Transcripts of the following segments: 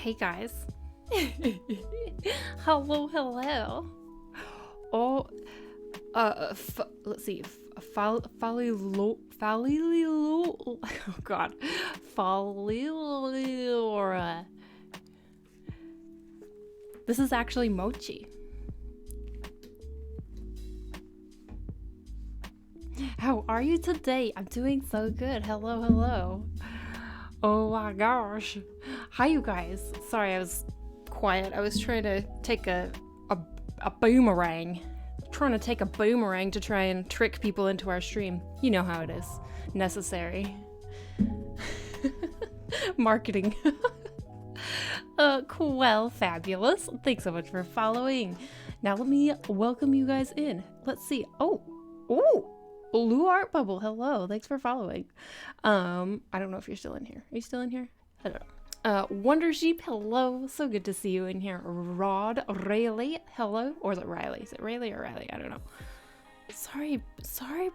Hey guys. Hello. Oh, let's see. Oh God. Falilora. This is actually mochi. How are you today? I'm doing so good. Hello. Oh my gosh. Hi, you guys. Sorry, I was quiet. I was trying to take a boomerang. Trying to take a boomerang to try and trick people into our stream. You know how it is. Necessary. Marketing. Well, fabulous. Thanks so much for following. Now let me welcome you guys in. Let's see. Oh. Blue Art Bubble, hello. Thanks for following. I don't know if you're still in here. Are you still in here? Hello. Wonder Sheep, hello. So good to see you in here. Rod Rayleigh, hello. Or is it Riley? Is it Rayleigh or Riley? I don't know. Sorry,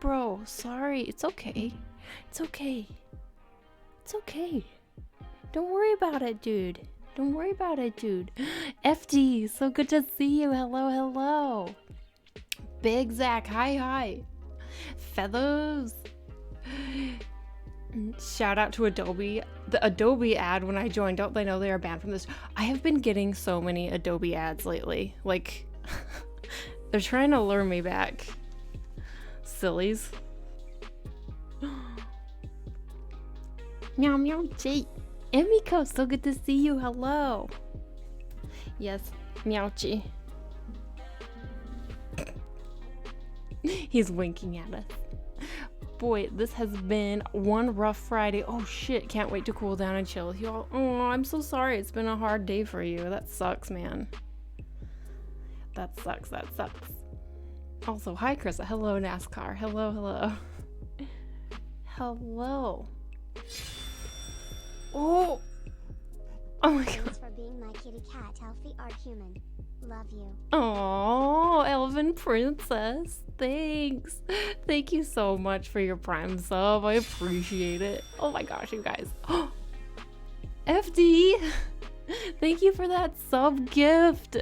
bro. Sorry. It's okay. Don't worry about it, dude. FD, so good to see you. Hello. Big Zach, hi. Feathers. Shout out to Adobe. The Adobe ad when I joined, don't they know they are banned from this? I have been getting so many Adobe ads lately. Like, they're trying to lure me back. Sillies. Meow, Jay. Emiko, so good to see you. Hello. Yes, Meowchi. He's winking at us. Boy, this has been one rough Friday. Oh shit, can't wait to cool down and chill with y'all. Oh, I'm so sorry. It's been a hard day for you. That sucks, man. That sucks. Also, hi, Krista. Hello, NASCAR. Hello. Oh my god. Thanks for being my kitty cat, healthy art human. Love you. Oh, Elven Princess. Thanks. Thank you so much for your Prime sub. I appreciate it. Oh my gosh, you guys. FD. Thank you for that sub gift.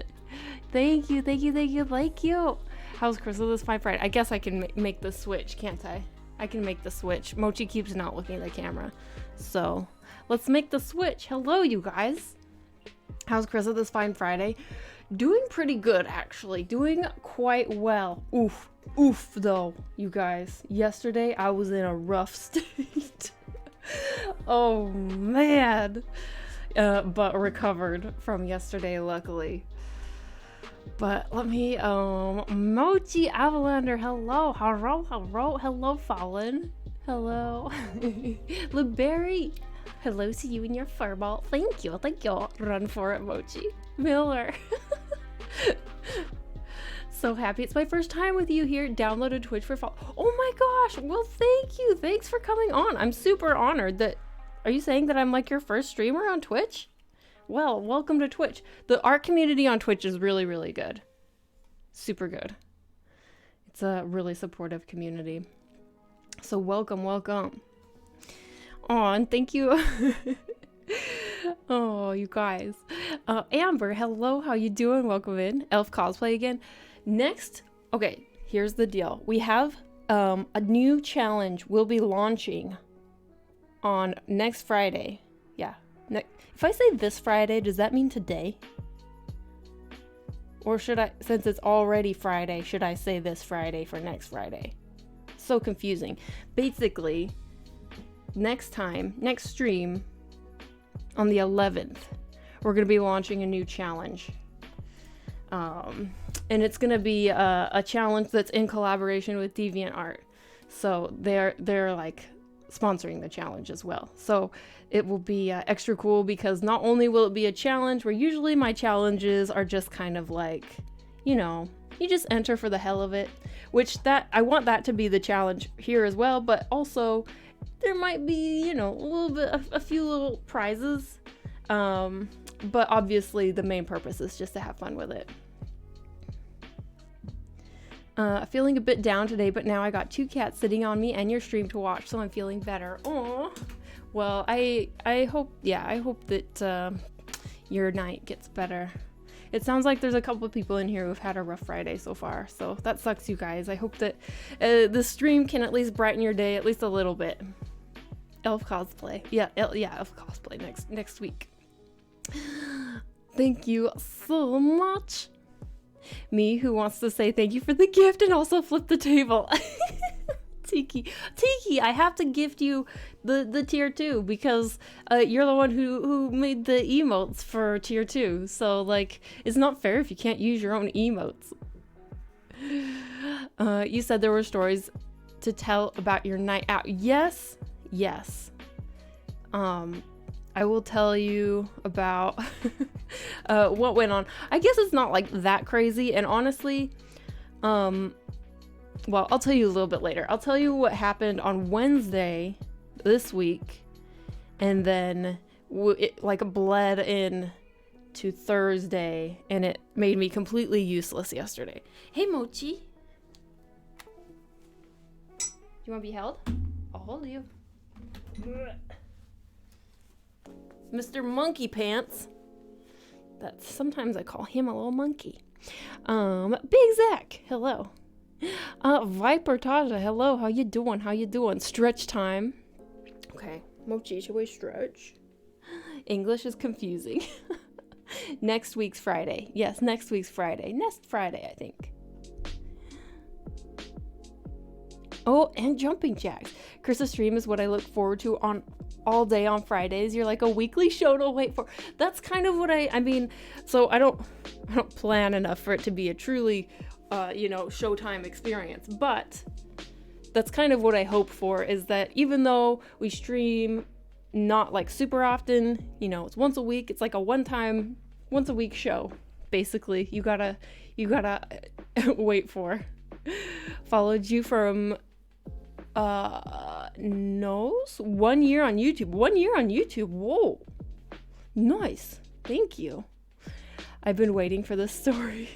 Thank you. How's Crystal this fine Friday? I guess I can make the switch, can't I? I can make the switch. Mochi keeps not looking at the camera. So let's make the switch. Hello, you guys. How's Crystal this fine Friday? Doing pretty good, actually. Doing quite well. Oof, though, you guys. Yesterday, I was in a rough state. Oh, man. But recovered from yesterday, luckily. But let me, Mochi Avalander, hello, Fallen. Hello. Blueberry. Hello to you and your furball. Thank you. Run for it, Mochi. Miller. So happy. It's my first time with you here. Downloaded Twitch for fall. Oh my gosh. Well, thank you. Thanks for coming on. I'm super honored that... Are you saying that I'm like your first streamer on Twitch? Well, welcome to Twitch. The art community on Twitch is really, really good. Super good. It's a really supportive community. So welcome. Oh, and thank you. Oh, you guys. Amber, hello. How you doing? Welcome in. Elf cosplay again. Next, okay, here's the deal. We have a new challenge we'll be launching on next Friday. Yeah. If I say this Friday, does that mean today? Or should I, since it's already Friday, should I say this Friday for next Friday? So confusing. Basically, next stream on the 11th, we're going to be launching a new challenge. And it's going to be a challenge that's in collaboration with DeviantArt. So they're like sponsoring the challenge as well. So it will be extra cool because not only will it be a challenge where usually my challenges are just kind of like, you know, you just enter for the hell of it, which that I want that to be the challenge here as well. But also there might be, you know, a few little prizes. But obviously the main purpose is just to have fun with it. Feeling a bit down today, but now I got 2 cats sitting on me and your stream to watch, so I'm feeling better. Aww. Well, I hope that your night gets better. It sounds like there's a couple of people in here who've had a rough Friday so far, so that sucks, you guys. I hope that the stream can at least brighten your day at least a little bit. Elf cosplay. Yeah, elf cosplay next week. Thank you so much. Me, who wants to say thank you for the gift and also flip the table. Tiki, I have to gift you the tier 2 because you're the one who made the emotes for tier 2. So like, it's not fair if you can't use your own emotes. You said there were stories to tell about your night out. Yes. I will tell you about what went on. I guess it's not like that crazy, and honestly, well, I'll tell you a little bit later. I'll tell you what happened on Wednesday this week, and then it like bled in to Thursday, and it made me completely useless yesterday. Hey, Mochi. Do you want to be held? I'll hold you. Mr. Monkey Pants. That's sometimes I call him a little monkey. Big Zach, hello. Viper Taja, hello. How you doing? Stretch time. Okay, Mochi, should we stretch? English is confusing. Next week's Friday. Yes, next week's Friday. Next Friday, I think. Oh, and jumping jacks. Chris's stream is what I look forward to on all day on Fridays. You're like a weekly show to wait for. That's kind of what I mean, so I don't plan enough for it to be a truly Showtime experience, but that's kind of what I hope for, is that even though we stream not like super often, it's once a week, it's like a once a week show, basically. You gotta wait for. Followed you from knows 1 year on YouTube. Whoa, nice, thank you. I've been waiting for this story.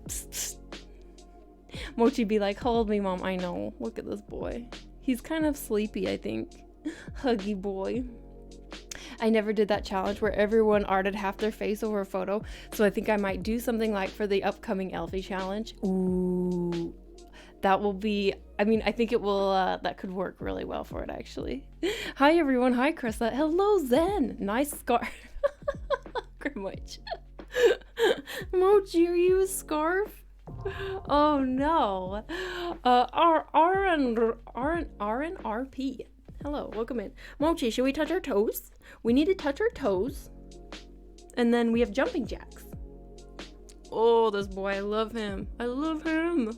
Psst, psst. Mochi be like, hold me, mom. I know, look at this boy, he's kind of sleepy, I think. Huggy boy. I never did that challenge where everyone arted half their face over a photo, so I think I might do something like for the upcoming Elfie challenge. Ooh, that will be, I think it will, that could work really well for it, actually. Hi, everyone. Hi, Krista. Hello, Zen. Nice scarf. Grimwitch. Mochi, are you a scarf? Oh, no. RNRP. Hello, welcome in. Mochi, should we touch our toes? We need to touch our toes. And then we have jumping jacks. Oh, this boy, I love him.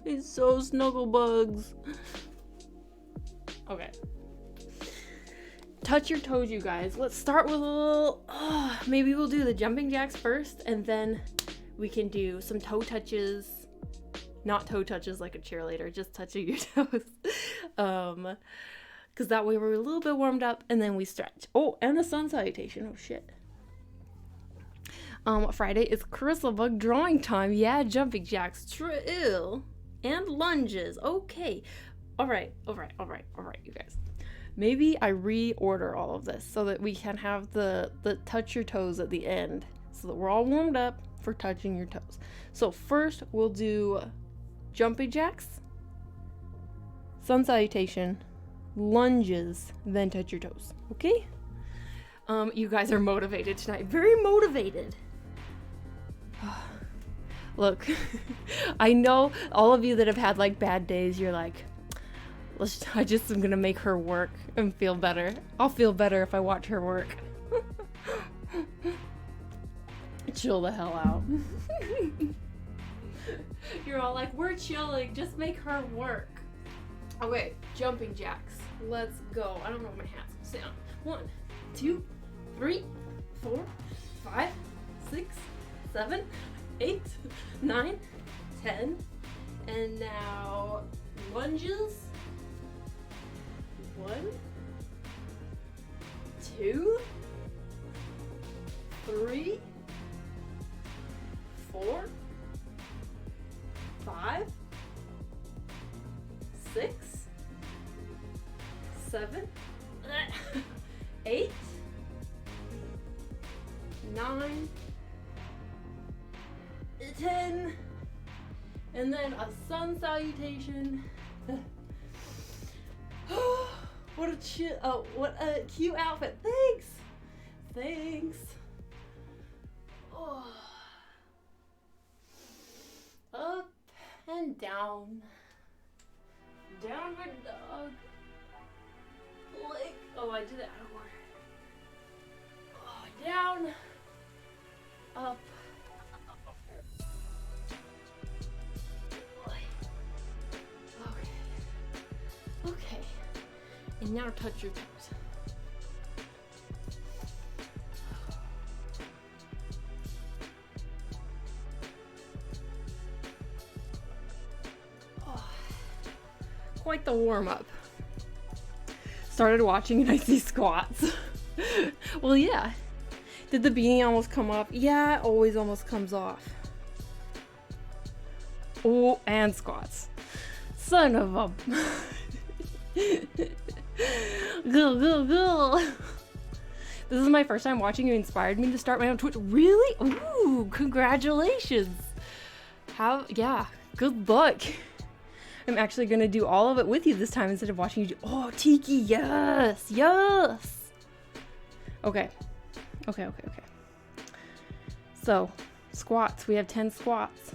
He's so snugglebugs. Okay. Touch your toes, you guys. Let's start with a little, maybe we'll do the jumping jacks first, and then we can do some toe touches. Not toe touches like a cheerleader, just touching your toes. Because that way we're a little bit warmed up, and then we stretch. Oh, and the sun salutation. Oh, shit. Friday is Carissa Bug drawing time. Yeah, jumping jacks. Trill. And lunges. Okay. All right, you guys. Maybe I reorder all of this so that we can have the touch your toes at the end, so that we're all warmed up for touching your toes. So first we'll do jumping jacks, sun salutation, lunges, then touch your toes. Okay? You guys are motivated tonight. Very motivated. Look, I know all of you that have had like bad days, you're like, I just am gonna make her work and feel better. I'll feel better if I watch her work. Chill the hell out. You're all like, we're chilling, just make her work. Okay, jumping jacks. Let's go. I don't know what my hat's gonna say on. 1, 2, 3, 4, 5, 6, 7, 8, 9, 10. And now lunges. 1, 2, 3, 4, 5, 6, 7, 8, 9, 10, and then a sun salutation. What a cute outfit. Thanks. Oh. Up and down. Downward dog. Like, oh, I did it out of order. Oh, down. Up. Okay. And now touch your toes. Oh, quite the warm-up. Started watching and I see squats. Well, yeah. Did the beanie almost come off? Yeah, it always almost comes off. Oh, and squats. Son of a... Go. This is my first time watching. You inspired me to start my own Twitch. Really? Ooh, congratulations. Yeah, good luck. I'm actually gonna do all of it with you this time instead of watching you do. Oh, Tiki, yes. Okay. So, squats. We have 10 squats.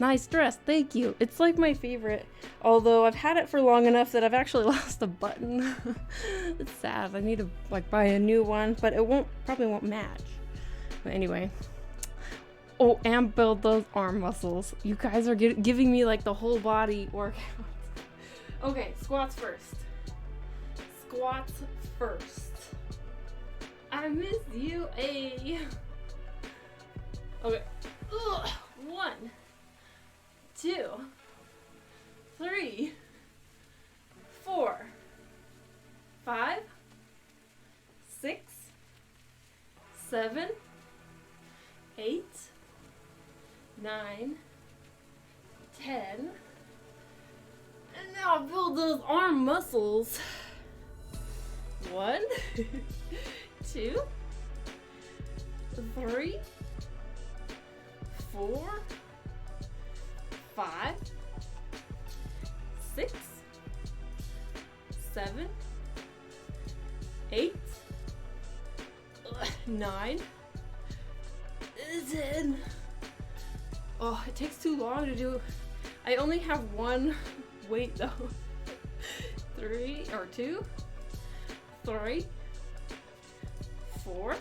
Nice dress, thank you. It's like my favorite, although I've had it for long enough that I've actually lost a button. It's sad. I need to buy a new one, but it probably won't match. But anyway. Oh, and build those arm muscles. You guys are giving me like the whole body workout. Okay, squats first. I miss you, a. Okay. Ugh. 1, 2, 3, 4, 5, 6, 7, 8, 9, 10. And now build those arm muscles. 1, 2, 3, 4, 5, 6, 7, 8, 9, 10. Oh, it takes too long to do. I only have one weight though. 2, 3, 4,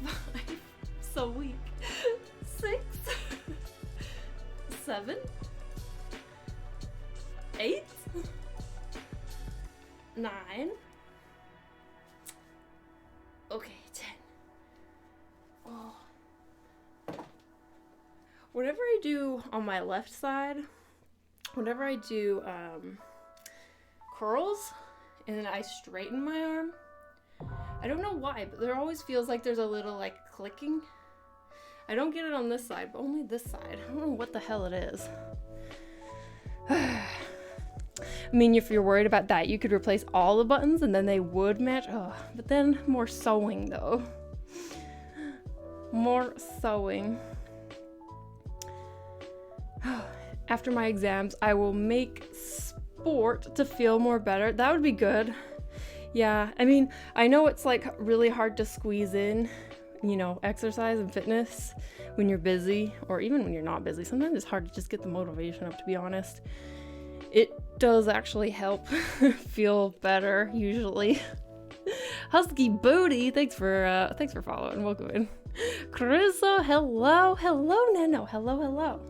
5. So weak. 6, 7, 8, 9. Okay, 10. Oh. Whatever I do on my left side, whenever I do curls and then I straighten my arm, I don't know why, but there always feels like there's a little like clicking. I don't get it on this side, but only this side. I don't know what the hell it is. I mean, if you're worried about that, you could replace all the buttons and then they would match. Oh, but then more sewing though. More sewing. After my exams, I will make sport to feel more better. That would be good. Yeah, I mean, I know it's like really hard to squeeze in, you know, exercise and fitness when you're busy, or even when you're not busy. Sometimes it's hard to just get the motivation up, to be honest. It does actually help feel better usually. Husky Booty, thanks for following. Welcome in. Carissa, hello, Nano, hello.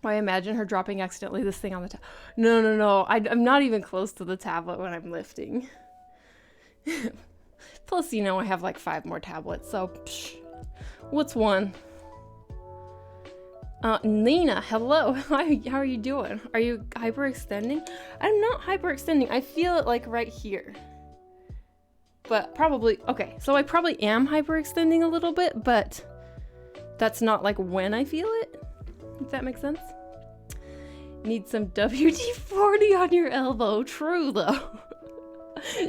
I imagine her dropping accidentally this thing on the tablet. No. I'm not even close to the tablet when I'm lifting. Plus, you know, I have like 5 more tablets, so psh, what's one? Nina, hello. How are you doing? Are you hyperextending? I'm not hyperextending. I feel it like right here. But probably, okay, so I probably am hyperextending a little bit, but that's not like when I feel it. If that makes sense. Need some WD-40 on your elbow. True, though.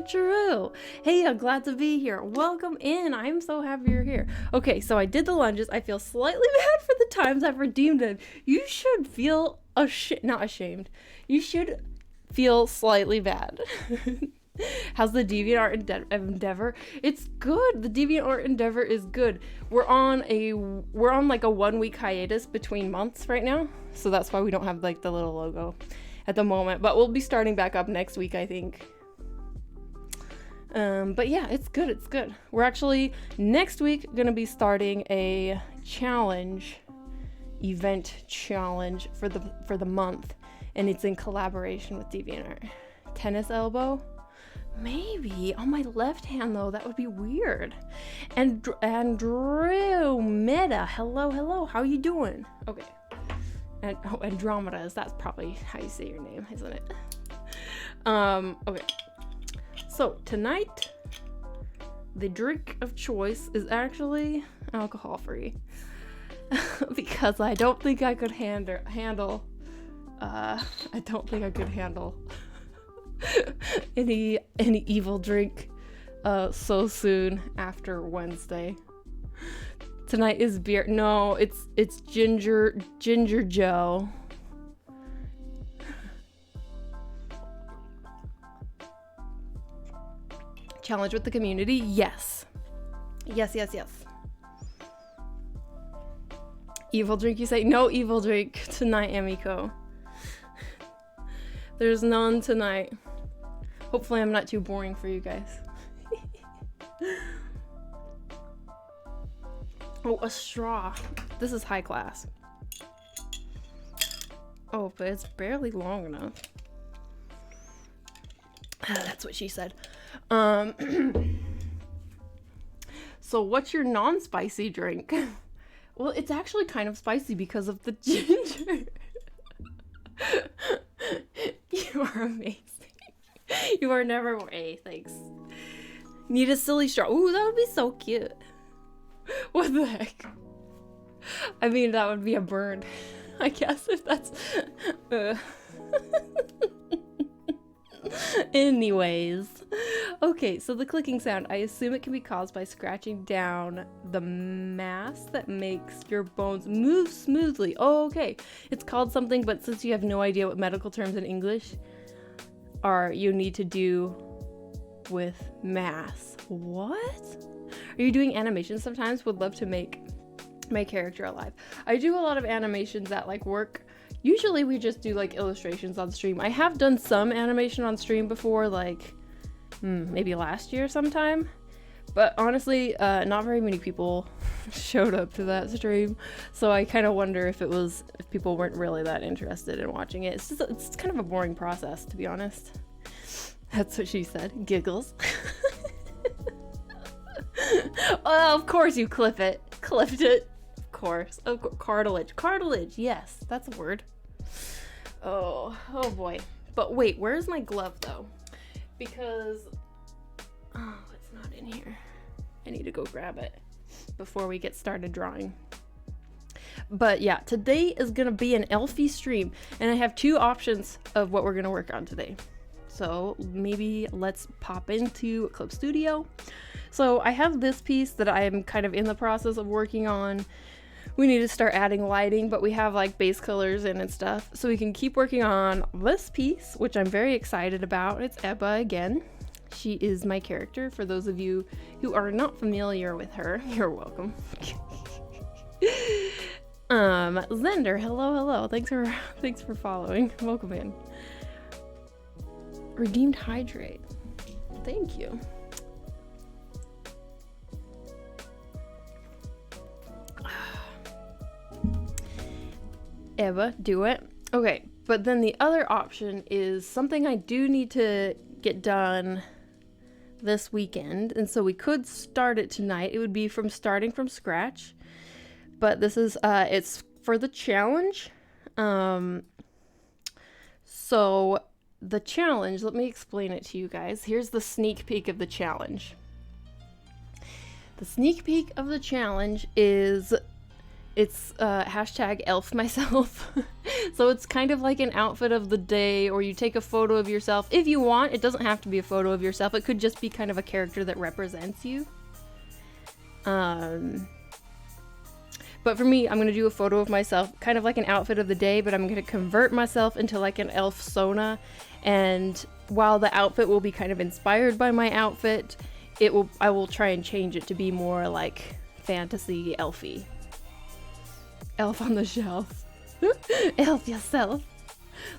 True. Hey, I'm glad to be here. Welcome in. I'm so happy you're here. Okay, so I did the lunges. I feel slightly bad for the times I've redeemed them. You should feel not ashamed. You should feel slightly bad. How's the DeviantArt endeavor? It's good. The DeviantArt endeavor is good. We're on like a 1 week hiatus between months right now, so that's why we don't have like the little logo at the moment. But we'll be starting back up next week, I think. But yeah, it's good. It's good. We're actually next week gonna be starting a event challenge for the month, and it's in collaboration with DeviantArt. Tennis elbow. Maybe on my left hand though, that would be weird. And Andromeda, hello, how you doing? Okay. And Andromeda, that's probably how you say your name, isn't it? Okay. So tonight, the drink of choice is actually alcohol free, because I don't think I could handle. I don't think I could handle any evil drink so soon after Wednesday. Tonight is beer. No, it's ginger Joe. Challenge with the community. Yes. Evil drink, you say? No evil drink tonight, Amiko. There's none tonight. Hopefully I'm not too boring for you guys. Oh, a straw. This is high class. Oh, but it's barely long enough. That's what she said. So what's your non-spicy drink? Well, it's actually kind of spicy because of the ginger. You are amazing. You are never more. Hey, thanks. Need a silly straw. Ooh, that would be so cute. What the heck? I mean, that would be a burn, I guess, if that's... Anyways. Okay, so the clicking sound, I assume it can be caused by scratching down the mass that makes your bones move smoothly. Oh, okay. It's called something, but since you have no idea what medical terms in English are, you need to do with mass. What? Are you doing animations sometimes? Would love to make my character alive. I do a lot of animations at like work. Usually we just do like illustrations on stream. I have done some animation on stream before, like maybe last year sometime. But honestly, not very many people showed up to that stream. So I kind of wonder if people weren't really that interested in watching it. It's kind of a boring process, to be honest. That's what she said. Giggles. Well, of course you clipped it. Of course. Cartilage. Yes, that's a word. Oh boy. But wait, where's my glove though? Because it's not in here. I need to go grab it before we get started drawing. But yeah, today is gonna be an Elfie stream, and I have two options of what we're gonna work on today. So maybe let's pop into Clip Studio. So I have this piece that I am kind of in the process of working on. We need to start adding lighting, but we have like base colors in and stuff. So we can keep working on this piece, which I'm very excited about. It's Ebba again. She is my character. For those of you who are not familiar with her, you're welcome. Zender, hello. Thanks for following. Welcome in. Redeemed Hydrate. Thank you. Eva, do it. Okay, but then the other option is something I do need to get done this weekend, and so we could start it tonight. It would be starting from scratch, but this is it's for the challenge. So the challenge, let me explain it to you guys. Here's the sneak peek of the challenge. The sneak peek of the challenge is It's hashtag elf myself. So it's kind of like an outfit of the day, or you take a photo of yourself if you want. It doesn't have to be a photo of yourself. It could just be kind of a character that represents you. But for me, I'm going to do a photo of myself, kind of like an outfit of the day, but I'm going to convert myself into like an elf Sona. And while the outfit will be kind of inspired by my outfit, I will try and change it to be more like fantasy elfy. Elf on the shelf. Elf yourself.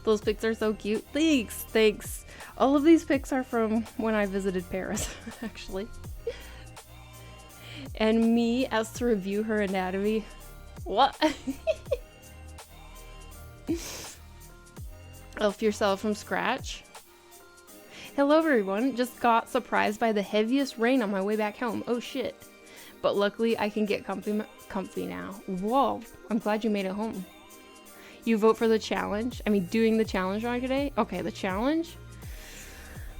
Those pics are so cute. Thanks. All of these pics are from when I visited Paris, actually. And me asked to review her anatomy. What? Elf yourself from scratch. Hello everyone, just got surprised by the heaviest rain on my way back home. Oh shit. But luckily I can get comfy now. Whoa, I'm glad you made it home. You vote for the challenge? I mean, doing the challenge wrong today? Okay, the challenge?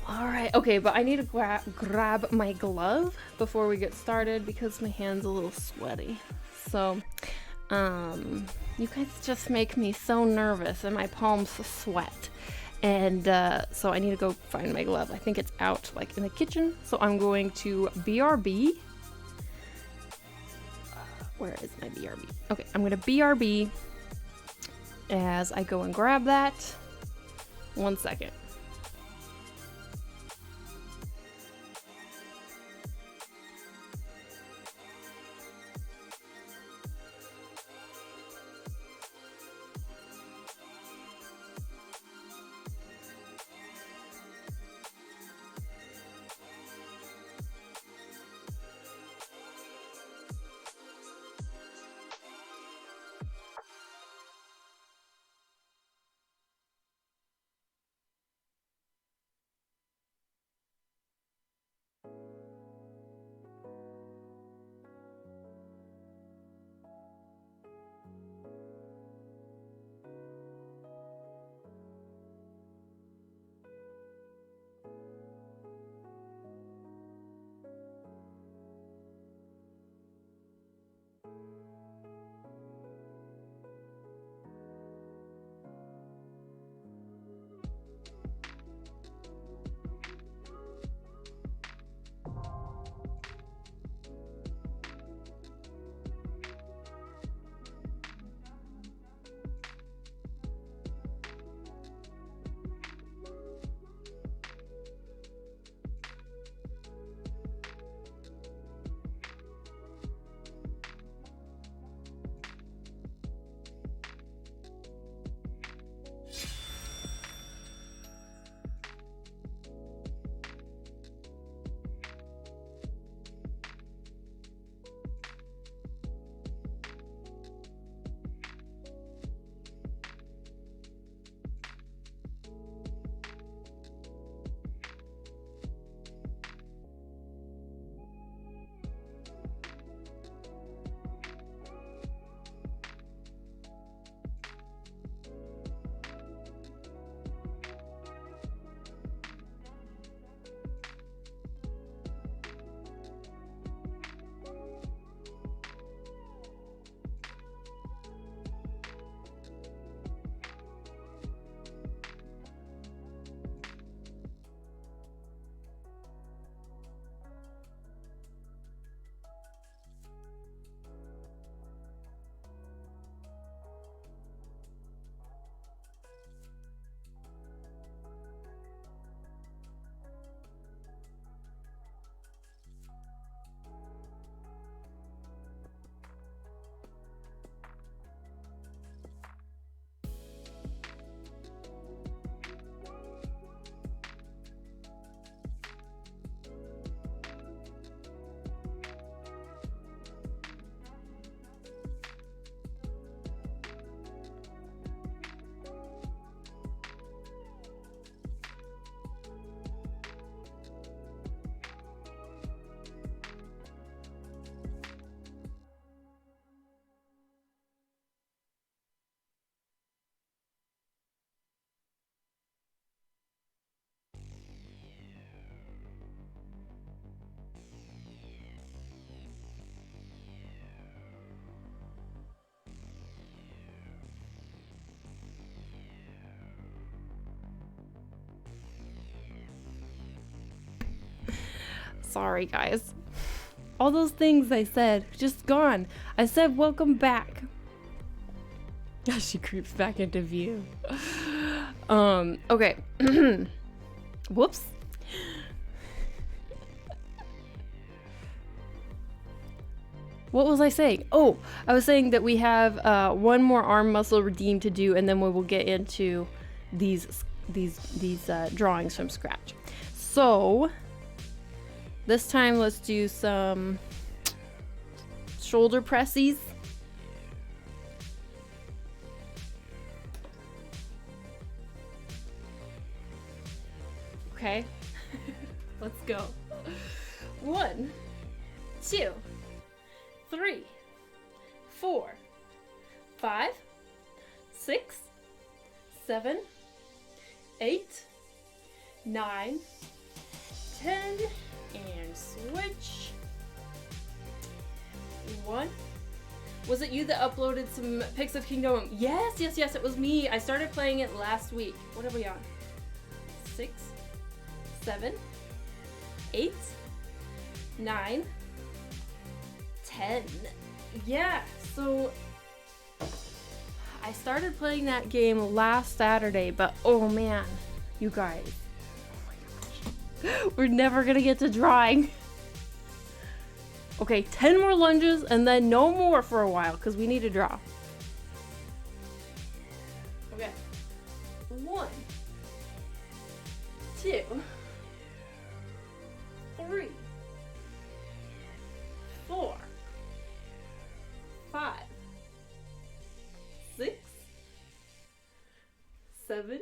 Alright, okay, but I need to grab my glove before we get started because my hand's a little sweaty. So, you guys just make me so nervous and my palms sweat. And so I need to go find my glove. I think it's out like in the kitchen. So I'm going to BRB. Where is my BRB? Okay, I'm gonna BRB as I go and grab that. 1 second. sorry, guys. All those things I said, just gone. I said welcome back. She creeps back into view. Okay. Whoops. What was I saying? Oh, I was saying that we have one more arm muscle redeem to do, and then we will get into these drawings from scratch. So this time let's do some shoulder pressies. Okay. Let's go. 1, 2, 3, 4, 5, 6, 7, 8, 9, 10, and switch. 1. Was it you that uploaded some pics of Kingdom? Yes, it was me. I started playing it last week. What are we on? 6, 7, 8, 9, 10. Yeah, so I started playing that game last Saturday, but oh man, you guys. Oh my gosh. We're never gonna get to drawing. Okay, 10 more lunges and then no more for a while because we need to draw. Okay. 1, 2, 3, 4, 5, 6, 7,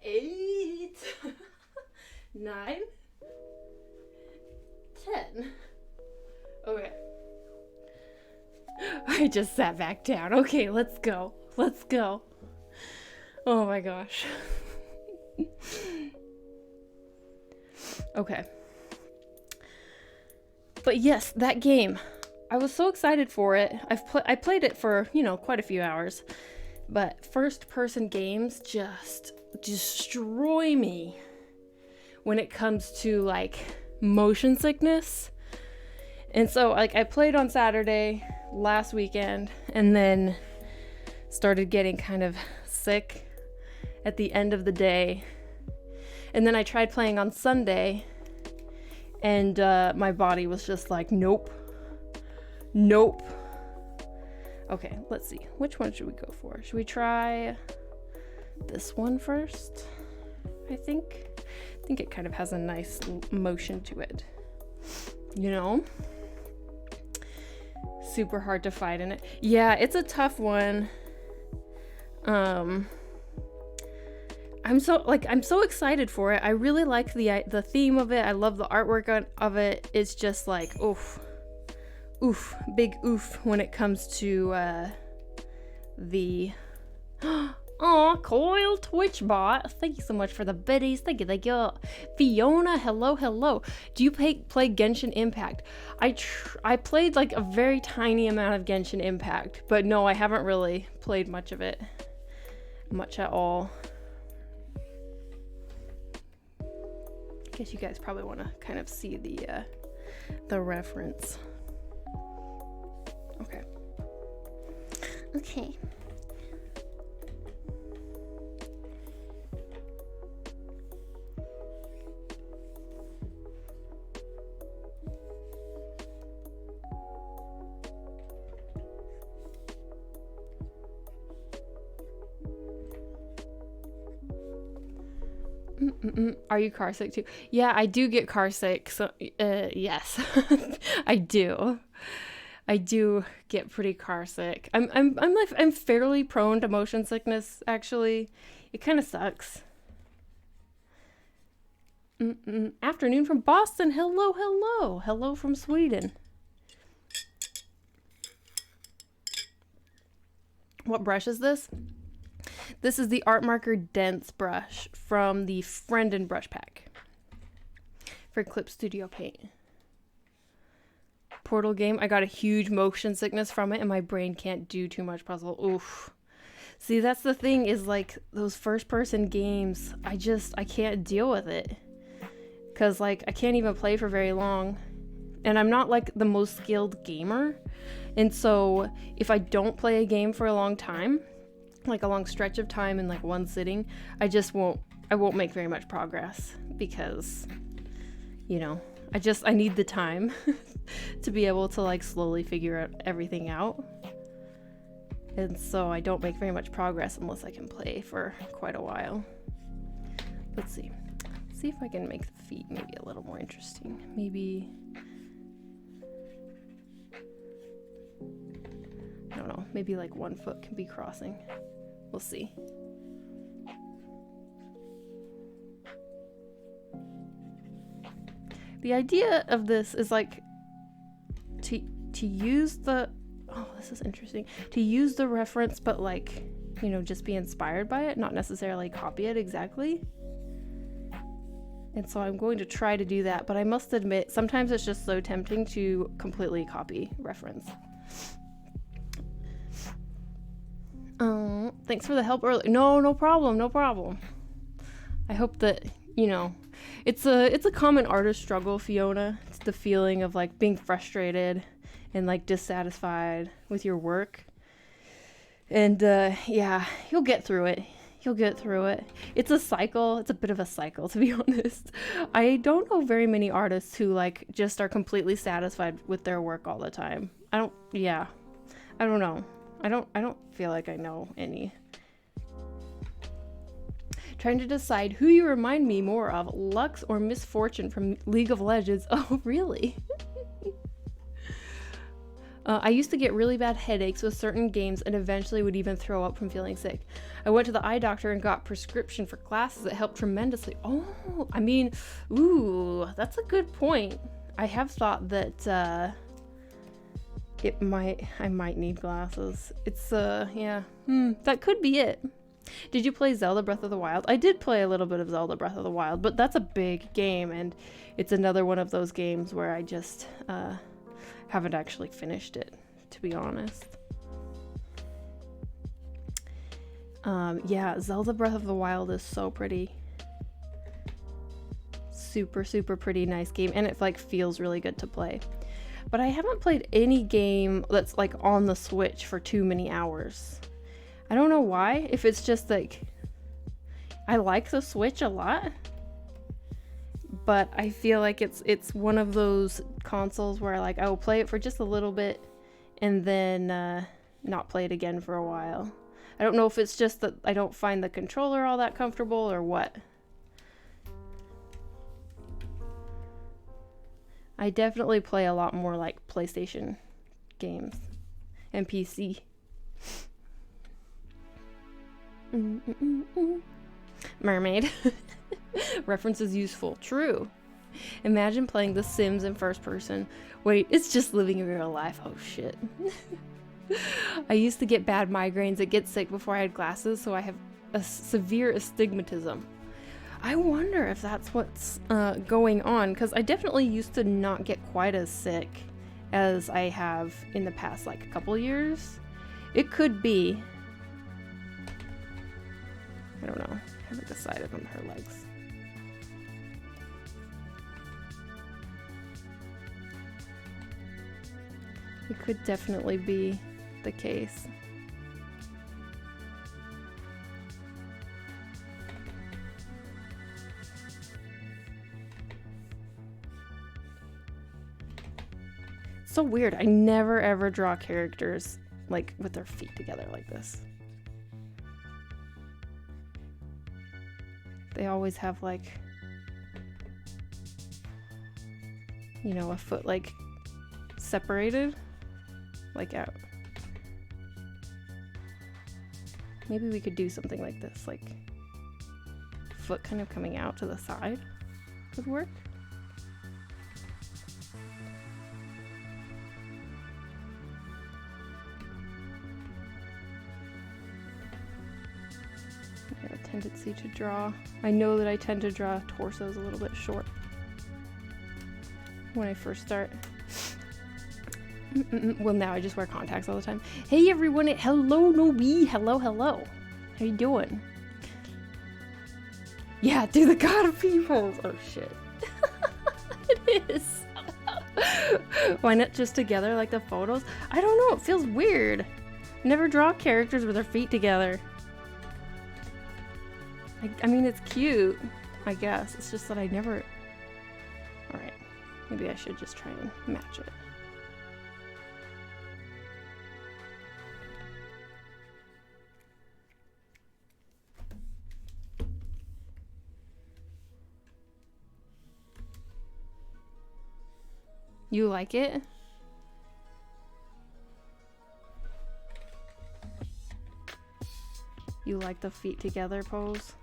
8, 9, 10. Okay. I just sat back down. Okay, let's go. Let's go. Oh my gosh. Okay. But yes, that game. I was so excited for it. I played it for, quite a few hours. But first-person games just destroy me when it comes to, like, motion sickness. And so, like, I played on Saturday last weekend and then started getting kind of sick at the end of the day. And then I tried playing on Sunday and my body was just like, nope. Okay, let's see. Which one should we go for? Should we try this one first? I think it kind of has a nice motion to it. Super hard to fight in it. Yeah, it's a tough one. I'm so excited for it. I really like the theme of it. I love the artwork of it. It's just like big oof when it comes to the Aw, Coil Twitchbot. Thank you so much for the biddies. Thank you. Fiona, hello. Do you play Genshin Impact? I played like a very tiny amount of Genshin Impact, but no, I haven't really played much of it. Much at all. I guess you guys probably want to kind of see the reference. Okay. Are you car sick too? Yeah, I do get car sick. So, yes, I do. I do get pretty car sick. I'm fairly prone to motion sickness. Actually, it kind of sucks. Afternoon from Boston. Hello from Sweden. What brush is this? This is the Art Marker Dense brush from the Friend brush pack for Clip Studio Paint. Portal game. I got a huge motion sickness from it and my brain can't do too much puzzle. Oof. See, that's the thing is like those first person games, I can't deal with it. because like I can't even play for very long, and I'm not like the most skilled gamer, and so if I don't play a game for a long time, like a long stretch of time in like one sitting, I won't make very much progress, because you know, I need the time to be able to like slowly figure everything out. And so I don't make very much progress unless I can play for quite a while. Let's see. See if I can make the feet maybe a little more interesting. Maybe, I don't know, maybe like 1 foot can be crossing. We'll see. The idea of this is like to use the, oh, this is interesting, to use the reference, but like, you know, just be inspired by it, not necessarily copy it exactly. And so I'm going to try to do that, but I must admit, sometimes it's just so tempting to completely copy reference. Thanks for the help earlier. No problem, no problem. I hope that, you know, it's a common artist struggle, Fiona. It's the feeling of like being frustrated and like dissatisfied with your work. And yeah, you'll get through it. You'll get through it. It's a cycle. It's a bit of a cycle, to be honest. I don't know very many artists who like just are completely satisfied with their work all the time. I don't know. I don't feel like I know any. Trying to decide who you remind me more of, Lux or Misfortune from League of Legends. Oh, really? I used to get really bad headaches with certain games and eventually would even throw up from feeling sick. I went to the eye doctor and got prescription for glasses that helped tremendously. Oh, I mean, ooh, that's a good point. I have thought that I might need glasses. It's yeah, that could be it. Did you play Zelda Breath of the Wild? I did play a little bit of Zelda Breath of the Wild, but that's a big game, and it's another one of those games where I just haven't actually finished it, to be honest. Yeah, Zelda Breath of the Wild is so pretty. Super, super pretty, nice game, and it like feels really good to play. But I haven't played any game that's like on the Switch for too many hours. I don't know why, if it's just like, I like the Switch a lot, but I feel like it's one of those consoles where like I will play it for just a little bit and then not play it again for a while. I don't know if it's just that I don't find the controller all that comfortable or what. I definitely play a lot more like PlayStation games and PC. Mermaid. Reference is useful. True. Imagine playing The Sims in first person. Wait, it's just living in real life. Oh shit. I used to get bad migraines and get sick before I had glasses, so I have a severe astigmatism. I wonder if that's what's going on, because I definitely used to not get quite as sick as I have in the past like a couple years. It could be. I don't know. I haven't decided on her legs. It could definitely be the case. So weird. I never ever draw characters like with their feet together like this. They always have like, you know, a foot like separated, like out. Maybe we could do something like this, like foot kind of coming out to the side would work. I have a tendency to draw. I know that I tend to draw torsos a little bit short when I first start. Well, now I just wear contacts all the time. Hey everyone, hello Nobi, hello. How you doing? Yeah, do the God of Peoples. Oh shit. is. Why not just together like the photos? I don't know, it feels weird. Never draw characters with their feet together. I mean, it's cute, I guess. It's just that I never... Alright, maybe I should just try and match it. You like it? You like the feet together pose?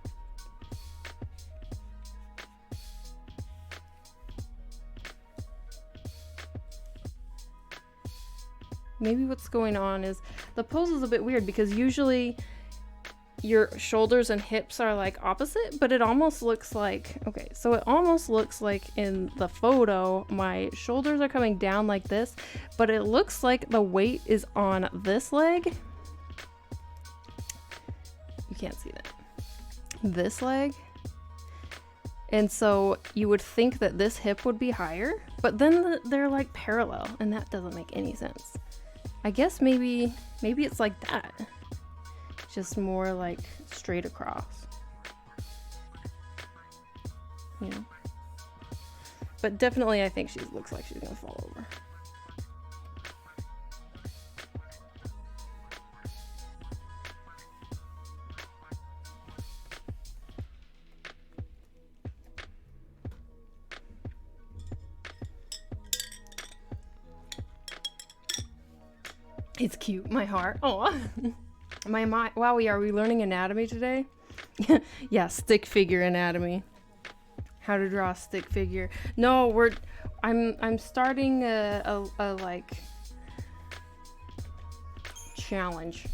Maybe what's going on is the pose is a bit weird because usually your shoulders and hips are like opposite, but it almost looks like, okay, so it almost looks like in the photo my shoulders are coming down like this, but it looks like the weight is on this leg. You can't see that. This leg. And so you would think that this hip would be higher, but then they're like parallel, and that doesn't make any sense. I guess maybe it's like that. Just more like straight across. You know? But definitely I think she looks like she's gonna fall over. It's cute, my heart. Oh, my Wowie, are we learning anatomy today? Yeah, stick figure anatomy. How to draw a stick figure. No, I'm starting a like challenge.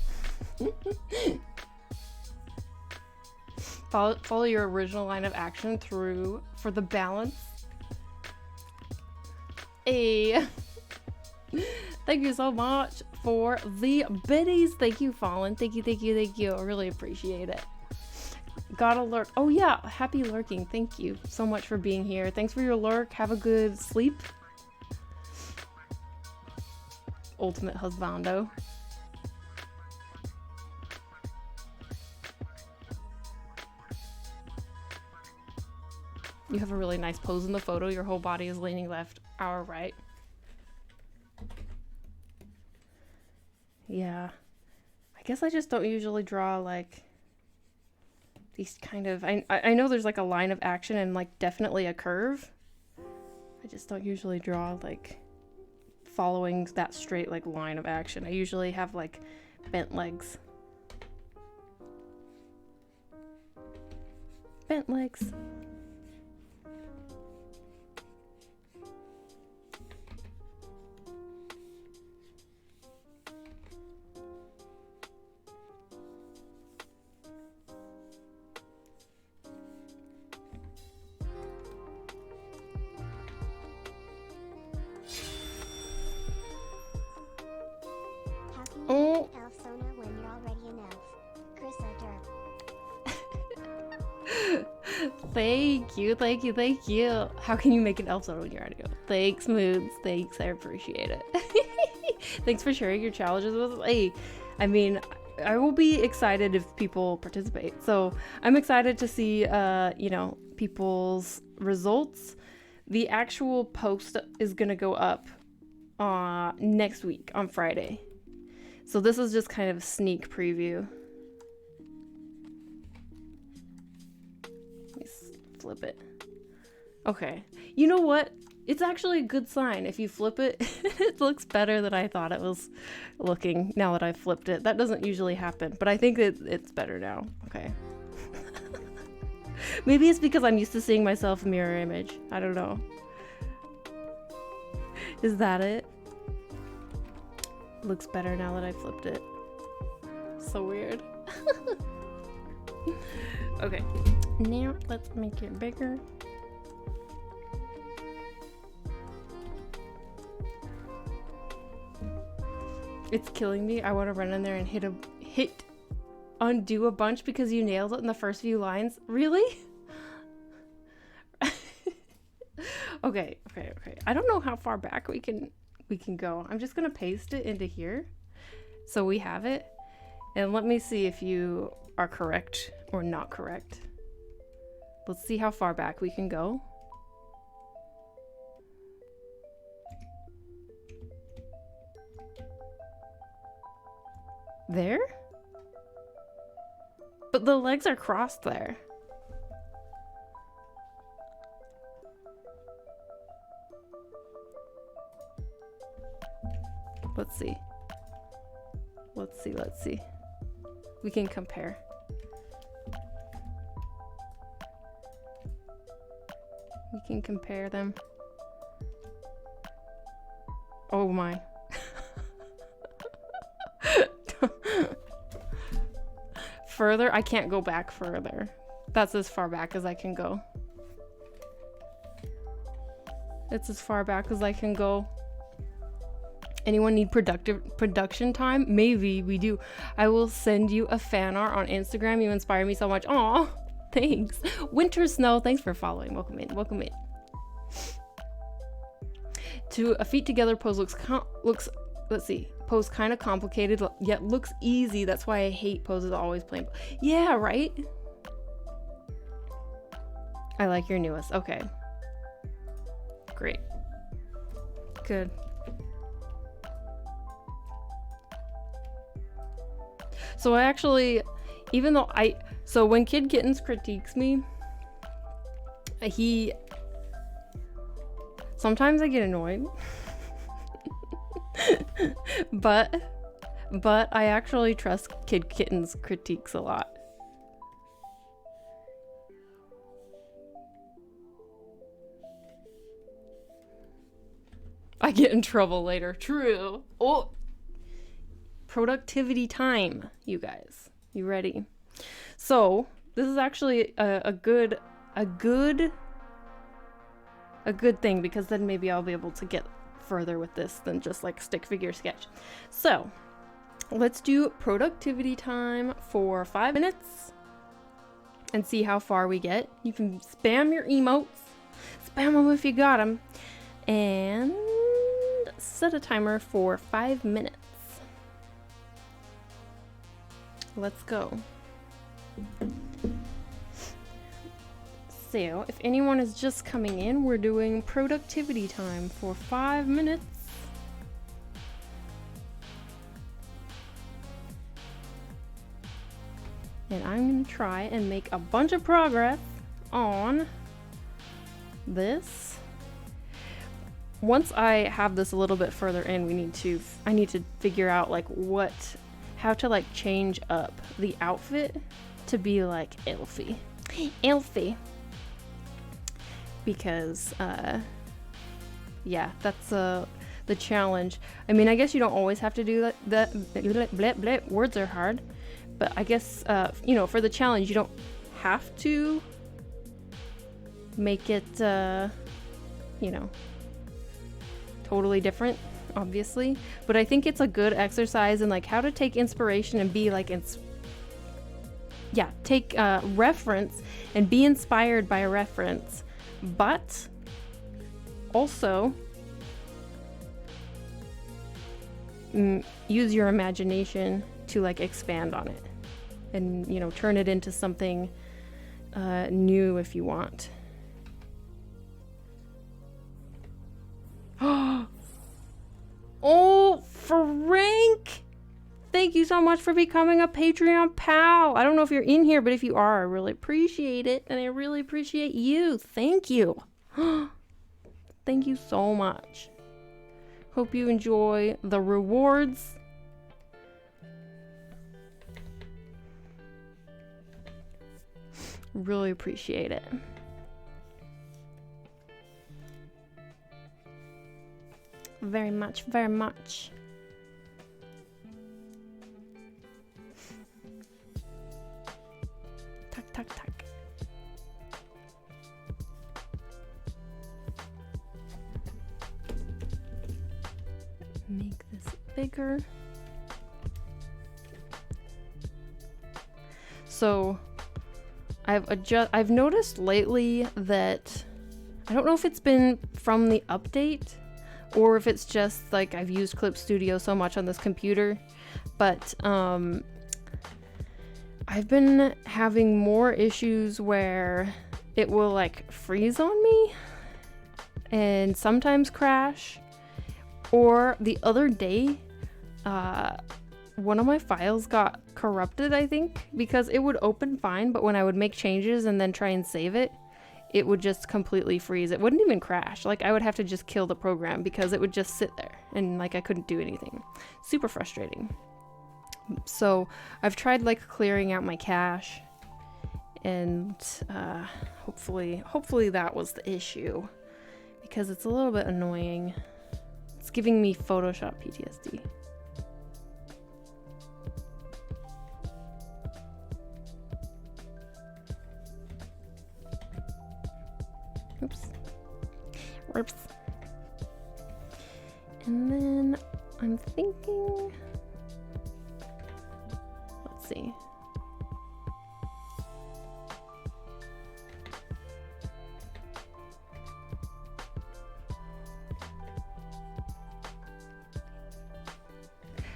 Follow your original line of action through for the balance. Hey. Thank you so much for the biddies. Thank you, Fallen. Thank you, thank you, thank you. I really appreciate it. Gotta lurk. Oh yeah, happy lurking. Thank you so much for being here. Thanks for your lurk. Have a good sleep. Ultimate husbando. You have a really nice pose in the photo. Your whole body is leaning left, our right. Yeah, I guess I just don't usually draw like these kind of, I know there's like a line of action and like definitely a curve. I just don't usually draw like following that straight like line of action. I usually have like bent legs. Bent legs. Oh. Elf Sona when you're already an elf. Chris O'Derp. Thank you, thank you, thank you. How can you make an elf soda when you're already? Thanks, Moods. Thanks, I appreciate it. Thanks for sharing your challenges with us. Hey, I mean, I will be excited if people participate. So I'm excited to see, you know, people's results. The actual post is gonna go up next week on Friday. So this is just kind of a sneak preview. Let me flip it. Okay. You know what? It's actually a good sign. If you flip it, it looks better than I thought it was looking now that I flipped it. That doesn't usually happen, but I think it's better now. Okay. Maybe it's because I'm used to seeing myself mirror image. I don't know. Is that it? Looks better now that I flipped it. So weird. Okay. Now let's make it bigger. It's killing me. I want to run in there and hit undo a bunch because you nailed it in the first few lines. Really? Okay. I don't know how far back we can go. I'm just gonna paste it into here so we have it. And let me see if you are correct or not correct. Let's see how far back we can go. There? But the legs are crossed there. Let's see. Let's see. We can compare. We can compare them. Oh my. Further? I can't go back further. That's as far back as I can go. It's as far back as I can go. Anyone need production time? Maybe we do. I will send you a fan art on Instagram. You inspire me so much. Aw, thanks. Winter Snow, thanks for following. Welcome in. To a feet together pose looks let's see. Pose kind of complicated, yet looks easy. That's why I hate poses always plain. Yeah, right? I like your newest. Okay. Great. Good. So I actually, even though so when Kid Kittens critiques me, sometimes I get annoyed. but I actually trust Kid Kitten's critiques a lot. I get in trouble later. True. Oh, productivity time, you guys. You ready? So this is actually a good thing, because then maybe I'll be able to get further with this than just like stick figure sketch. So let's do productivity time for 5 minutes and see how far we get. You can spam your emotes, spam them if you got them, and set a timer for 5 minutes. Let's go. So, if anyone is just coming in, we're doing productivity time for 5 minutes. And I'm going to try and make a bunch of progress on this. Once I have this a little bit further in, I need to figure out like how to like change up the outfit to be like elfy. Because yeah, that's the challenge. I mean, I guess you don't always have to do that. Words are hard, but I guess for the challenge you don't have to make it totally different, obviously, but I think it's a good exercise in like how to take inspiration and be like take reference and be inspired by a reference, but also use your imagination to like expand on it and turn it into something new if you want. Oh, Frank! Thank you so much for becoming a Patreon pal. I don't know if you're in here, but if you are, I really appreciate it. And I really appreciate you. Thank you. Thank you so much. Hope you enjoy the rewards. Really appreciate it. Very much, very much. Tuck, tuck, tuck. Make this bigger. So I've noticed lately that I don't know if it's been from the update or if it's just like I've used Clip Studio so much on this computer, but I've been having more issues where it will like freeze on me and sometimes crash. Or the other day, one of my files got corrupted, I think, because it would open fine, but when I would make changes and then try and save it, it would just completely freeze. It wouldn't even crash. Like, I would have to just kill the program because it would just sit there and like I couldn't do anything. Super frustrating. So I've tried like clearing out my cache, and hopefully that was the issue, because it's a little bit annoying. It's giving me Photoshop PTSD. Oops. And then I'm thinking, let's see.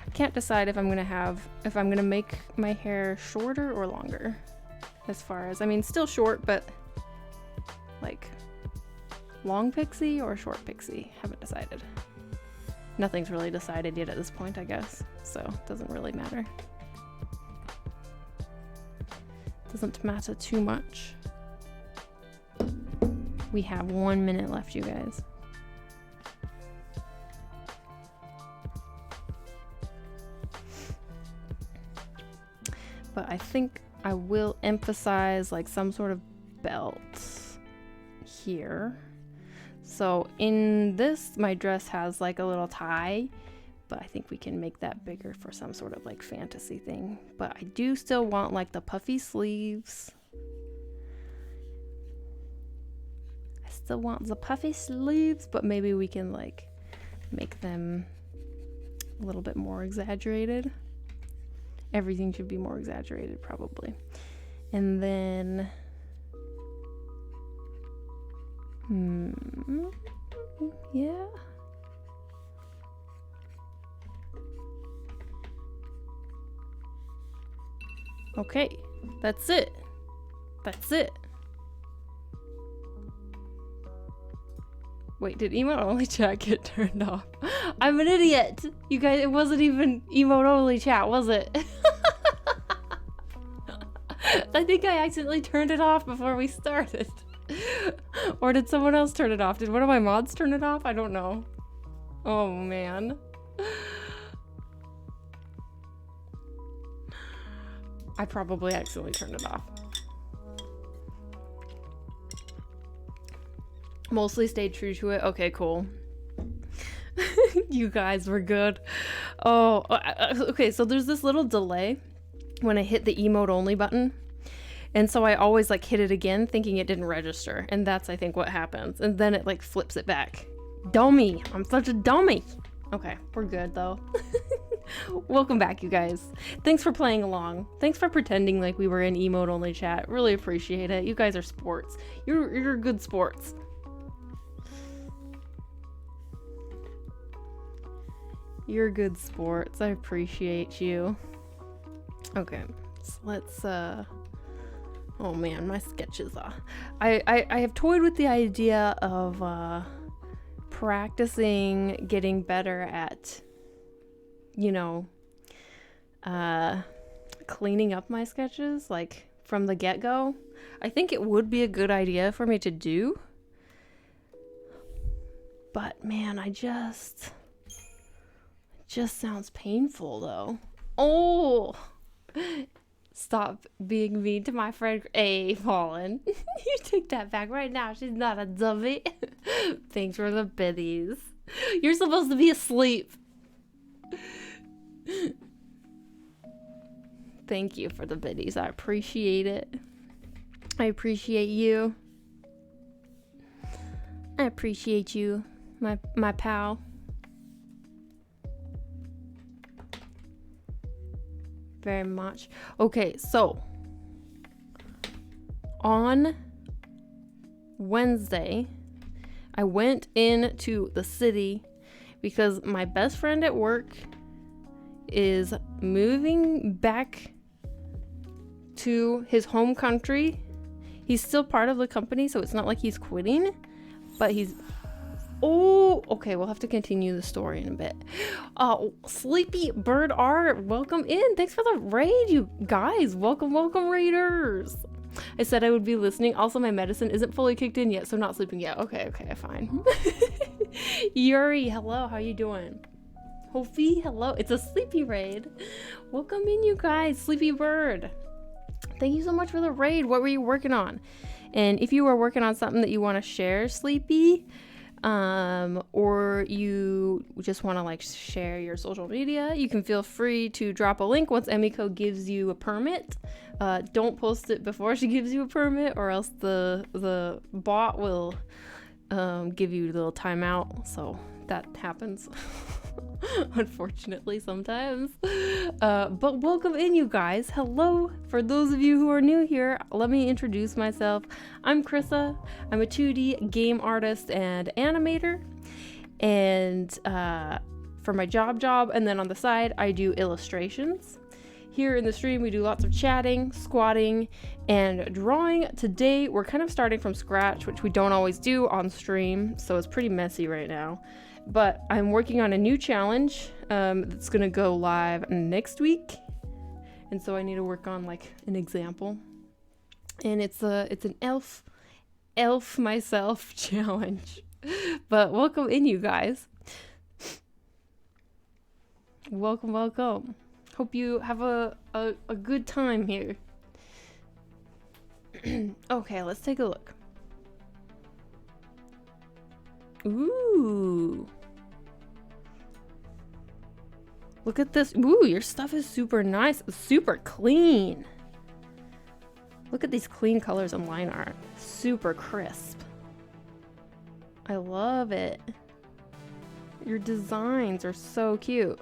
I can't decide if I'm gonna make my hair shorter or longer. As far as, I mean, still short, but like long pixie or short pixie. Haven't decided. Nothing's really decided yet at this point, I guess. So it doesn't really matter. Doesn't matter too much. We have 1 minute left, you guys. But I think I will emphasize like some sort of belt here. So in this, my dress has like a little tie, but I think we can make that bigger for some sort of like fantasy thing. But I do still want like the puffy sleeves. I still want the puffy sleeves, but maybe we can like make them a little bit more exaggerated. Everything should be more exaggerated probably. And then yeah. Okay, that's it. That's it. Wait, did emote only chat get turned off? I'm an idiot. You guys, it wasn't even emote only chat, was it? I think I accidentally turned it off before we started. Or did someone else turn it off? Did one of my mods turn it off? I don't know. Oh man. I probably accidentally turned it off. Mostly stayed true to it. Okay, cool. You guys were good. Oh, okay, so there's this little delay when I hit the emote only button. And so I always like hit it again thinking it didn't register. And that's, I think, what happens. And then it like flips it back. Dummy. I'm such a dummy. Okay, we're good though. Welcome back, you guys. Thanks for playing along. Thanks for pretending like we were in emote only chat. Really appreciate it. You guys are sports. You're good sports. You're good sports. I appreciate you. Okay, so let's oh man, my sketches are. I have toyed with the idea of practicing getting better at, you know, cleaning up my sketches like from the get-go. I think it would be a good idea for me to do. But man, it just sounds painful though. Oh, stop being mean to my friend. Hey, Fallen. You take that back right now. She's not a dummy. Thanks for the biddies. You're supposed to be asleep. Thank you for the biddies. I appreciate it. I appreciate you. I appreciate you, my pal. Very much. Okay, so on Wednesday, I went into the city because my best friend at work is moving back to his home country. He's still part of the company, so it's not like he's quitting, but he's... Oh, okay, we'll have to continue the story in a bit. Sleepy Bird Art, welcome in. Thanks for the raid, you guys. Welcome, welcome, raiders. I said I would be listening. Also, my medicine isn't fully kicked in yet, so not sleeping yet. Okay, fine. Yuri, hello, how you doing? Hofi, hello. It's a sleepy raid. Welcome in, you guys. Sleepy Bird. Thank you so much for the raid. What were you working on? And if you were working on something that you want to share, Sleepy, or you just want to like share your social media, you can feel free to drop a link once Emiko gives you a permit. Don't post it before she gives you a permit, or else the bot will give you a little timeout. So that happens. Unfortunately sometimes, but welcome in, you guys. Hello. For those of you who are new here, let me introduce myself. I'm Krissa. I'm a 2D game artist and animator, and for my job, and then on the side I do illustrations. Here in the stream we do lots of chatting, squatting, and drawing. Today we're kind of starting from scratch, which we don't always do on stream, so it's pretty messy right now. But I'm working on a new challenge that's gonna go live next week, and so I need to work on like an example. And it's an elf myself challenge. But welcome in, you guys. Welcome. Hope you have a good time here. Okay, let's take a look. Ooh. Look at this. Ooh, your stuff is super nice. Super clean. Look at these clean colors and line art. Super crisp. I love it. Your designs are so cute.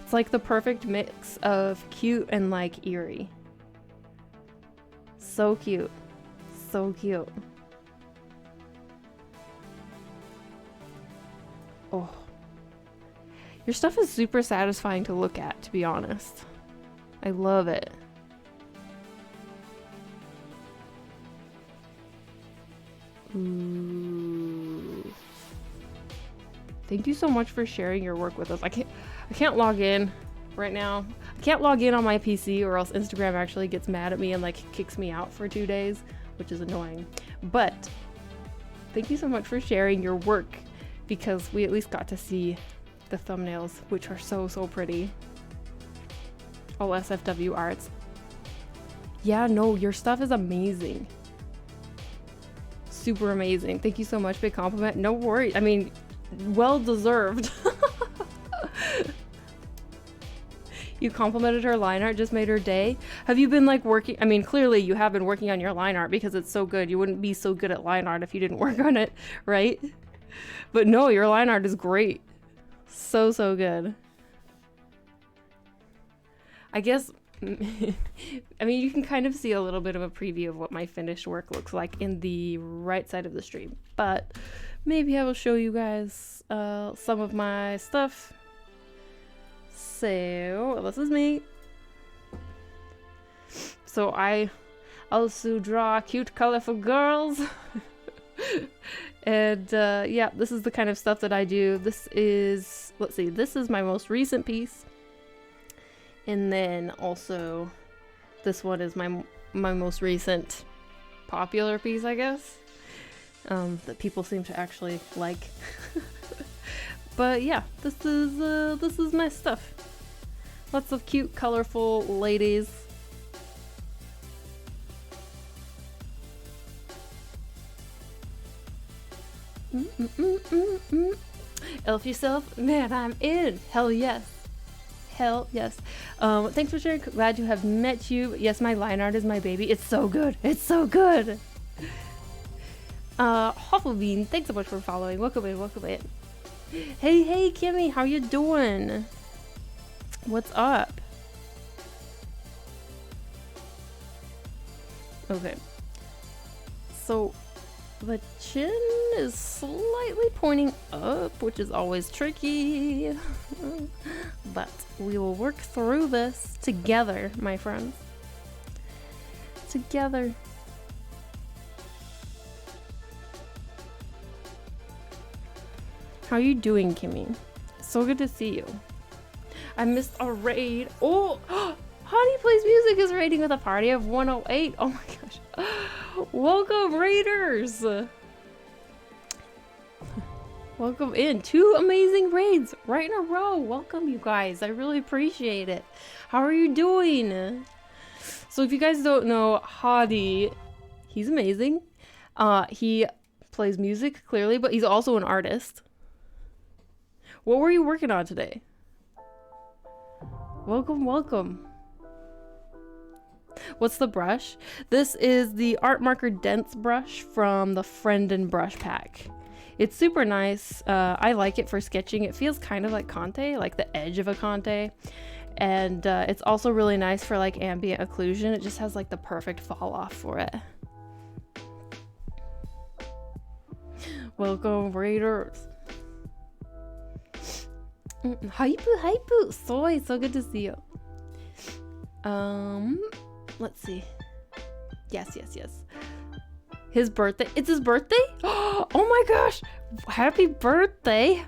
It's like the perfect mix of cute and like eerie. So cute. So cute. Oh, your stuff is super satisfying to look at, to be honest. I love it. Ooh. Thank you so much for sharing your work with us. I can't log in right now. I can't log in on my PC, or else Instagram actually gets mad at me and like kicks me out for 2 days, which is annoying. But thank you so much for sharing your work, because we at least got to see the thumbnails, which are so pretty. All SFW arts. Yeah, no, your stuff is amazing. Super amazing. Thank you so much. Big compliment. No worries. I mean, well deserved. You complimented her line art, just made her day. Have you been like working? I mean, clearly you have been working on your line art, because it's so good. You wouldn't be so good at line art if you didn't work on it, right? But no, your line art is great. So good. I guess, I mean, you can kind of see a little bit of a preview of what my finished work looks like in the right side of the stream. But maybe I will show you guys some of my stuff. So, this is me. So I also draw cute, colorful girls. And yeah, this is the kind of stuff that I do. This is, let's see, this is my most recent piece, and then also this one is my most recent popular piece, I guess, that people seem to actually like. But yeah, this is my stuff. Lots of cute, colorful ladies. Elf yourself? Man, I'm in. Hell yes. Hell yes. Thanks for sharing. Glad to have met you. Yes, my line art is my baby. It's so good. It's so good. Hofflebean, thanks so much for following. Welcome in. Hey, Kimmy, how you doing? What's up? Okay. So, The chin is slightly pointing up, which is always tricky. But we will work through this together, my friends. Together. How you doing, Kimmy? So good to see you. I missed a raid. Oh, Honey Plays Music is raiding with a party of 108. Oh my gosh. Welcome, raiders. Welcome in. 2 amazing raids right in a row. Welcome, you guys. I really appreciate it. How are you doing? So if you guys don't know, Hadi, he's amazing. He plays music, clearly, but he's also an artist. What were you working on today? Welcome, welcome. What's the brush? This is the Art Marker Dense brush from the Friend and Brush pack. It's super nice. I like it for sketching. It feels kind of like Conte, like the edge of a Conte. And it's also really nice for like ambient occlusion. It just has like the perfect fall off for it. Welcome, raiders. Hypu, hypu. Soy, so good to see you. Let's see. Yes. His birthday. It's his birthday? Oh my gosh. Happy birthday.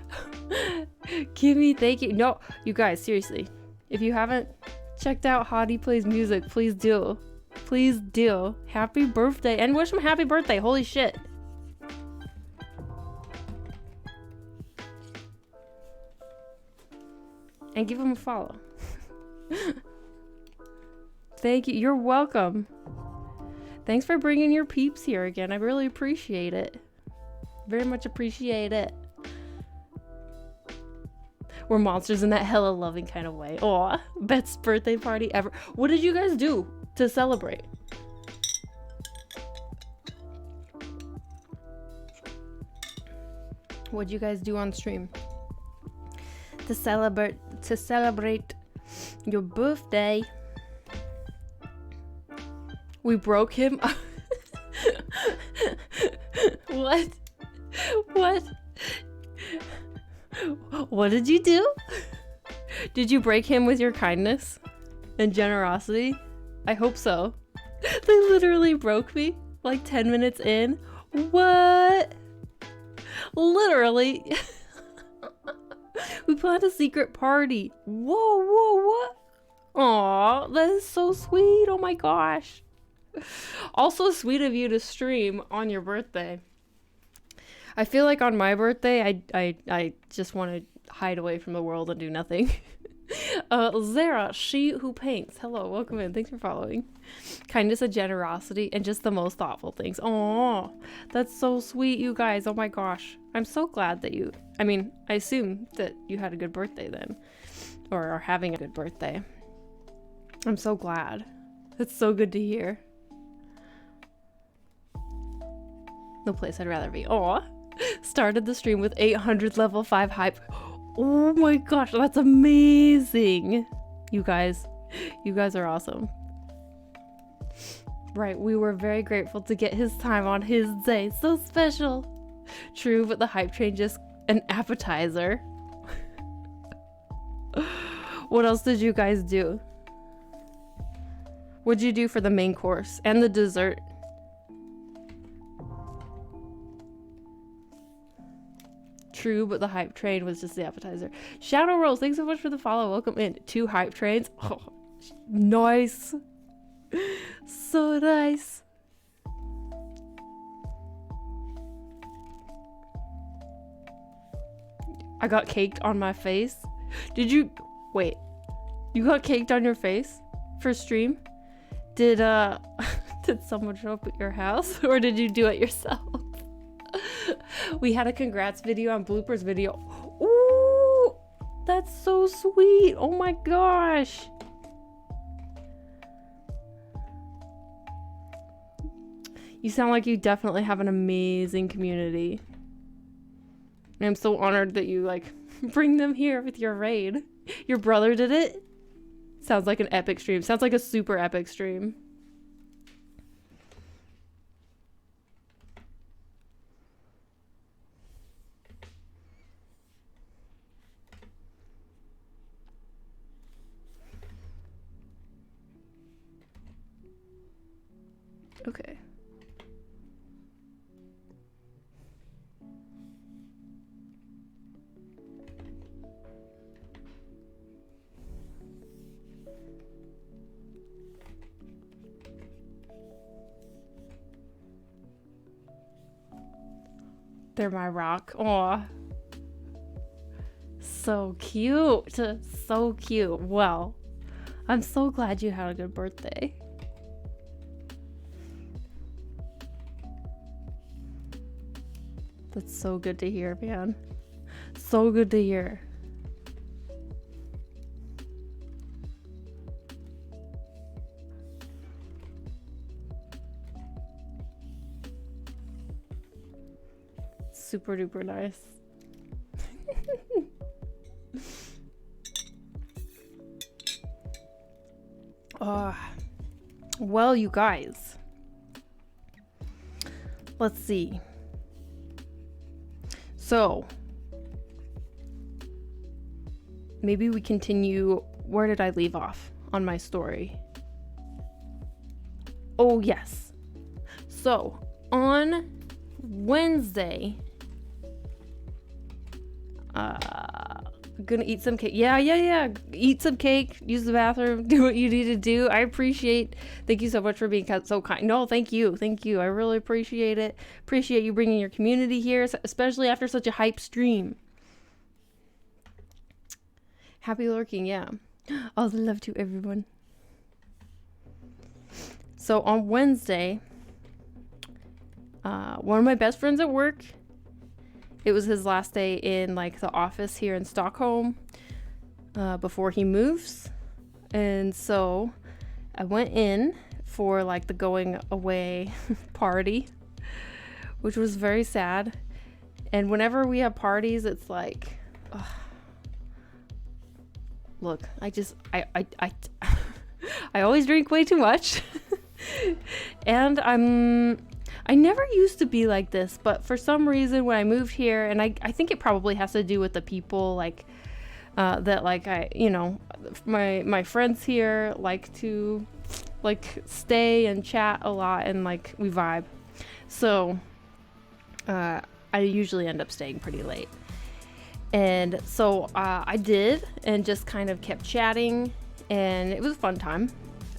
Kimmy, thank you. No, you guys, seriously. If you haven't checked out Hadi Plays Music, please do. Please do. Happy birthday. And wish him happy birthday. Holy shit. And give him a follow. Thank you. You're welcome. Thanks for bringing your peeps here again. I really appreciate it. Very much appreciate it. We're monsters in that hella loving kind of way. Aw, best birthday party ever. What did you guys do to celebrate? What'd you guys do on stream to celebrate your birthday? We broke him. What? What did you do? Did you break him with your kindness and generosity? I hope so. They literally broke me like 10 minutes in. What? Literally. We planned a secret party. Whoa, what? Aw, that is so sweet. Oh my gosh. Also sweet of you to stream on your birthday. I feel like on my birthday, I just want to hide away from the world and do nothing. Zara, she who paints. Hello, welcome in. Thanks for following. Kindness and generosity and just the most thoughtful things. Oh, that's so sweet, you guys. Oh my gosh. I'm so glad that I assume that you had a good birthday then. Or are having a good birthday. I'm so glad. That's so good to hear. No place I'd rather be. Aw. Started the stream with 800 level 5 hype. Oh my gosh, that's amazing. You guys are awesome. Right, we were very grateful to get his time on his day. So special. True, but the hype train just an appetizer. What else did you guys do? What'd you do for the main course and the dessert? True, but the hype train was just the appetizer. Shadow Rose, thanks so much for the follow. Welcome in. 2 hype trains. Oh, nice. So nice. I got caked on my face. Did you... Wait. You got caked on your face for stream? Did someone show up at your house? Or did you do it yourself? We had a congrats video and bloopers video. Ooh, that's so sweet. Oh my gosh. You sound like you definitely have an amazing community. And I'm so honored that you bring them here with your raid. Your brother did it? Sounds like an epic stream. Sounds like a super epic stream. Okay. They're my rock. Aw. So cute. So cute. Well, I'm so glad you had a good birthday. That's so good to hear, man. So good to hear. Super duper nice. Well, you guys. Let's see. So, maybe we continue. Where did I leave off on my story? Oh, yes. So, on Wednesday, gonna eat some cake. Yeah. Eat some cake, use the bathroom, do what you need to do. Thank you so much for being so kind. No, thank you. I really appreciate it. Appreciate you bringing your community here, especially after such a hype stream. Happy lurking, yeah. All the love to everyone. So on Wednesday, one of my best friends at work, it was his last day in like the office here in Stockholm before he moves. And so I went in for like the going away party, which was very sad. And whenever we have parties, it's like, look, I always drink way too much. And I never used to be like this, but for some reason when I moved here, and I think it probably has to do with the people like that, like my friends here like to like stay and chat a lot, and like we vibe. So I usually end up staying pretty late. And so I did, and just kind of kept chatting, and it was a fun time.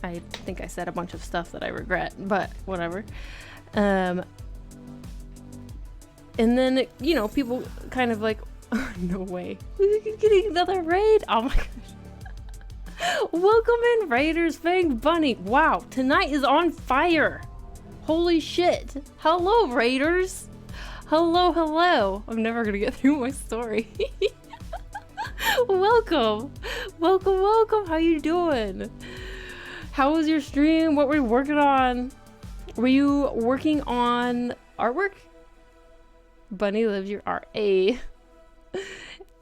I think I said a bunch of stuff that I regret, but whatever. And then, people kind of like, oh, no way. We're getting another raid. Oh my gosh. Welcome in, Raiders. Fang Bunny. Wow, tonight is on fire. Holy shit. Hello, Raiders. Hello. I'm never going to get through my story. Welcome. How you doing? How was your stream? What were you working on? Were you working on artwork? Bunny lives your art. A.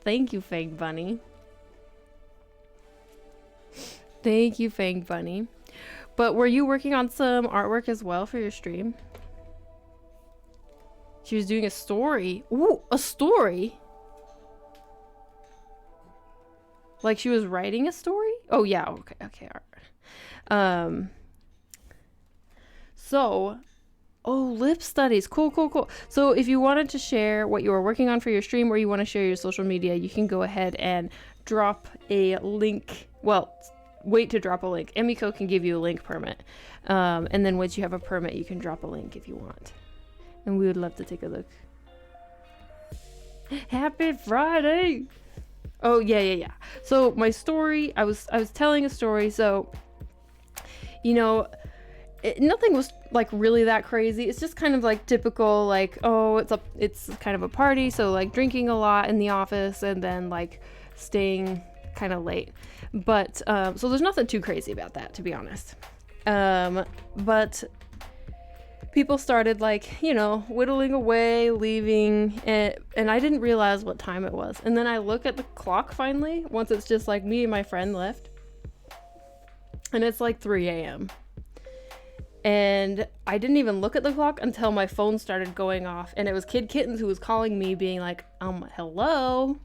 Thank you, Fang Bunny. But were you working on some artwork as well for your stream? She was doing a story. Ooh, a story? Like she was writing a story? Oh yeah, okay, alright. Lip studies. Cool. So if you wanted to share what you were working on for your stream, or you want to share your social media, you can go ahead and drop a link. Well, wait to drop a link. Emiko can give you a link permit. And then once you have a permit, you can drop a link if you want. And we would love to take a look. Happy Friday! Oh, yeah. So my story, I was telling a story, so nothing was like really that crazy. It's just kind of like typical, like, it's kind of a party, so like drinking a lot in the office and then like staying kind of late. But so there's nothing too crazy about that, to be honest. But people started like, whittling away, leaving, and I didn't realize what time it was. And then I look at the clock finally, once it's just like me and my friend left, and it's like 3 a.m. And I didn't even look at the clock until my phone started going off, and it was Kid Kittens who was calling me, being like, hello,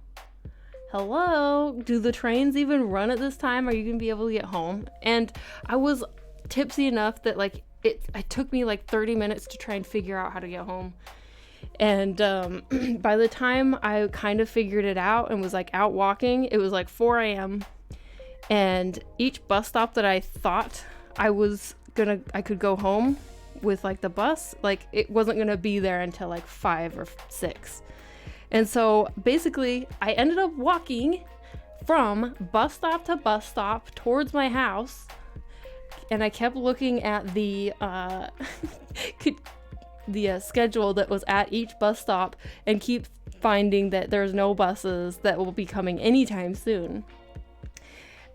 do the trains even run at this time? Are you gonna be able to get home? And I was tipsy enough that like it took me like 30 minutes to try and figure out how to get home. And by the time I kind of figured it out and was like out walking, it was like 4 a.m. And each bus stop that I thought I could go home with like the bus, like it wasn't gonna be there until like 5 or 6. And so basically I ended up walking from bus stop to bus stop towards my house, and I kept looking at the schedule that was at each bus stop and keep finding that there's no buses that will be coming anytime soon.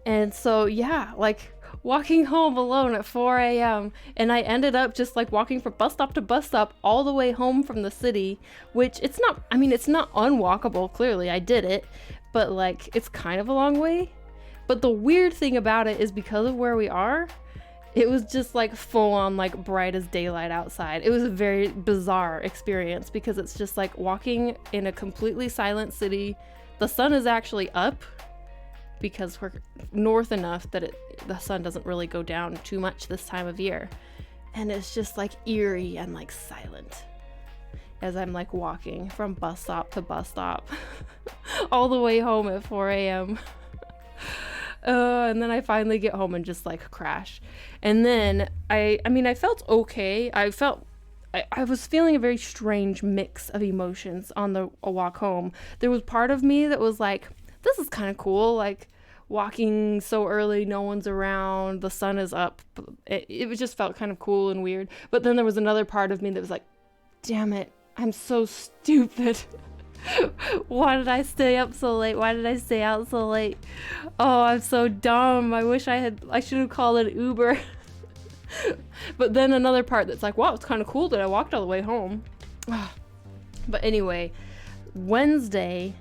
And so yeah, like walking home alone at 4 a.m. and I ended up just like walking from bus stop to bus stop all the way home from the city, which it's not unwalkable, clearly I did it, but like it's kind of a long way. But the weird thing about it is because of where we are, it was just like full on like bright as daylight outside. It was a very bizarre experience because it's just like walking in a completely silent city. The sun is actually up because we're north enough that the sun doesn't really go down too much this time of year. And it's just like eerie and like silent as I'm like walking from bus stop to bus stop all the way home at 4 a.m. And then I finally get home and just like crash. And then I felt okay. I was feeling a very strange mix of emotions on the walk home. There was part of me that was like, this is kind of cool, like walking so early, no one's around, the sun is up. It just felt kind of cool and weird. But then there was another part of me that was like, damn it, I'm so stupid. Why did I stay up so late? Why did I stay out so late? Oh, I'm so dumb. I should have called an Uber. But then another part that's like, wow, it's kind of cool that I walked all the way home. But anyway, Wednesday,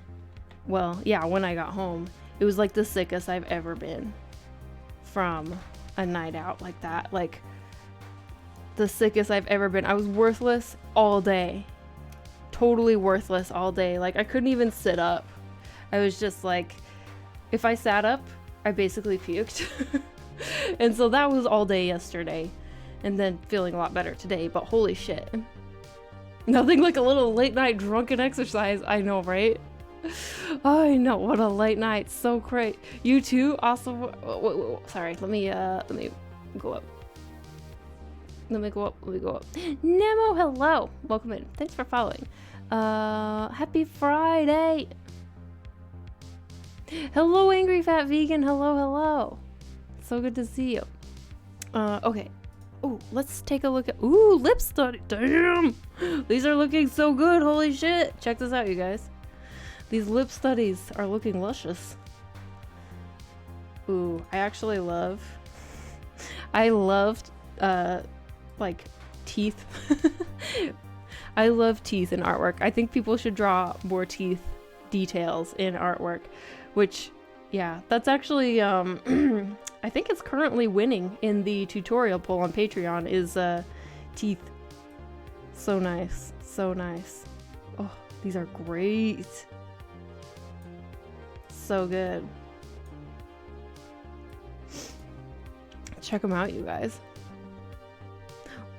when I got home, it was like the sickest I've ever been from a night out like that. Like the sickest I've ever been. I was worthless all day. Totally worthless all day. Like I couldn't even sit up. I was just like, if I sat up, I basically puked. And so that was all day yesterday, and then feeling a lot better today. But holy shit, nothing like a little late night drunken exercise. I know, right? I know, what a late night. So great. You too? Also, wait, sorry, let me go up. Let me go up. Nemo, hello. Welcome in. Thanks for following. Happy Friday. Hello, Angry Fat Vegan. Hello. So good to see you. Okay. Oh, let's take a look at... Ooh, lip study. Damn. These are looking so good. Holy shit. Check this out, you guys. These lip studies are looking luscious. Ooh, I actually loved like teeth. I love teeth in artwork. I think people should draw more teeth details in artwork, which, yeah, that's actually I think it's currently winning in the tutorial poll on Patreon is teeth. So nice. Oh, these are great. So good. Check them out, you guys.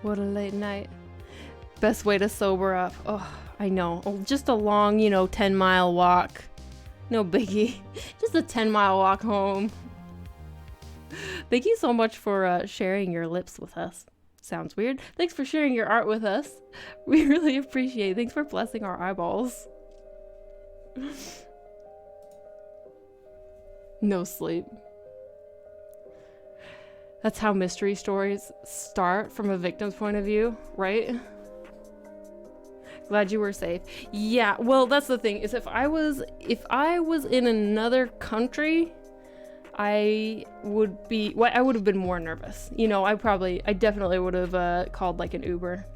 What a late night. Best way to sober up. Oh, I know. Oh, just a long, 10-mile walk. No biggie. Just a 10-mile walk home. Thank you so much for sharing your lips with us. Sounds weird. Thanks for sharing your art with us. We really appreciate it. Thanks for blessing our eyeballs. No sleep. That's how mystery stories start, from a victim's point of view, right? Glad you were safe. Yeah, well, that's the thing, is if I was in another country, I would have been more nervous. I definitely would have called like an Uber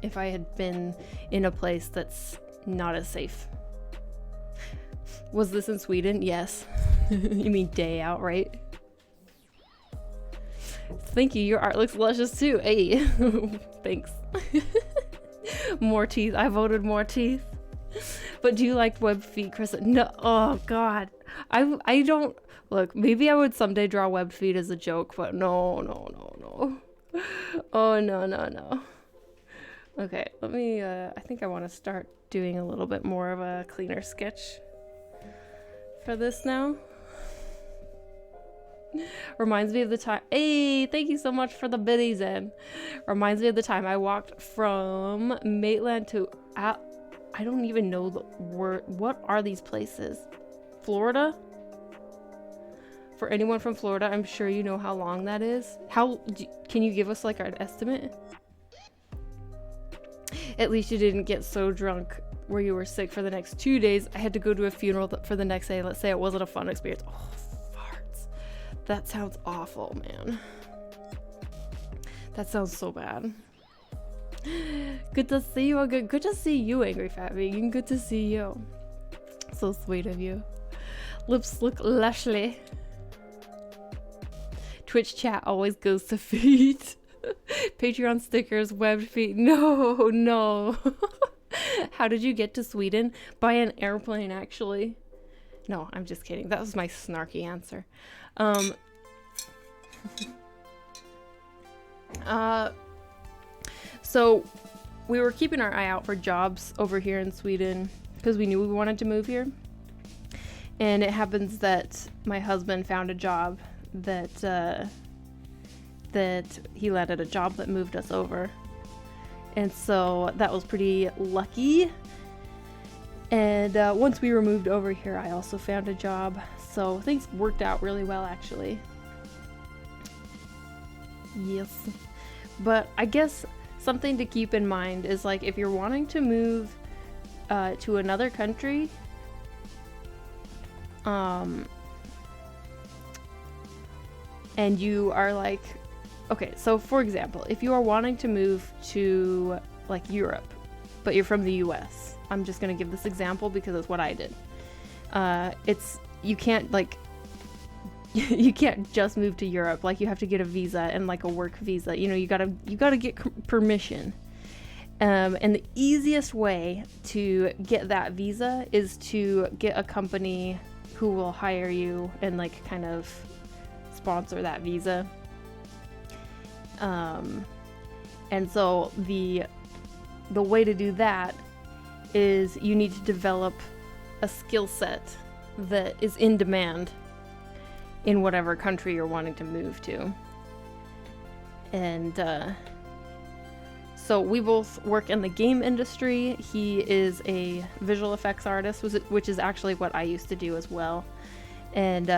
if I had been in a place that's not as safe. Was this in Sweden? Yes. You mean day out, right? Thank you. Your art looks luscious too. Hey. Thanks. More teeth. I voted more teeth. But do you like web feet, Chris? No. Oh God. I don't look. Maybe I would someday draw web feet as a joke, but no. Oh, no, no, no. Okay, let me, I think I want to start doing a little bit more of a cleaner sketch for this now. Reminds me of the time. Hey, thank you so much for the biddies in. Reminds me of the time I walked from Maitland to. I don't even know the word. What are these places? Florida? For anyone from Florida, I'm sure you know how long that is. Can you give us like an estimate? At least you didn't get so drunk where you were sick for the next 2 days. I had to go to a funeral for the next day. Let's say it wasn't a fun experience. Oh, farts. That sounds awful, man. That sounds so bad. Good to see you. Good to see you, Angry Fat Vegan. Good to see you. So sweet of you. Lips look lushly. Twitch chat always goes to feet. Patreon stickers, webbed feet. No, no. How did you get to Sweden? By an airplane, actually. No, I'm just kidding. That was my snarky answer. So we were keeping our eye out for jobs over here in Sweden because we knew we wanted to move here. And it happens that my husband found a job that he landed a job that moved us over. And so that was pretty lucky. And once we were moved over here, I also found a job. So things worked out really well, actually. Yes. But I guess something to keep in mind is like if you're wanting to move to another country, and you are like, okay, so for example, if you are wanting to move to like Europe, but you're from the US, I'm just gonna give this example because it's what I did. You can't like, you can't just move to Europe. Like you have to get a visa and like a work visa. You know, you gotta get permission. And the easiest way to get that visa is to get a company who will hire you and like kind of sponsor that visa. And so the way to do that is you need to develop a skill set that is in demand in whatever country you're wanting to move to. And so we both work in the game industry. He is a visual effects artist, which is actually what I used to do as well. And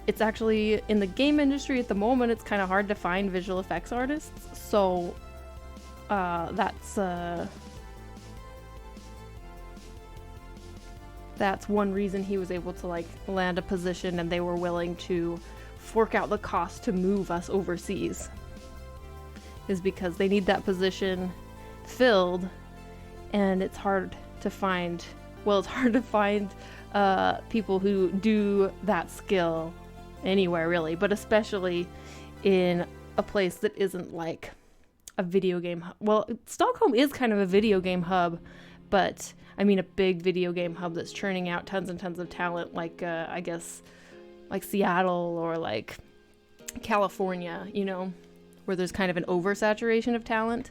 it's actually in the game industry at the moment, it's kind of hard to find visual effects artists. So that's one reason he was able to like land a position, and they were willing to fork out the cost to move us overseas, is because they need that position filled, and it's hard to find people who do that skill anywhere really, but especially in a place that isn't like a video game hub. Well, Stockholm is kind of a video game hub, but I mean a big video game hub that's churning out tons and tons of talent, like I guess like Seattle or like California, you know, where there's kind of an oversaturation of talent.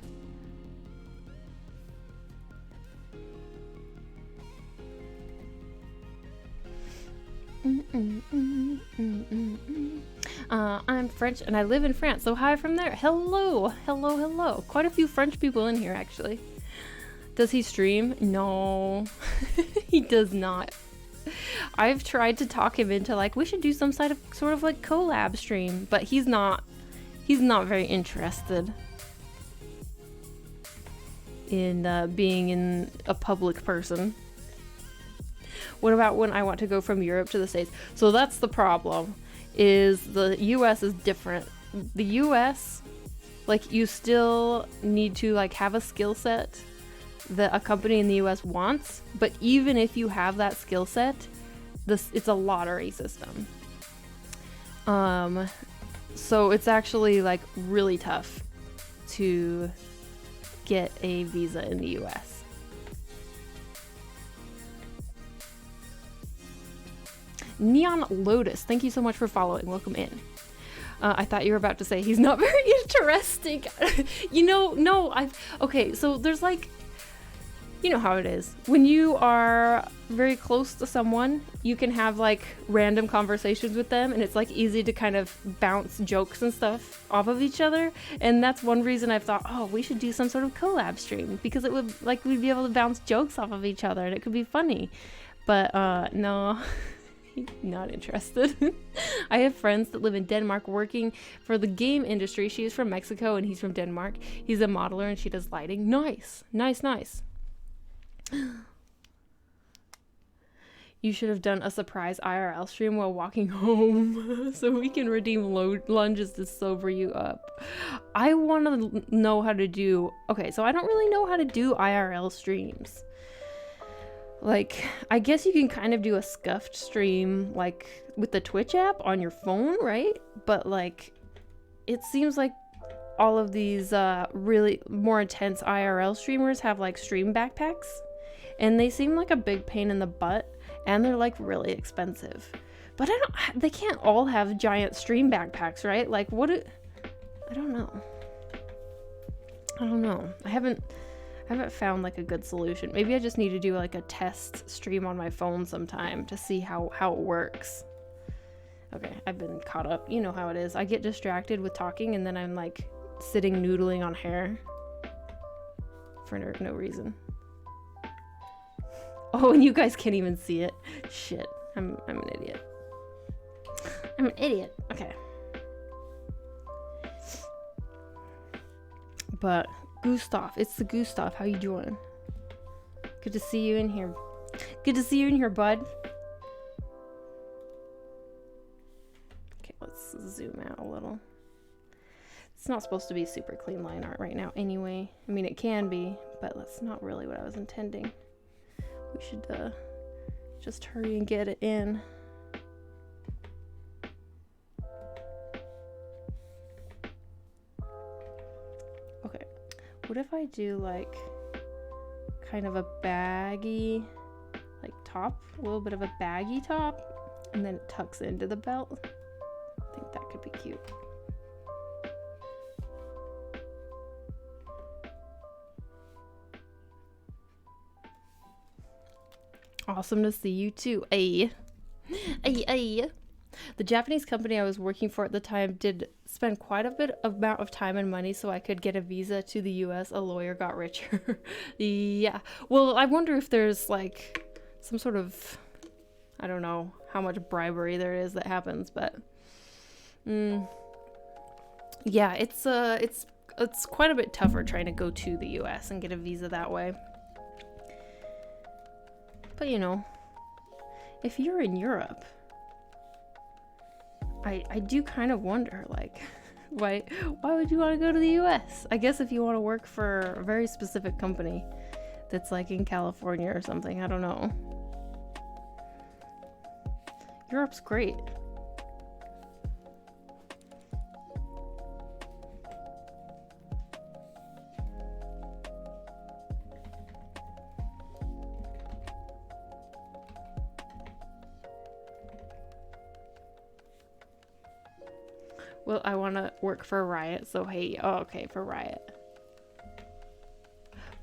I'm French and I live in France, so hi from there. Hello, hello, hello. Quite a few French people in here, actually. Does he stream? No, he does not. I've tried to talk him into like, we should do some sort of like collab stream, but he's not very interested in being in a public person. What about when I want to go from Europe to the States? So that's the problem, is the US is different. The US, like you still need to like have a skill set that a company in the US wants, but even if you have that skill set, it's a lottery system. So it's actually like really tough to get a visa in the US. Neon Lotus, thank you so much for following. Welcome in. I thought you were about to say he's not very interesting. No, okay, so there's like, you know how it is. When you are very close to someone, you can have like random conversations with them, and it's like easy to kind of bounce jokes and stuff off of each other. And that's one reason I've thought, oh, we should do some sort of collab stream, because it would, like, we'd be able to bounce jokes off of each other and it could be funny. But no. Not interested. I have friends that live in Denmark working for the game industry. She is from Mexico and he's from Denmark. He's a modeler and she does lighting. Nice. You should have done a surprise IRL stream while walking home so we can redeem lunges to sober you up. I want to know how to do... Okay, so I don't really know how to do IRL streams. Like, I guess you can kind of do a scuffed stream, like, with the Twitch app on your phone, right? But, like, it seems like all of these really more intense IRL streamers have, like, stream backpacks. And they seem like a big pain in the butt. And they're, like, really expensive. But they can't all have giant stream backpacks, right? Like, I don't know. I haven't found like a good solution. Maybe I just need to do like a test stream on my phone sometime to see how it works. Okay, I've been caught up. You know how it is. I get distracted with talking and then I'm like sitting noodling on hair for no reason. Oh, and you guys can't even see it. Shit, I'm an idiot. I'm an idiot. Okay. But Gustav, it's the Gustav. How you doing? Good to see you in here. Good to see you in here, bud. Okay, let's zoom out a little. It's not supposed to be super clean line art right now anyway. I mean, it can be, but that's not really what I was intending. We should just hurry and get it in. Okay. What if I do like kind of a baggy like top, a little bit of a baggy top, and then it tucks into the belt? I think that could be cute. Awesome to see you too. Ay. The Japanese company I was working for at the time did spend quite a bit amount of time and money so I could get a visa to the US. A lawyer got richer. Yeah. Well, I wonder if there's like some sort of, I don't know how much bribery there is that happens, but yeah, it's quite a bit tougher trying to go to the US and get a visa that way. But you know, if you're in Europe, I do kind of wonder, like, why would you want to go to the US? I guess if you want to work for a very specific company that's like in California or something, I don't know. Europe's great. Well, I want to work for Riot, so hey, oh, okay, for Riot.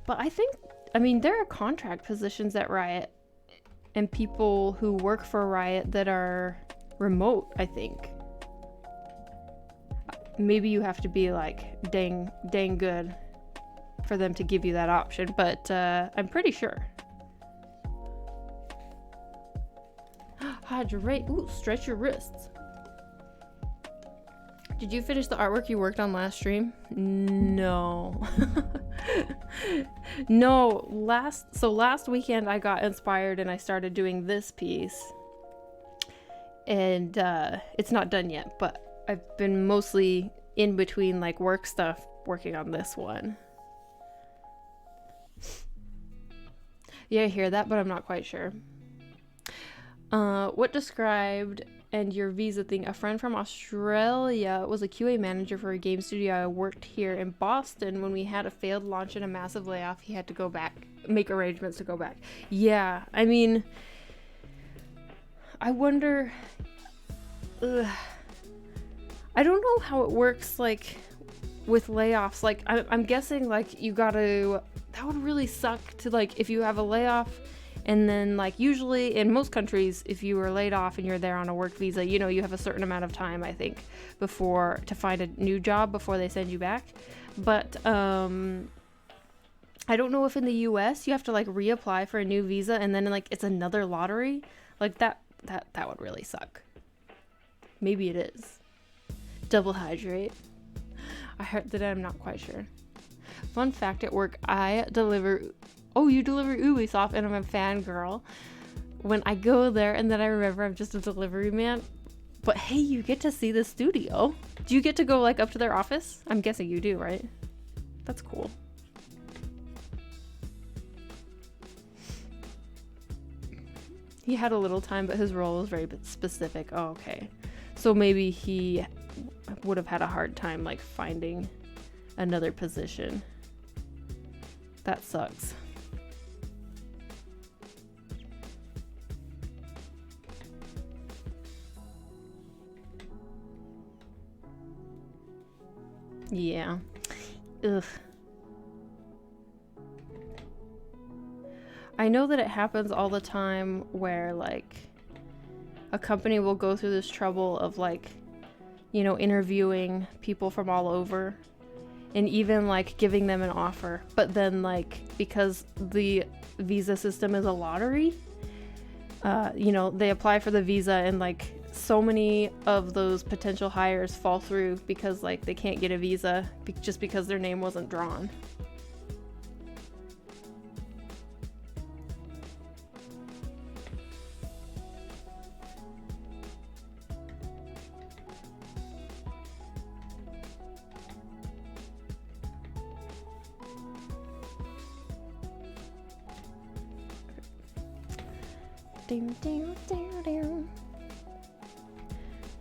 But I mean, there are contract positions at Riot and people who work for Riot that are remote, I think. Maybe you have to be like dang good for them to give you that option, but I'm pretty sure. Hydrate, ooh, stretch your wrists. Did you finish the artwork you worked on last stream? No. No, last weekend I got inspired and I started doing this piece. And it's not done yet, but I've been mostly in between like work stuff working on this one. Yeah, I hear that, but I'm not quite sure. What described and your visa thing? A friend from Australia was a QA manager for a game studio I worked here in Boston. When we had a failed launch and a massive layoff, he had to go back, make arrangements to go back. Yeah, I mean, I wonder, I don't know how it works, like, with layoffs. Like, I'm guessing, like, you gotta... That would really suck to, like, if you have a layoff, and then, like, usually in most countries, if you were laid off and you're there on a work visa, you know, you have a certain amount of time, I think, before... to find a new job before they send you back. But, I don't know if in the US you have to, like, reapply for a new visa, and then, like, it's another lottery. Like, that would really suck. Maybe it is. Double hydrate. I heard that. I'm not quite sure. Fun fact at work, I deliver... Oh, you deliver Ubisoft, and I'm a fangirl. When I go there, and then I remember I'm just a delivery man. But hey, you get to see the studio. Do you get to go, like, up to their office? I'm guessing you do, right? That's cool. He had a little time, but his role was very specific. Oh, okay. So maybe he would have had a hard time, like, finding another position. That sucks. Yeah. Ugh. I know that it happens all the time where, like, a company will go through this trouble of, like, you know, interviewing people from all over and even, like, giving them an offer. But then, like, because the visa system is a lottery, you know, they apply for the visa and, like, so many of those potential hires fall through because, like, they can't get a visa just because their name wasn't drawn.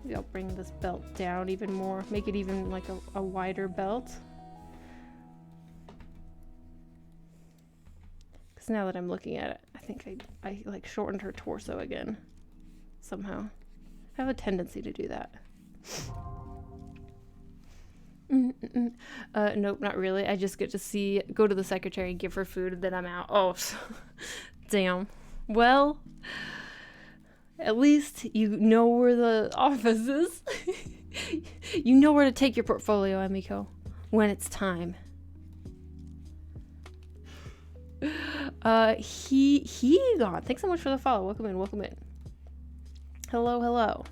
Maybe I'll bring this belt down even more, make it even like a wider belt. Because now that I'm looking at it, I think I like shortened her torso again somehow. I have a tendency to do that. Nope, not really. I just get to go to the secretary and give her food, and then I'm out. Oh, damn. Well, at least you know where the office is. You know where to take your portfolio, Emiko, when it's time. He gone. Thanks so much for the follow. Welcome in, welcome in. Hello, hello.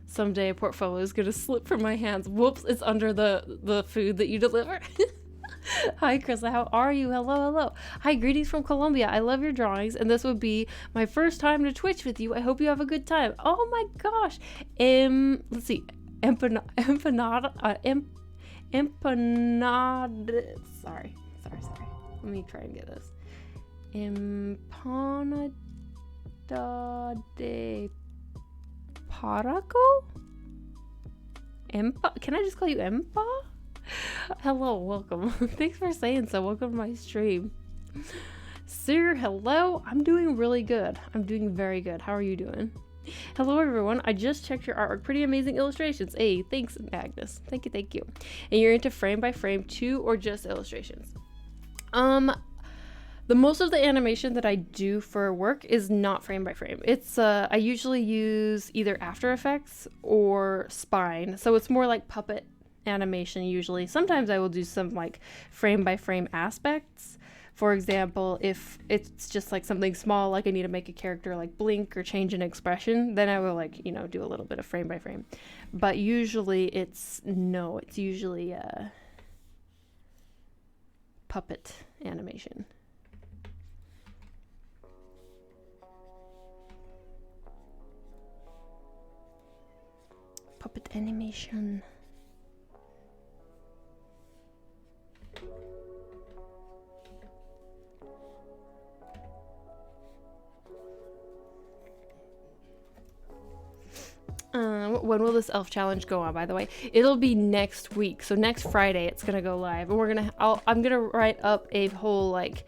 Someday a portfolio is gonna slip from my hands. Whoops, it's under the food that you deliver. Hi, Chris, how are you? Hello, hello. Hi, greetings from Colombia. I love your drawings, and this would be my first time to Twitch with you. I hope you have a good time. Oh my gosh. Let's see. Empanada. Sorry. Let me try and get this. Empanada de Paraco? Empa? Can I just call you Empa? Hello, welcome. Thanks for saying so. Welcome to my stream. Sir, hello. I'm doing really good. I'm doing very good. How are you doing? Hello, everyone. I just checked your artwork. Pretty amazing illustrations. Hey, thanks, Agnes. Thank you. And you're into frame by frame too, or just illustrations? The most of the animation that I do for work is not frame by frame. It's I usually use either After Effects or Spine, so it's more like puppet animation usually. Sometimes I will do some like frame by frame aspects. For example, if it's just like something small, like I need to make a character like blink or change an expression, then I will like, you know, do a little bit of frame by frame. But usually it's usually puppet animation. Puppet animation. when will this elf challenge go on, by the way? It'll be next week. So next Friday it's gonna go live, and I'm gonna write up a whole like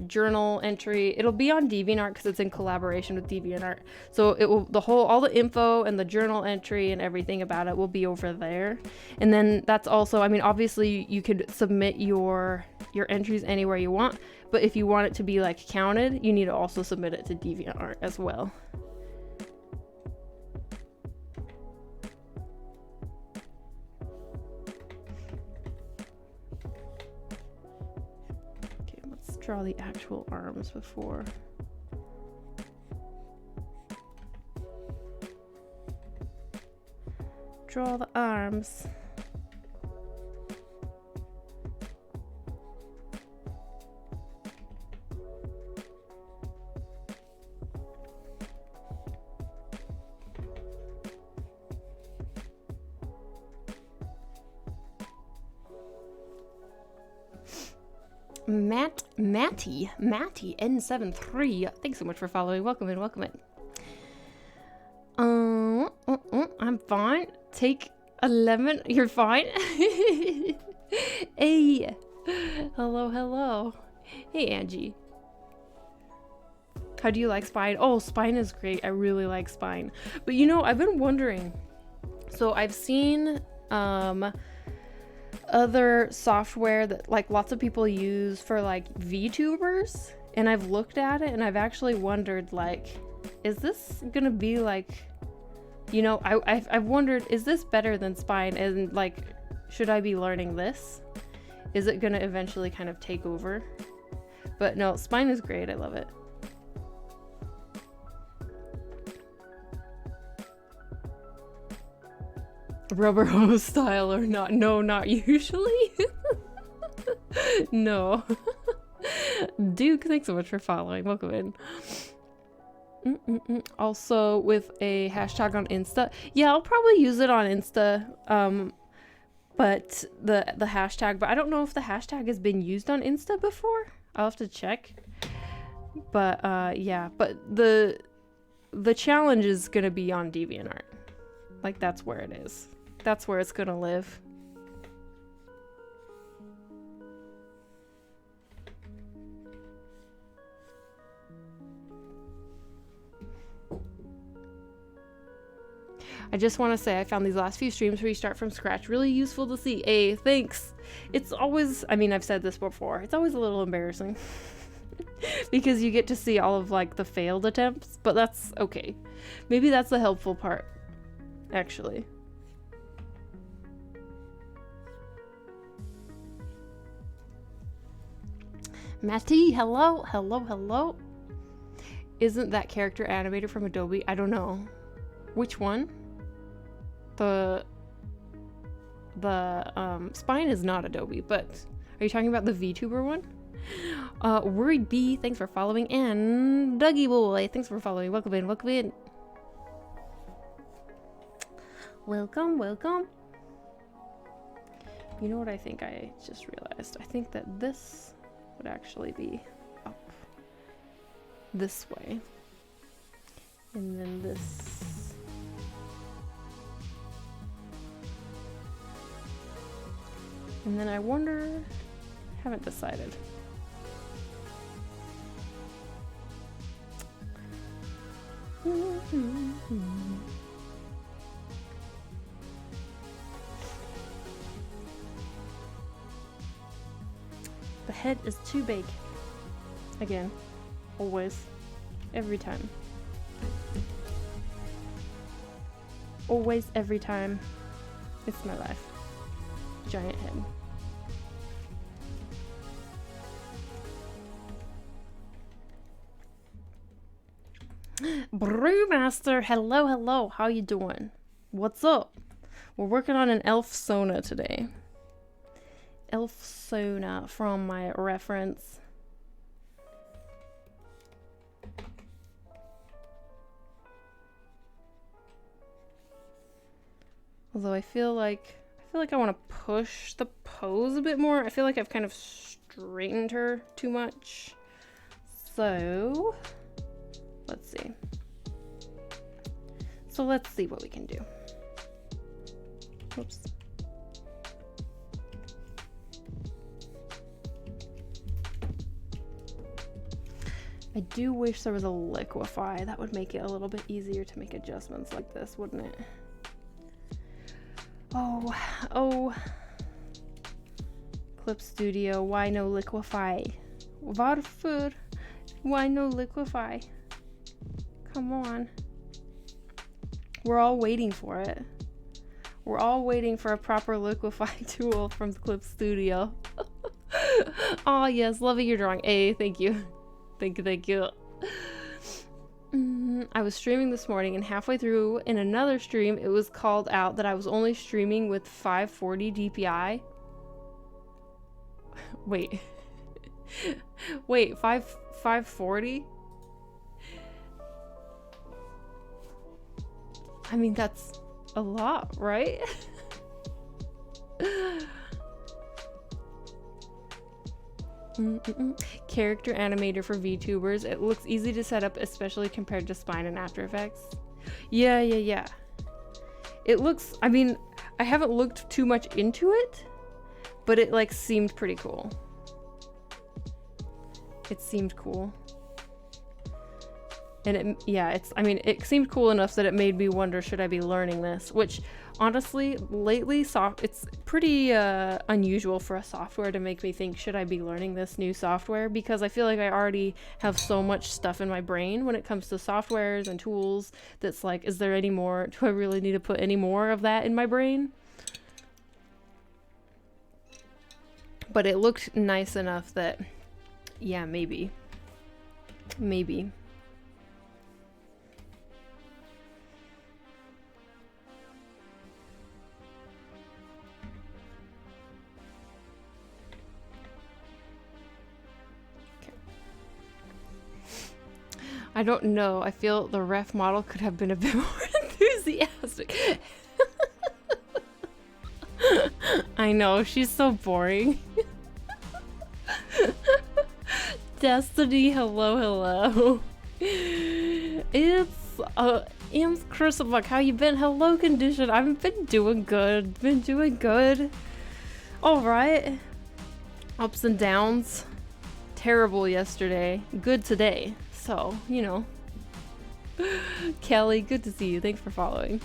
journal entry. It'll be on DeviantArt because it's in collaboration with DeviantArt. So it will, all the info and the journal entry and everything about it will be over there. And then that's also, I mean, obviously you could submit your entries anywhere you want, but if you want it to be like counted, you need to also submit it to DeviantArt as well. Draw the actual arms before. Draw the arms. Matty N73. Thanks so much for following. Welcome in, welcome in. I'm fine. Take 11. You're fine. Hey. Hello. Hey, Angie. How do you like Spine? Oh, Spine is great. I really like Spine. But you know, I've been wondering. So I've seen other software that like lots of people use for like VTubers, and I've looked at it and I've actually wondered, like, is this gonna be like, you know, I've wondered, is this better than Spine, and like, should I be learning this? Is it gonna eventually kind of take over? But no, Spine is great. I love it. Rubber hose style or not? No, not usually. No. Duke, thanks so much for following. Welcome in. Also with a hashtag on Insta. Yeah, I'll probably use it on Insta. But the hashtag, but I don't know if the hashtag has been used on Insta before. I'll have to check. But yeah, but the challenge is gonna be on DeviantArt. Like, that's where it is. That's where it's gonna live. I just want to say I found these last few streams where you start from scratch really useful to see. Hey, thanks. It's always, I mean, I've said this before, it's always a little embarrassing. Because you get to see all of like the failed attempts, but that's okay. Maybe that's the helpful part, actually. Matty, hello. Isn't that character animated from Adobe? I don't know. Which one? The Spine is not Adobe, but are you talking about the VTuber one? Worried Bee, thanks for following, and Dougie Boy, thanks for following. Welcome in. Welcome. You know what I think I just realized? I think that this would actually be up this way. And then this. And then I wonder, haven't decided. The head is too big. Again, always, every time. Always, every time. It's my life. Giant head. Brewmaster, hello. How you doing? What's up? We're working on an elf Sona today. Elf Sona from my reference. Although I feel like I want to push the pose a bit more. I feel like I've kind of straightened her too much. So let's see. Let's see what we can do. Whoops. I do wish there was a liquefy. That would make it a little bit easier to make adjustments like this, wouldn't it? Oh. Clip Studio, why no liquefy? Varför? Why no liquefy? Come on. We're all waiting for it. We're all waiting for a proper liquefy tool from Clip Studio. Oh yes, loving your drawing. A, thank you. Thank you. I was streaming this morning and halfway through in another stream it was called out that I was only streaming with 540 DPI. Wait. Wait, 540? I mean, that's a lot, right? Character animator for VTubers. It looks easy to set up, especially compared to Spine and After Effects. Yeah. It looks, I mean, I haven't looked too much into it, but it like seemed pretty cool. It seemed cool. And it seemed cool enough that it made me wonder, should I be learning this? Which, honestly, lately, it's pretty unusual for a software to make me think, should I be learning this new software? Because I feel like I already have so much stuff in my brain when it comes to softwares and tools that's like, is there any more? Do I really need to put any more of that in my brain? But it looked nice enough that, yeah, maybe. I don't know. I feel the ref model could have been a bit more enthusiastic. I know, she's so boring. Destiny, hello. It's Ems Crucific, how you been? Hello, Condition. I've been doing good. Alright. Ups and downs. Terrible yesterday. Good today. So, you know. Kelly, good to see you. Thanks for following.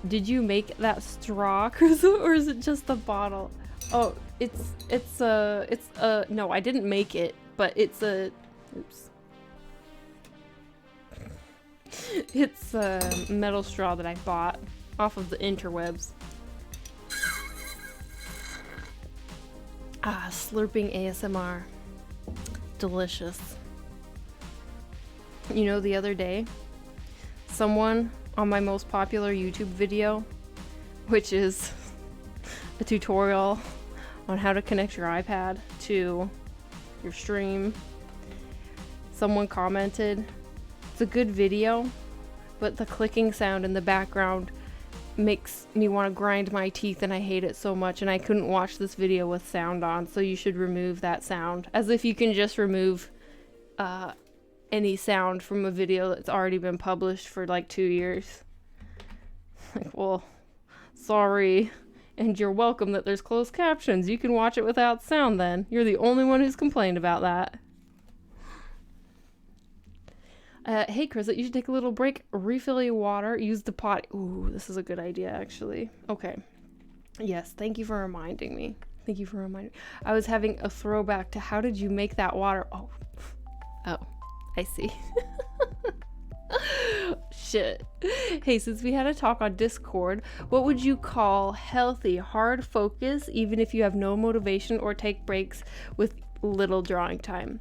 Did you make that straw, Cruzo, or is it just the bottle? Oh, no, I didn't make it, but it's a, oops. It's a metal straw that I bought off of the interwebs. Ah, slurping ASMR. Delicious. You know, the other day, someone on my most popular YouTube video, which is a tutorial on how to connect your iPad to your stream, someone commented, it's a good video, but the clicking sound in the background makes me want to grind my teeth and I hate it so much, and I couldn't watch this video with sound on, so you should remove that sound. As if you can just remove any sound from a video that's already been published for like 2 years. Like, well, sorry. And you're welcome that there's closed captions. You can watch it without sound then. You're the only one who's complained about that. Hey, Chris, you should take a little break. Refill your water. Use the pot. Ooh, this is a good idea, actually. Okay. Yes, thank you for reminding me. I was having a throwback to how did you make that water? Oh, I see. Shit. Hey, since we had a talk on Discord, what would you call healthy, hard focus, even if you have no motivation or take breaks with little drawing time?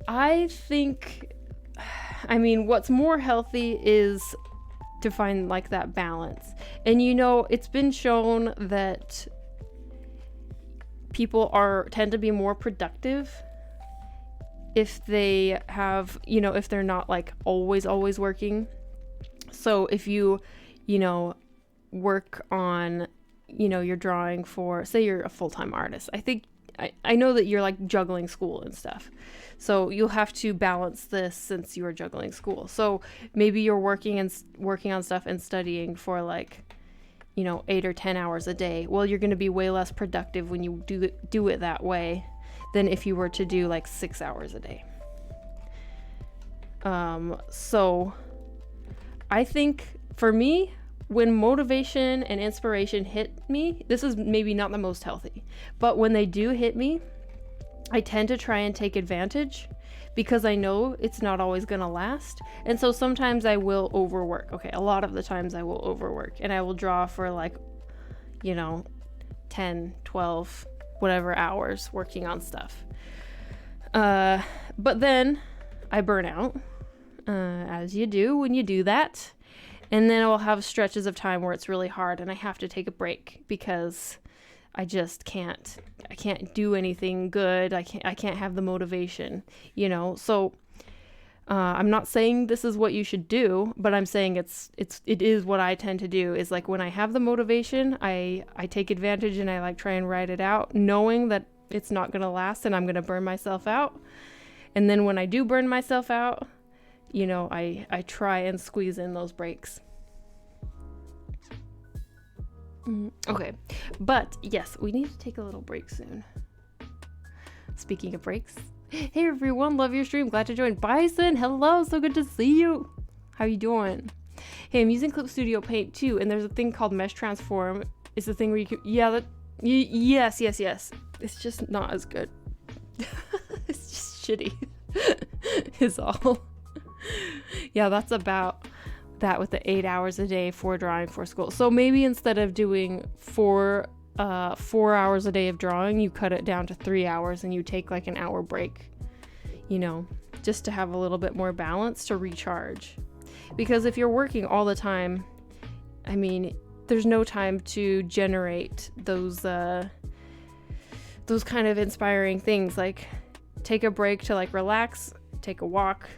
I think, I mean, what's more healthy is to find like that balance. And you know, it's been shown that people tend to be more productive if they have, you know, if they're not like always working. So if you know, work on, you know, your drawing for, say you're a full-time artist. I know that you're like juggling school and stuff. So you'll have to balance this since you are juggling school. So maybe you're working on stuff and studying for like, you know, 8 or 10 hours a day. Well, you're going to be way less productive when you do it that way than if you were to do like 6 hours a day. So I think for me, when motivation and inspiration hit me, this is maybe not the most healthy, but when they do hit me, I tend to try and take advantage because I know it's not always going to last. And so sometimes I will overwork. Okay, a lot of the times I will overwork and I will draw for like, you know, 10, 12, whatever hours working on stuff. But then I burn out, as you do when you do that. And then I'll have stretches of time where it's really hard and I have to take a break because I just can't do anything good. I can't have the motivation, you know? So, I'm not saying this is what you should do, but I'm saying it is what I tend to do is like when I have the motivation, I take advantage and I like try and ride it out knowing that it's not going to last and I'm going to burn myself out. And then when I do burn myself out, you know, I try and squeeze in those breaks. Okay, but yes, we need to take a little break soon. Speaking of breaks, hey everyone, love your stream, glad to join. Bison, hello, so good to see you. How you doing? Hey, I'm using Clip Studio Paint too, and there's a thing called Mesh Transform. It's the thing where you can, yes. It's just not as good. It's just shitty. Is all. Yeah, that's about that with the 8 hours a day for drawing for school. So maybe instead of doing 4 hours a day of drawing, you cut it down to 3 hours and you take like an hour break, you know, just to have a little bit more balance to recharge. Because if you're working all the time, I mean, there's no time to generate those kind of inspiring things, like take a break to like relax, take a walk,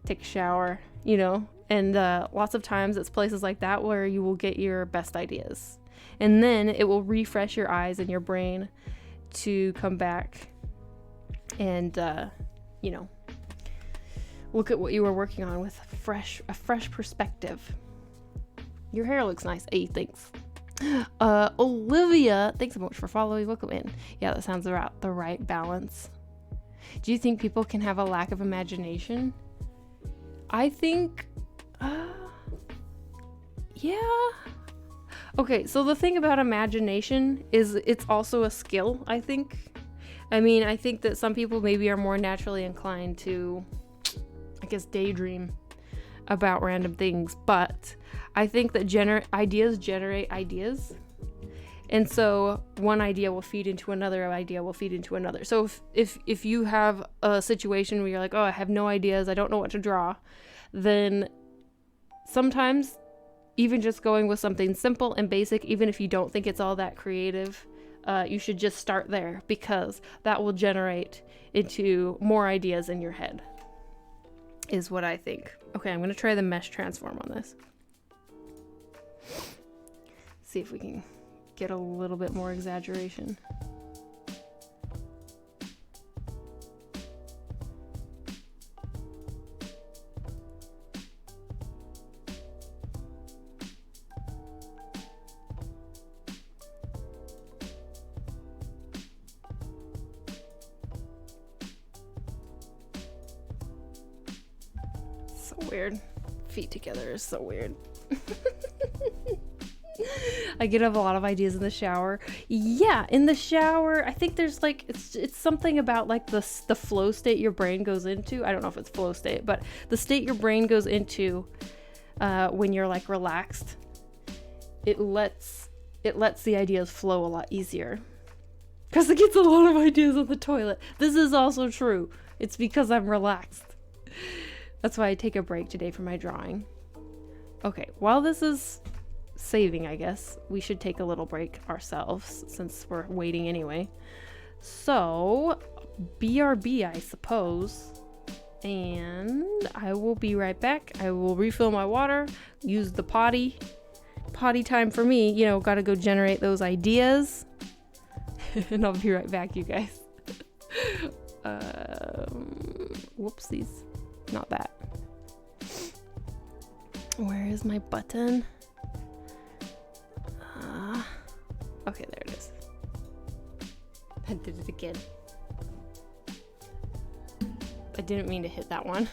take a shower, you know. And lots of times it's places like that where you will get your best ideas. And then it will refresh your eyes and your brain to come back and, you know, look at what you were working on with a fresh perspective. Your hair looks nice. Hey, thanks. Olivia, thanks so much for following. Welcome in. Yeah, that sounds about the right balance. Do you think people can have a lack of imagination? I think... yeah. Okay, so the thing about imagination is it's also a skill, I think. I mean, I think that some people maybe are more naturally inclined to, I guess, daydream about random things, but I think that ideas generate ideas. And so one idea will feed into another idea will feed into another. So if you have a situation where you're like, oh, I have no ideas, I don't know what to draw, then sometimes even just going with something simple and basic, even if you don't think it's all that creative, you should just start there because that will generate into more ideas in your head, is what I think. Okay, I'm going to try the mesh transform on this. See if we can get a little bit more exaggeration. So weird. Feet together is so weird. I get up a lot of ideas in the shower. Yeah, in the shower, I think there's like, it's something about like the flow state your brain goes into. I don't know if it's flow state, but the state your brain goes into when you're like relaxed, it lets the ideas flow a lot easier. Because it gets a lot of ideas on the toilet. This is also true. It's because I'm relaxed. That's why I take a break today from my drawing. Okay, while this is saving, I guess, we should take a little break ourselves since we're waiting anyway. So, BRB, I suppose. And I will be right back. I will refill my water, use the potty. Potty time for me, you know, gotta go generate those ideas. And I'll be right back, you guys. Whoopsies. Not that. Where is my button? Okay, there it is. I did it again. I didn't mean to hit that one.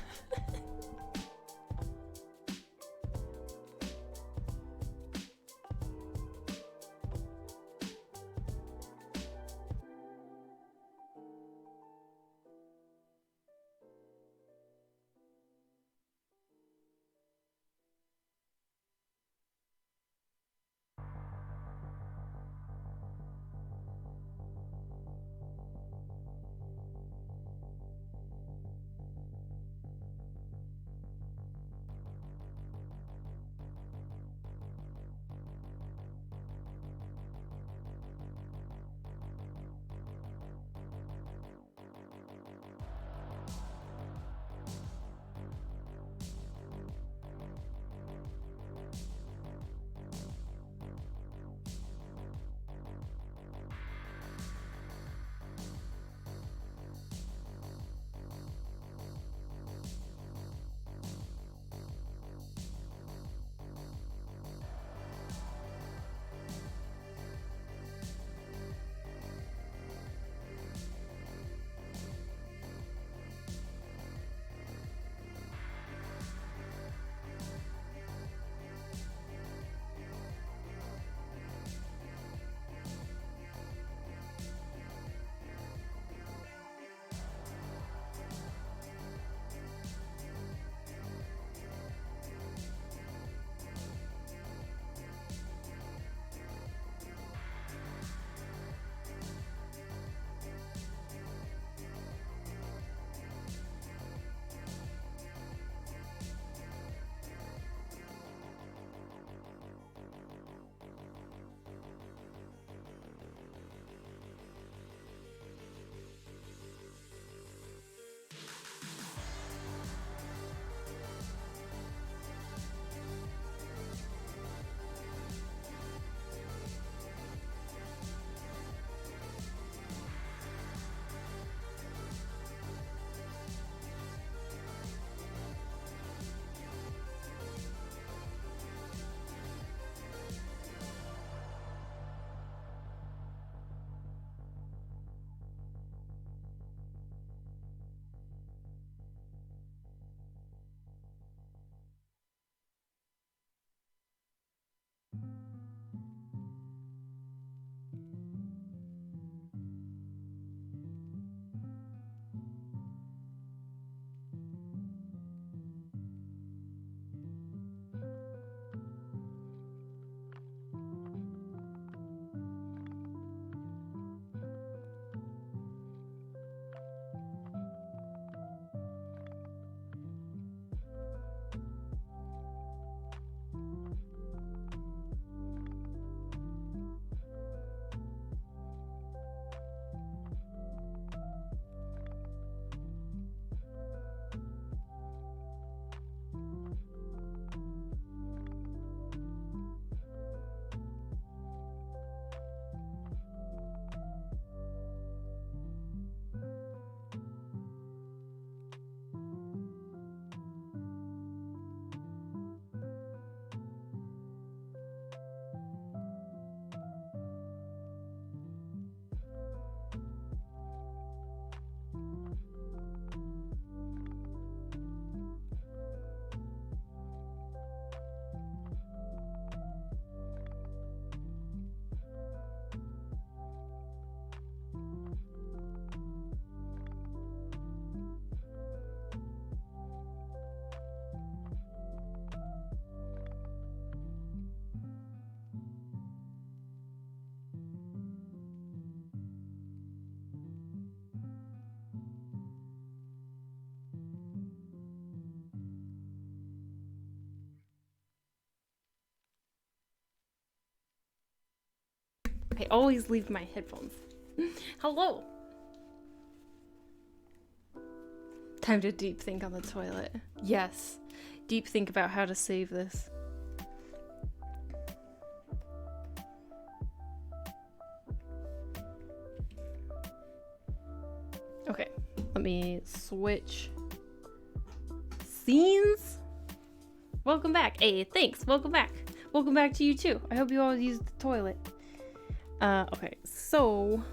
I always leave my headphones. Hello! Time to deep think on the toilet. Yes. Deep think about how to save this. Okay, let me switch scenes. Welcome back. Hey, thanks. Welcome back. Welcome back to you too. I hope you all used the toilet. Okay, so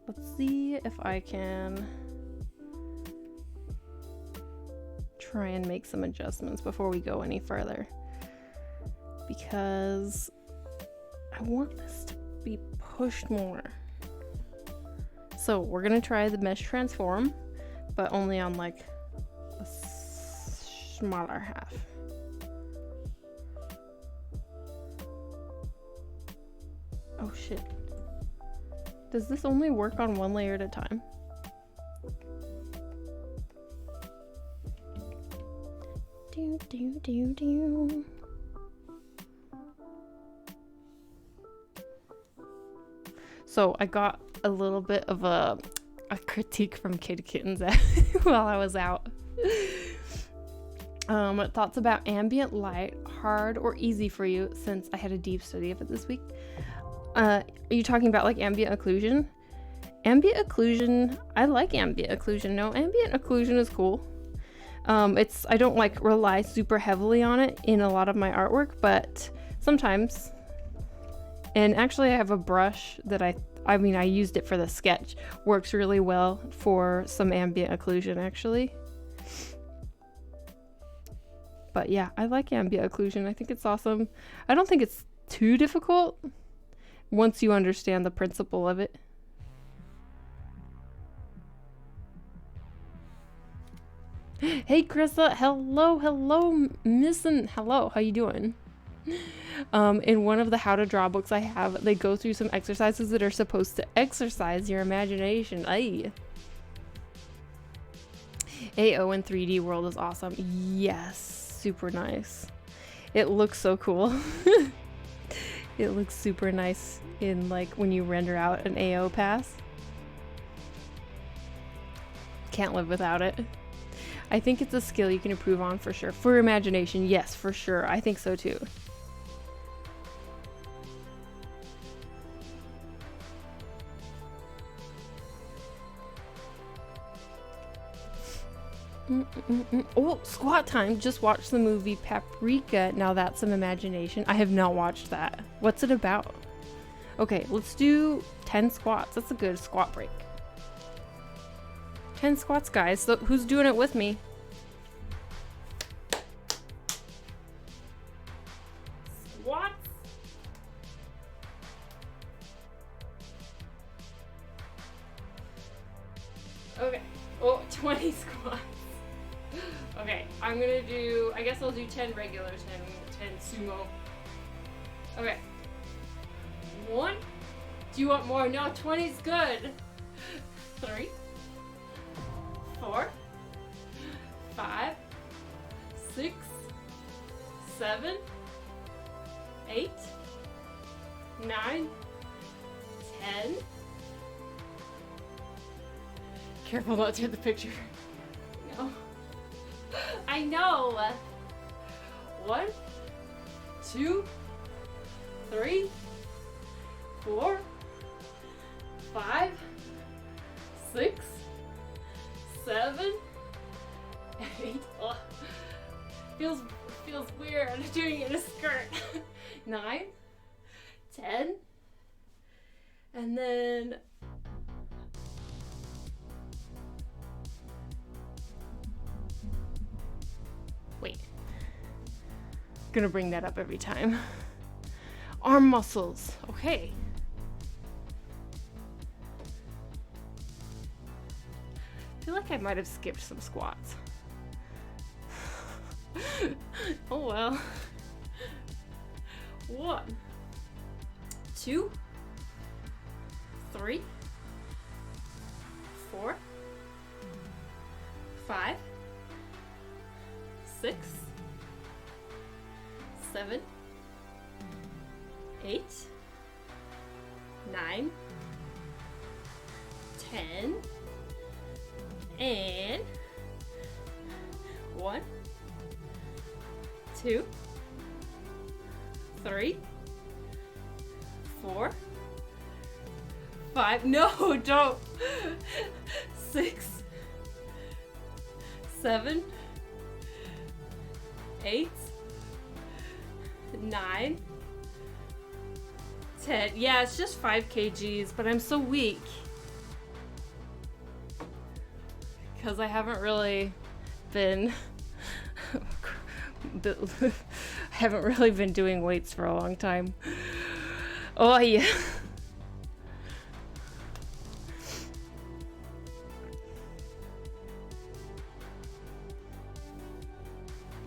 let's see if I can try and make some adjustments before we go any further, because I want this to be pushed more. So we're gonna try the mesh transform, but only on like a smaller half. Oh shit. Does this only work on one layer at a time? Do, do, do, do. So I got a little bit of a critique from Kid Kittens while I was out. Thoughts about ambient light, hard or easy for you, since I had a deep study of it this week. Are you talking about like ambient occlusion? Ambient occlusion, I like ambient occlusion. No, ambient occlusion is cool. I don't like rely super heavily on it in a lot of my artwork, but sometimes. And actually I have a brush that I mean I used it for the sketch. Works really well for some ambient occlusion actually. But yeah, I like ambient occlusion. I think it's awesome. I don't think it's too difficult once you understand the principle of it. Hey Krista, hello, missin', hello, how you doing? In one of the how to draw books I have, they go through some exercises that are supposed to exercise your imagination. Ay. AO in 3D world is awesome. Yes, super nice. It looks so cool. It looks super nice in like when you render out an AO pass. Can't live without it. I think it's a skill you can improve on for sure. For imagination, yes, for sure. I think so too. Oh, squat time. Just watched the movie Paprika. Now that's some imagination. I have not watched that. What's it about? Okay, let's do 10 squats. That's a good squat break. 10 squats, guys. So who's doing it with me? Squats. Okay. Oh, 20 squats. Okay, I'm gonna do, I guess I'll do 10 regular, 10 sumo. Okay. 1. Do you want more? No, 20's good. 3. 4, 5, 6, 7, 8, 9, 10. Careful not to hit the picture. No. I know. 1, 2, 3, 4, 5, 6, 7, 8. Oh, feels weird doing it in a skirt. 9, 10, and then wait. Gonna bring that up every time. Arm muscles. Okay. I feel like I might have skipped some squats. Oh well. 1, 2, 3, 4, 5, 6, 7, 8, 9, 10, and 1, 2, 3, 4, 5. No, don't. 6, 7, 8, 9, 10. Yeah, it's just 5 kgs, but I'm so weak. Because I haven't really been... haven't really been doing weights for a long time. Oh, yeah.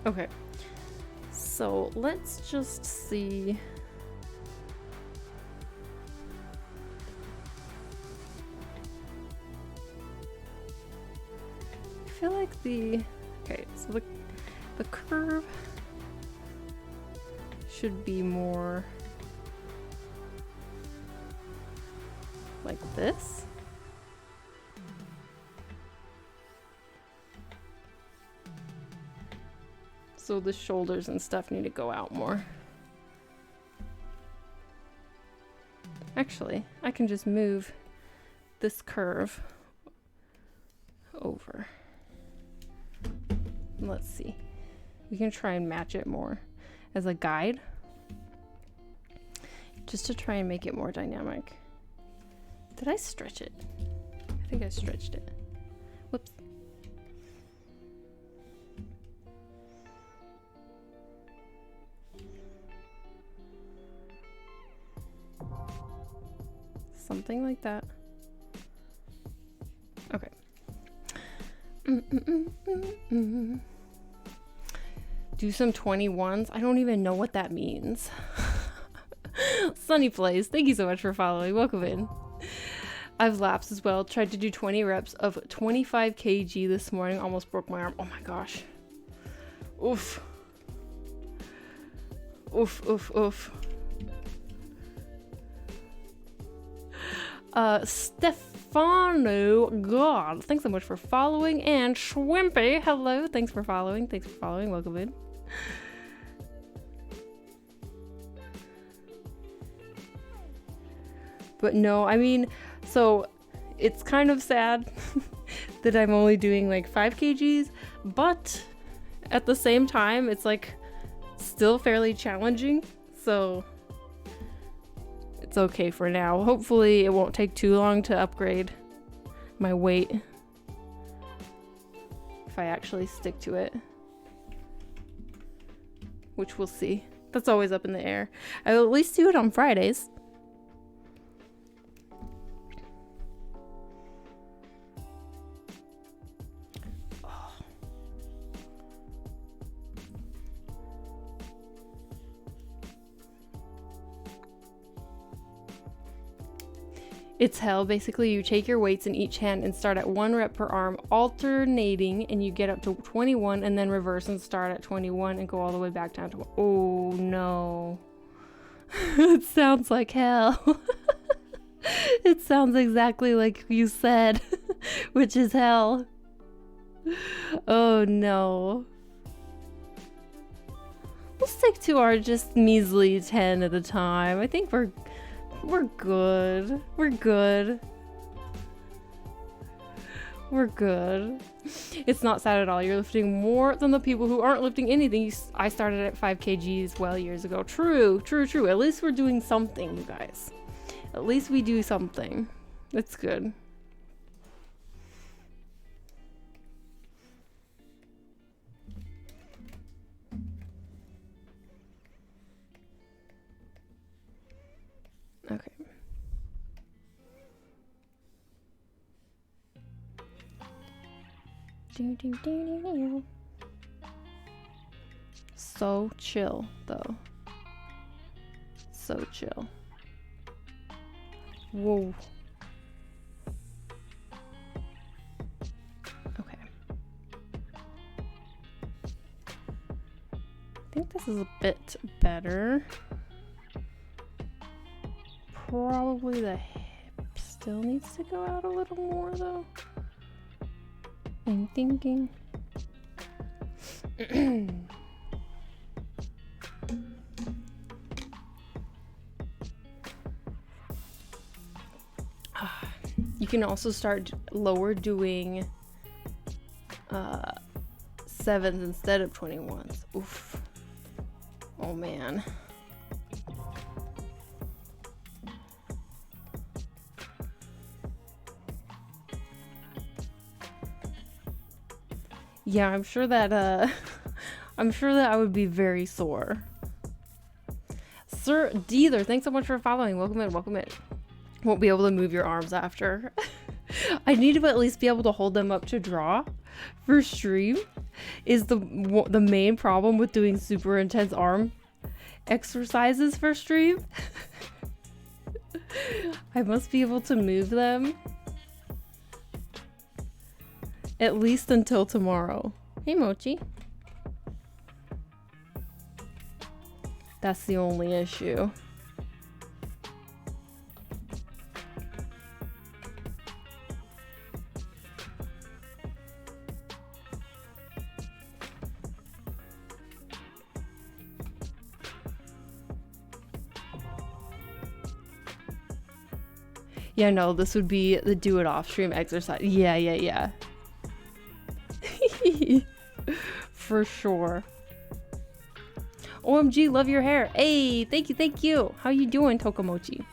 Okay. So let's just see. I feel like okay, so the curve should be more like this. So the shoulders and stuff need to go out more. Actually, I can just move this curve over. Let's see. We can try and match it more as a guide, just to try and make it more dynamic. Did I stretch it? I think I stretched it. Whoops. Something like that. Okay. Do some 21s. I don't even know what that means. Sunny Plays, thank you so much for following. Welcome in. I've lapsed as well. Tried to do 20 reps of 25 kg this morning. Almost broke my arm. Oh my gosh. Oof. Oof, oof, oof. Stefano, God, thanks so much for following. And Schwimpy, hello, thanks for following. Thanks for following. Welcome in. But no, I mean, so it's kind of sad that I'm only doing like 5 kgs, but at the same time, it's like still fairly challenging. So it's okay for now. Hopefully it won't take too long to upgrade my weight if I actually stick to it, which we'll see. That's always up in the air. I'll at least do it on Fridays. It's hell. Basically, you take your weights in each hand and start at 1 rep per arm, alternating, and you get up to 21 and then reverse and start at 21 and go all the way back down to... Oh, no. It sounds like hell. It sounds exactly like you said, which is hell. Oh, no. We'll stick to our just measly 10 at a time. I think we're good. We're good. We're good. It's not sad at all. You're lifting more than the people who aren't lifting anything. I started at 5 kgs well years ago. True, true, true. At least we're doing something, you guys. At least we do something. It's good. Okay. So chill, though. So chill. Whoa. Okay. I think this is a bit better. Probably the hip still needs to go out a little more, though. I'm thinking. You can also start lower doing 7s instead of 21s. Oof. Oh man. Yeah, I'm sure that I'm sure that I would be very sore. Sir Deether, thanks so much for following. Welcome in, welcome in. Won't be able to move your arms after. I need to at least be able to hold them up to draw for stream. Is the main problem with doing super intense arm exercises for stream. I must be able to move them at least until tomorrow. Hey Mochi. That's the only issue. Yeah, no, this would be the do it off stream exercise. Yeah. For sure. OMG, love your hair. Hey, thank you. How you doing, Tokamochi?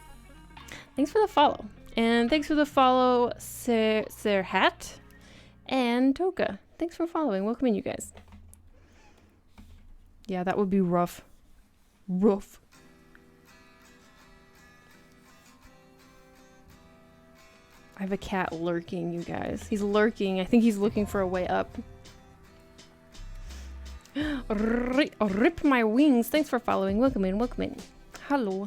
Thanks for the follow. And thanks for the follow, Serhat and Toka. Thanks for following. Welcome in, you guys. Yeah, that would be rough. Rough. I have a cat lurking, you guys. He's lurking. I think he's looking for a way up. Rip my wings. Thanks for following. Welcome in, welcome in. Hello.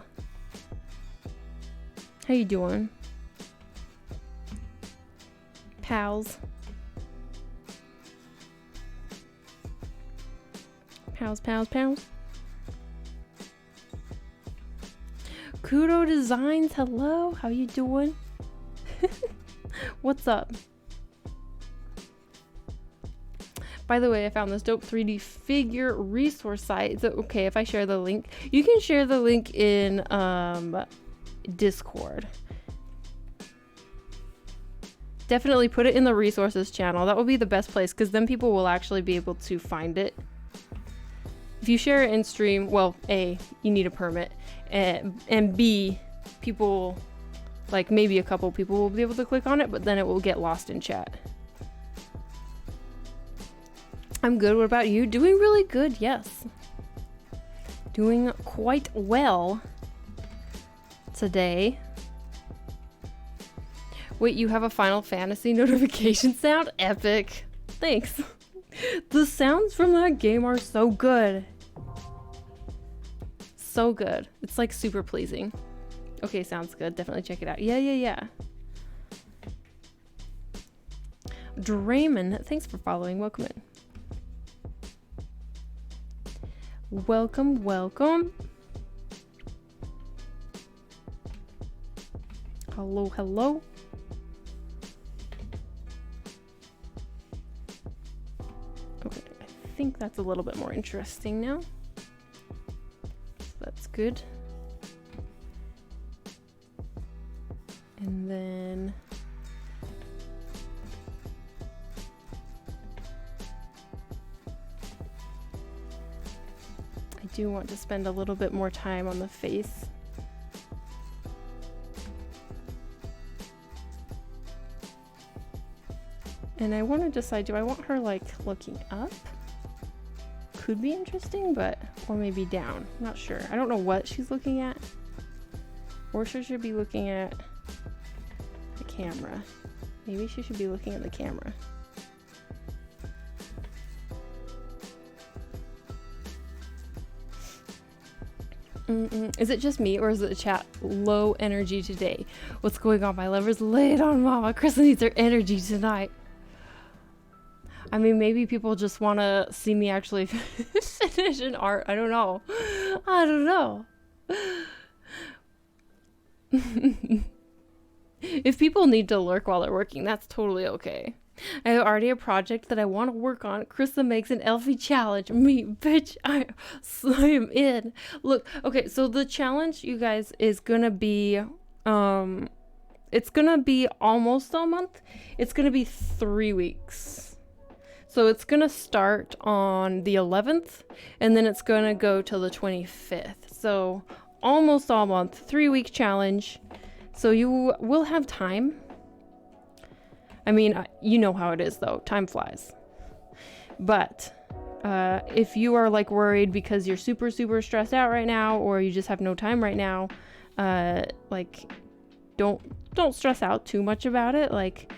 How you doing? Pals. Pals. Kudo Designs, hello. How you doing? What's up? By the way, I found this dope 3D figure resource site. Is it okay if I share the link? You can share the link in Discord. Definitely put it in the resources channel. That will be the best place because then people will actually be able to find it. If you share it in stream, well, A, you need a permit, and B, people, like maybe a couple people will be able to click on it, but then it will get lost in chat. I'm good. What about you? Doing really good, yes. Doing quite well today. Wait, you have a Final Fantasy notification sound? Epic. Thanks. The sounds from that game are so good. So good. It's like super pleasing. Okay, sounds good. Definitely check it out. Yeah. Draymond, thanks for following. Welcome in. Welcome. Hello. Okay, I think that's a little bit more interesting now. So that's good. And then I do want to spend a little bit more time on the face. And I want to decide, do I want her like looking up? Could be interesting, but, or maybe down. Not sure. I don't know what she's looking at. Or she should be looking at the camera. Maybe she should be looking at the camera. Is it just me, or is the chat low energy today? What's going on, my lovers? Lay it on, mama. Krista needs her energy tonight. I mean, maybe people just want to see me actually finish an art. I don't know. If people need to lurk while they're working, that's totally okay. I have already a project that I want to work on. Krista makes an Elfie challenge. Me, bitch, I am in. Look, okay, so the challenge, you guys, is gonna be, it's gonna be almost a month. It's gonna be 3 weeks. So it's gonna start on the 11th, and then it's gonna go till the 25th. So almost all month, 3-week challenge. So you will have time. I mean, you know how it is though, time flies. But if you are like worried because you're super stressed out right now, or you just have no time right now, like don't stress out too much about it. Like,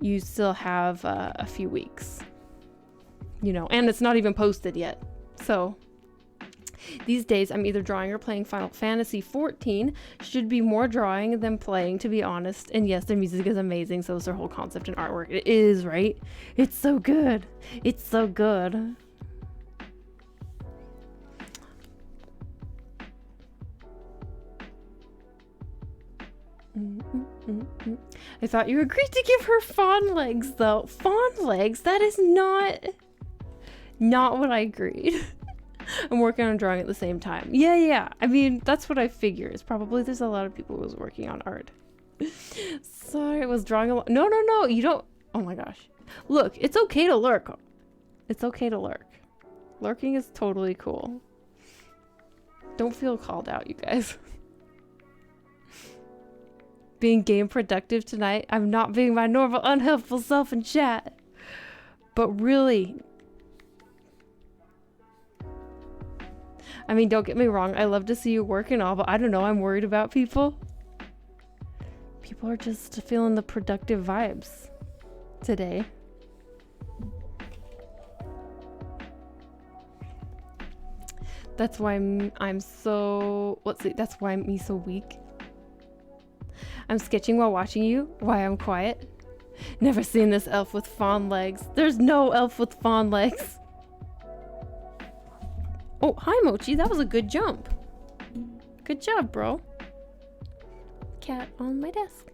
you still have a few weeks, you know, and it's not even posted yet. So these days I'm either drawing or playing Final Fantasy 14. Should be more drawing than playing, to be honest. And yes, the music is amazing, so is their whole concept and artwork. It is, right? It's so good. It's so good. I thought you agreed to give her fawn legs, though. Fawn legs? That is not what I agreed. I'm working on drawing at the same time. Yeah. I mean, that's what I figure. It's probably there's a lot of people who was working on art. Sorry, I was drawing a lot. No. You don't. Oh my gosh. Look, it's okay to lurk. It's okay to lurk. Lurking is totally cool. Don't feel called out, you guys. Being game productive tonight. I'm not being my normal unhelpful self in chat. But really, I mean, don't get me wrong. I love to see you work and all, but I don't know. I'm worried about people. People are just feeling the productive vibes today. That's why I'm so... That's why I'm so weak. I'm sketching while watching you. Why I'm quiet. Never seen this elf with fawn legs. There's no elf with fawn legs. Oh, hi Mochi. That was a good jump. Good job, bro. Cat on my desk.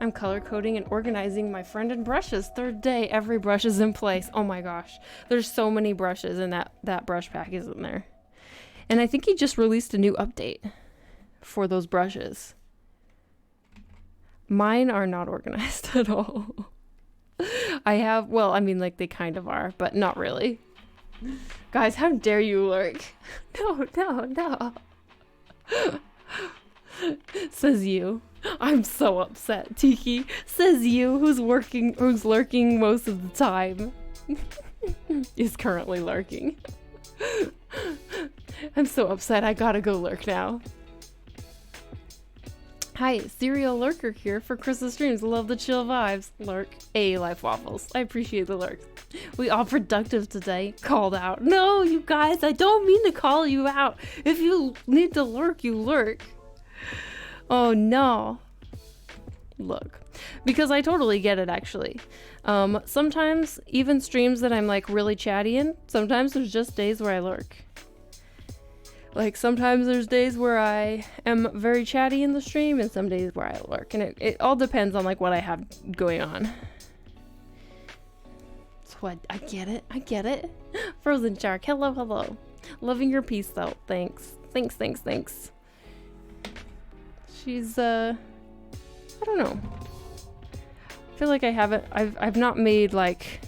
I'm color coding and organizing my friend and brushes. Third day, every brush is in place. Oh my gosh. There's so many brushes in that brush pack isn't there. And I think he just released a new update for those brushes. Mine are not organized at all. I have, well, I mean, like, they kind of are, but not really. Guys, how dare you lurk? No. Says you. I'm so upset, Tiki. Says you, who's lurking most of the time. Is currently lurking. I'm so upset, I gotta go lurk now. Hi, Serial Lurker here for Chris's streams. Love the chill vibes. Lurk. Life Waffles. I appreciate the lurk. We all productive today. Called out. No, you guys, I don't mean to call you out. If you need to lurk, you lurk. Oh no. Look. Because I totally get it, actually. Sometimes, even streams that I'm like really chatty in, sometimes there's just days where I lurk. Like, sometimes there's days where I am very chatty in the stream, and some days where I lurk. And it all depends on, like, what I have going on. So I get it. Frozen Shark, hello. Loving your piece, though. Thanks. She's, I don't know. I feel like I haven't, I've not made, like,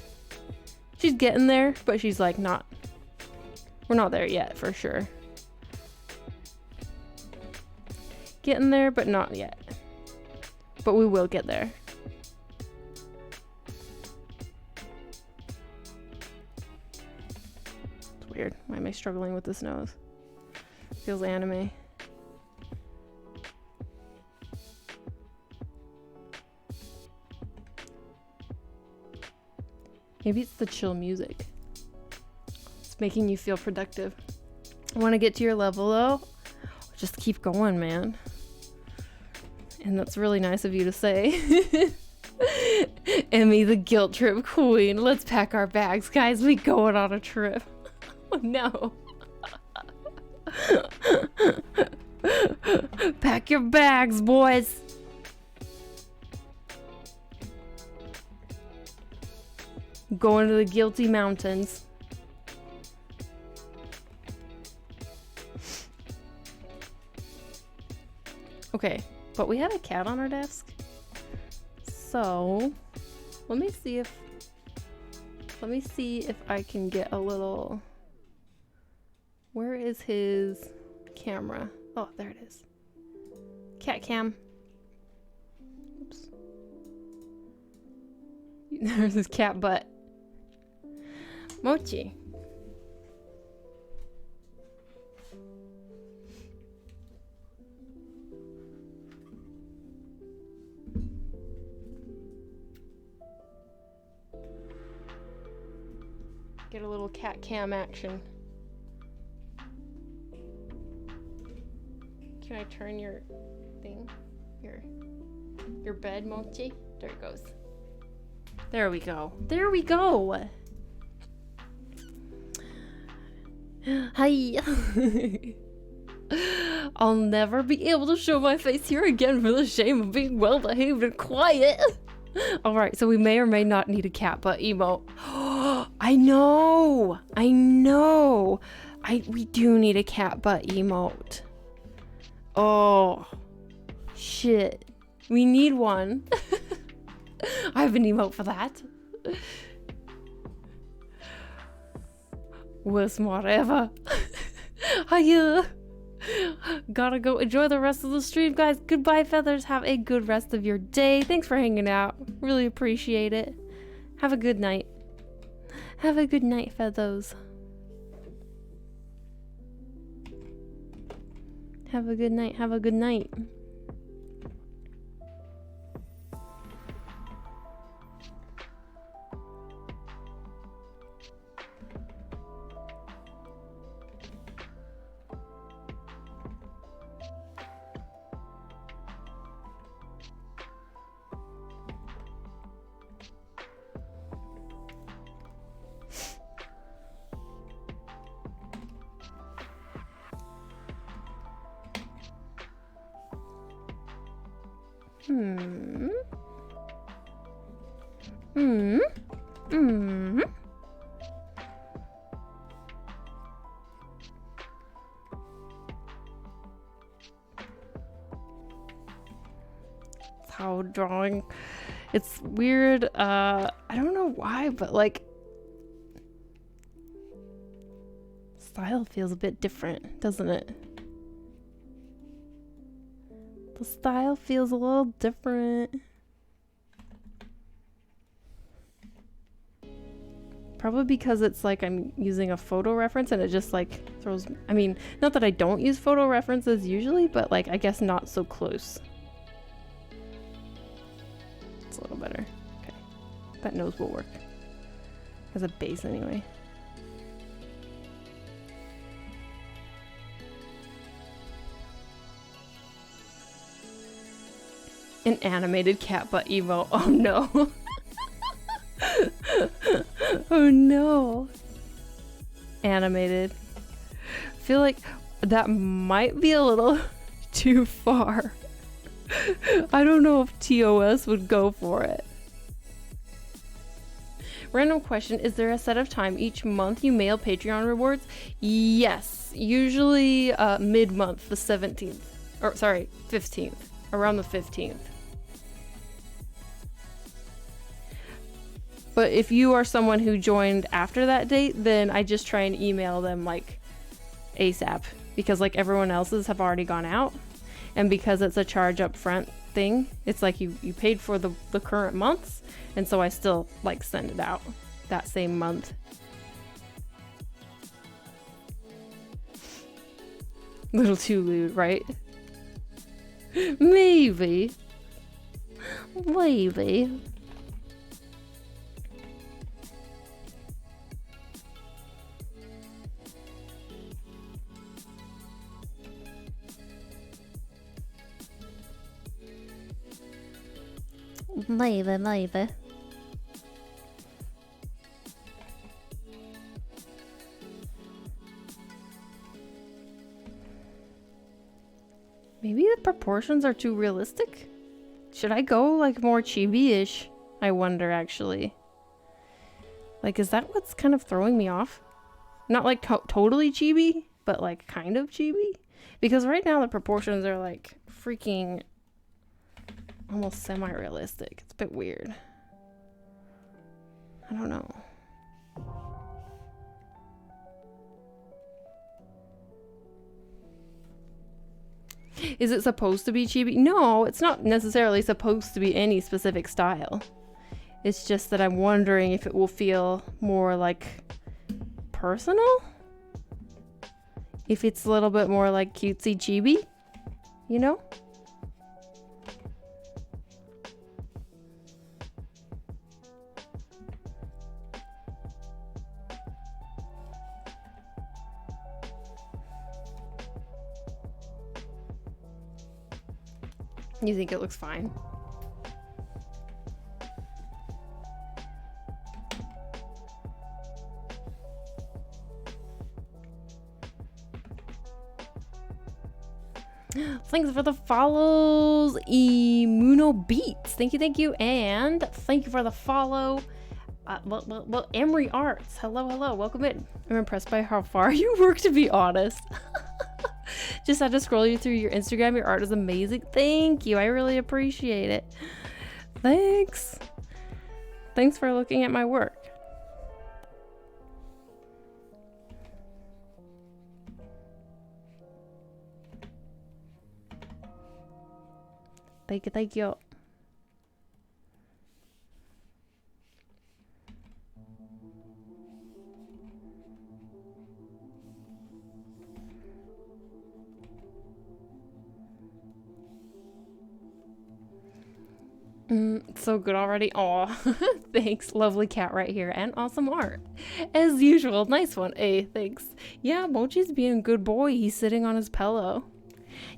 she's getting there, but she's, like, we're not there yet, for sure. Getting there, but not yet. But we will get there. It's weird. Why am I struggling with this nose? Feels anime. Maybe it's the chill music. It's making you feel productive. Want to get to your level though? Just keep going, man. And that's really nice of you to say. Emmy, the guilt trip queen. Let's pack our bags, guys. We going on a trip. Oh no. Pack your bags, boys. Going to the guilty mountains. Okay, but we have a cat on our desk. So, let me see if I can get a little... Where is his camera? Oh, there it is. Cat cam. Oops. There's his cat butt. Mochi. Get a little cat cam action. Can I turn your thing? Your bed, Mochi? There it goes. There we go. There we go. Hi. I'll never be able to show my face here again for the shame of being well behaved and quiet. Alright, so we may or may not need a cat butt emote. I know. We do need a cat butt emote. Oh. Shit. We need one. I have an emote for that. Worst mod ever. Hiya. Gotta go enjoy the rest of the stream, guys. Goodbye, Feathers. Have a good rest of your day. Thanks for hanging out. Really appreciate it. Have a good night. Have a good night, Feathers. Have a good night. Have a good night. How drawing, it's weird. I don't know why, but like style feels a bit different, doesn't it? The style feels a little different. Probably because it's like I'm using a photo reference and it just like throws, I mean, not that I don't use photo references usually, but like I guess not so close. It's a little better. Okay. That nose will work. As a base anyway. An animated cat butt emote. Oh no. Oh no. Animated. I feel like that might be a little too far. I don't know if TOS would go for it. Random question, is there a set of time each month you mail Patreon rewards? Yes, usually mid-month, the 17th. Or sorry, 15th. Around the 15th. But if you are someone who joined after that date, then I just try and email them like ASAP. Because like everyone else's have already gone out. And because it's a charge up front thing, it's like you paid for the current months. And so I still like send it out that same month. Little too lewd, right? Maybe. Maybe. Maybe, maybe. Maybe the proportions are too realistic? Should I go like more chibi-ish? I wonder actually. Like, is that what's kind of throwing me off? Not like totally chibi, but like kind of chibi? Because right now the proportions are like freaking almost semi-realistic. It's a bit weird. I don't know. Is it supposed to be chibi? No, it's not necessarily supposed to be any specific style. It's just that I'm wondering if it will feel more like personal. If it's a little bit more like cutesy chibi, you know? You think it looks fine? Thanks for the follows, Immuno Beats. Thank you, and thank you for the follow. Emery Arts. Hello, welcome in. I'm impressed by how far you work, to be honest. Just had to scroll you through your Instagram. Your art is amazing. Thank you. I really appreciate it. Thanks. Thanks for looking at my work. Thank you. So good already. Aw, thanks. Lovely cat right here and awesome art. As usual, nice one. Hey, thanks. Yeah, Mochi's being a good boy. He's sitting on his pillow.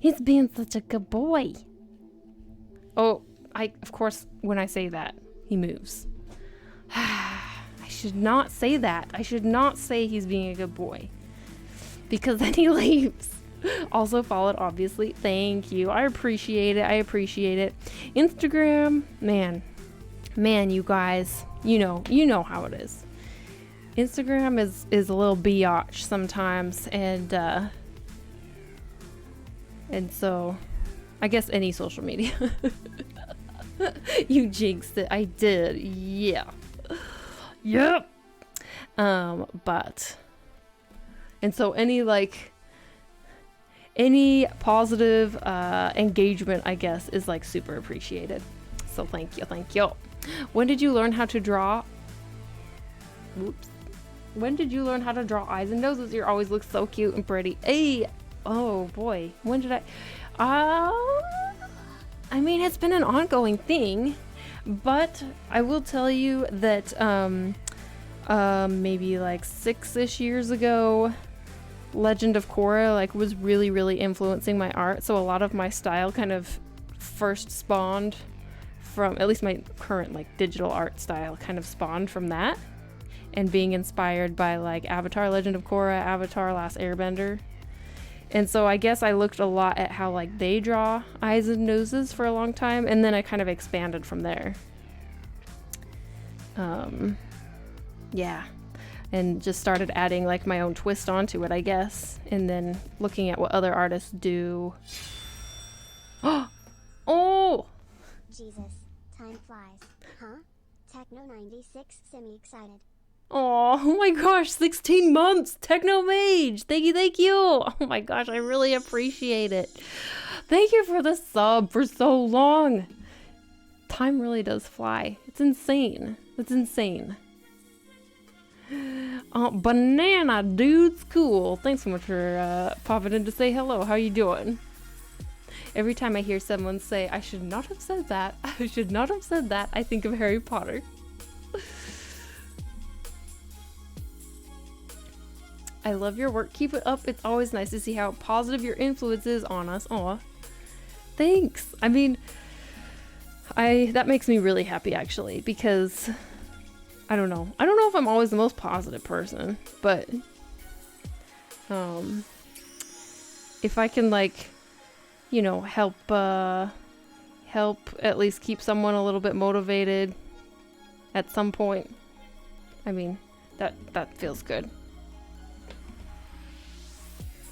He's being such a good boy. Oh, of course, when I say that, he moves. I should not say that. I should not say he's being a good boy. Because then he leaves. Also followed, obviously. Thank you. I appreciate it. Instagram, man, you guys, you know how it is. Instagram is a little biatch sometimes, and so I guess any social media. You jinxed it. I did. Yeah. Yep. But and so any positive engagement, I guess, is like super appreciated. So thank you. When did you learn how to draw? Oops. When did you learn how to draw eyes and noses? You always look so cute and pretty. Hey, oh boy, when did I mean, it's been an ongoing thing, but I will tell you that maybe like 6-ish years ago, Legend of Korra like was really influencing my art. So a lot of my style kind of first spawned from, at least my current like digital art style kind of spawned from that, and being inspired by like Avatar, Legend of Korra, Avatar, Last Airbender. And so I guess I looked a lot at how like they draw eyes and noses for a long time, and then I kind of expanded from there. Yeah. And just started adding like my own twist onto it, I guess. And then looking at what other artists do. Oh! Jesus, time flies. Huh? Techno 96, semi-excited. Oh my gosh, 16 months! Techno Mage! Thank you! Oh my gosh, I really appreciate it. Thank you for the sub for so long. Time really does fly. It's insane. Banana dude's cool. Thanks so much for popping in to say hello. How you doing? Every time I hear someone say, I should not have said that, I think of Harry Potter. I love your work. Keep it up. It's always nice to see how positive your influence is on us. Aw. Thanks. I mean, that makes me really happy actually, because I don't know if I'm always the most positive person, but if I can like, help at least keep someone a little bit motivated at some point, I mean, that feels good.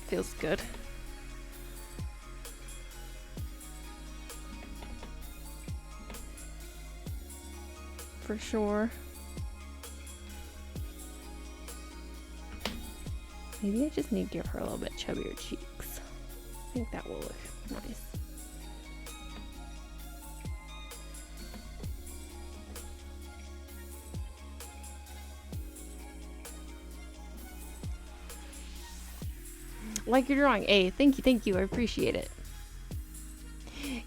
Feels good. For sure. Maybe I just need to give her a little bit chubbier cheeks. I think that will look nice. Like your drawing. Hey, thank you. I appreciate it.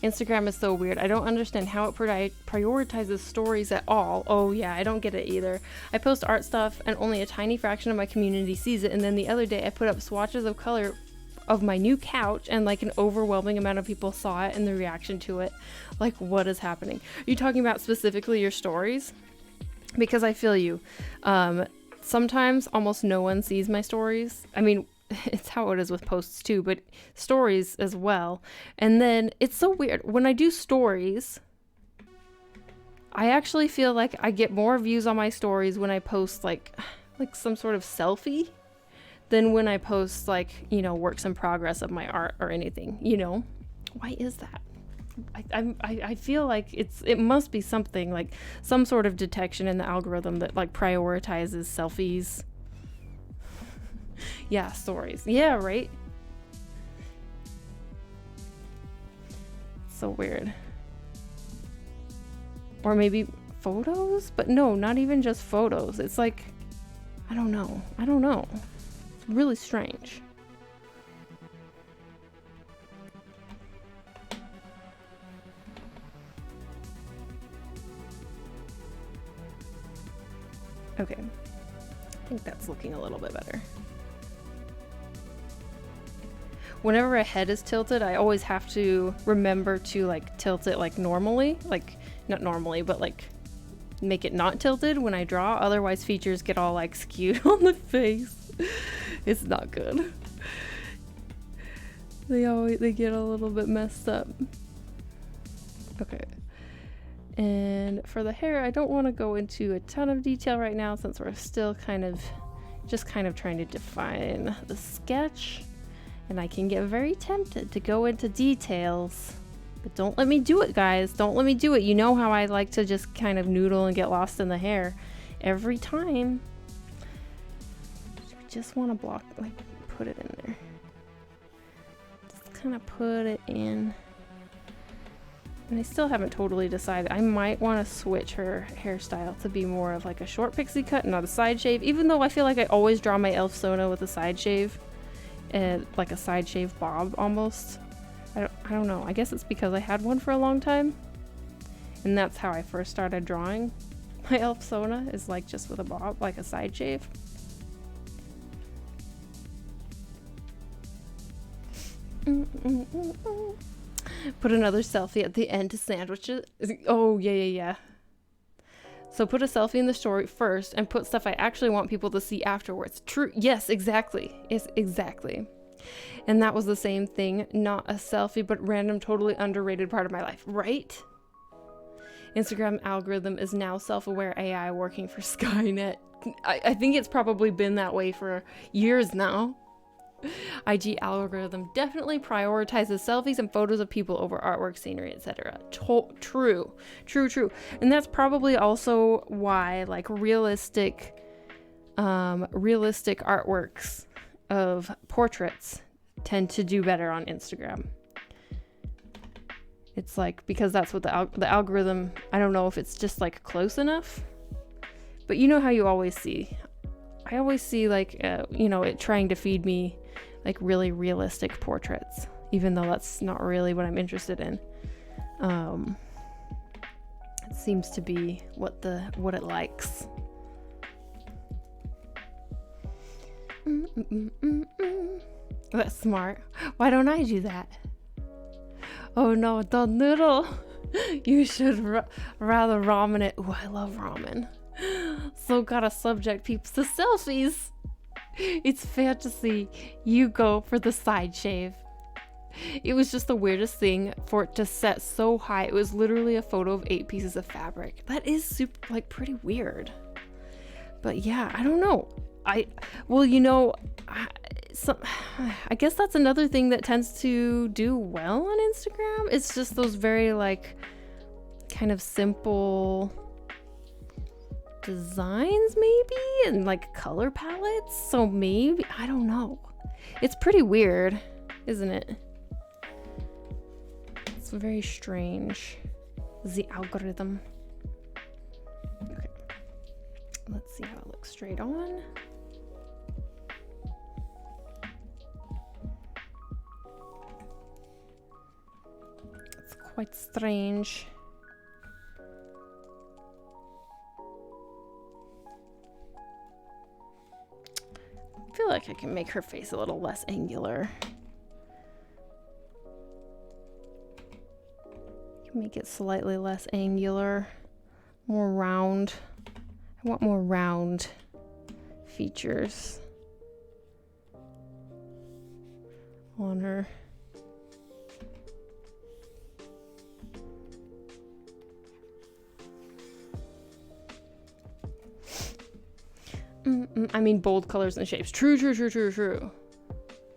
Instagram is so weird. I don't understand how it prioritizes stories at all. Oh yeah, I don't get it either. I post art stuff and only a tiny fraction of my community sees it, and then the other day I put up swatches of color of my new couch and like an overwhelming amount of people saw it and the reaction to it. Like, what is happening? Are you talking about specifically your stories? Because I feel you. Sometimes almost no one sees my stories. I mean, it's how it is with posts too, but stories as well. And then it's so weird. When I do stories, I actually feel like I get more views on my stories when I post like some sort of selfie than when I post like, you know, works in progress of my art or anything, you know? Why is that? I feel like it must be something like some sort of detection in the algorithm that like prioritizes selfies. Yeah, stories. Yeah, right? So weird. Or maybe photos? But no, not even just photos. It's like, I don't know. It's really strange. Okay. I think that's looking a little bit better. Whenever a head is tilted, I always have to remember to like tilt it like normally, like not normally, but like make it not tilted when I draw. Otherwise features get all like skewed on the face. It's not good. They get a little bit messed up. Okay. And for the hair, I don't want to go into a ton of detail right now since we're still kind of trying to define the sketch. And I can get very tempted to go into details, but don't let me do it, guys. Don't let me do it. You know how I like to just kind of noodle and get lost in the hair every time. Just want to block, like, put it in there. Just kind of put it in. And I still haven't totally decided. I might want to switch her hairstyle to be more of like a short pixie cut, not a side shave, even though I feel like I always draw my Elf Sona with a side shave. Like a side shave bob almost. I don't know. I guess it's because I had one for a long time. And that's how I first started drawing. My Elf Sona is like just with a bob, like a side shave. Put another selfie at the end to sandwich it. Oh, yeah. So put a selfie in the story first and put stuff I actually want people to see afterwards. True. Yes, exactly. Yes, exactly. And that was the same thing. Not a selfie, but random, totally underrated part of my life. Right? Instagram algorithm is now self-aware AI working for Skynet. I think it's probably been that way for years now. IG algorithm definitely prioritizes selfies and photos of people over artwork, scenery, etc. True. And that's probably also why like realistic artworks of portraits tend to do better on Instagram. It's like because that's what the algorithm, I don't know if it's just like close enough, but you know how you always see. I always see like it trying to feed me like really realistic portraits, even though that's not really what I'm interested in. It seems to be what it likes. That's smart. Why don't I do that? Oh no, don't noodle. You should rather ramen it. Ooh, I love ramen. So gotta subject peeps to selfies. It's fantasy. You go for the side shave. It was just the weirdest thing for it to set so high. It was literally a photo of 8 pieces of fabric. That is super, like, pretty weird. But yeah, I don't know. I guess that's another thing that tends to do well on Instagram. It's just those very like kind of simple designs maybe and like color palettes. So maybe, I don't know. It's pretty weird, isn't it? It's very strange. The algorithm. Okay. Let's see how it looks straight on. quite strange. I feel like I can make her face a little less angular. Make it slightly less angular, more round. I want more round features on her. I mean, bold colors and shapes. True, true, true, true, true.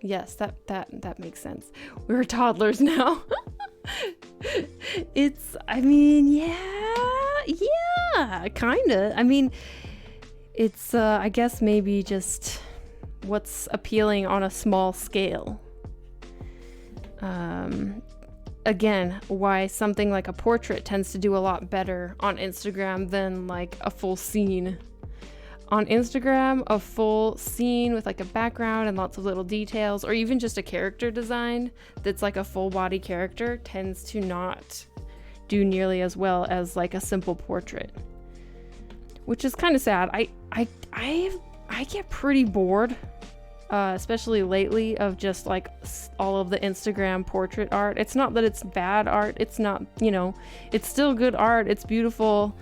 Yes, that makes sense. We're toddlers now. I mean, yeah, kinda. I mean, it's, I guess maybe just what's appealing on a small scale. Again, why something like a portrait tends to do a lot better on Instagram than like a full scene. On Instagram, a full scene with like a background and lots of little details, or even just a character design that's like a full body character, tends to not do nearly as well as like a simple portrait, which is kind of sad. I get pretty bored, especially lately, of just like all of the Instagram portrait art. It's not that it's bad art. It's not, it's still good art. It's beautiful,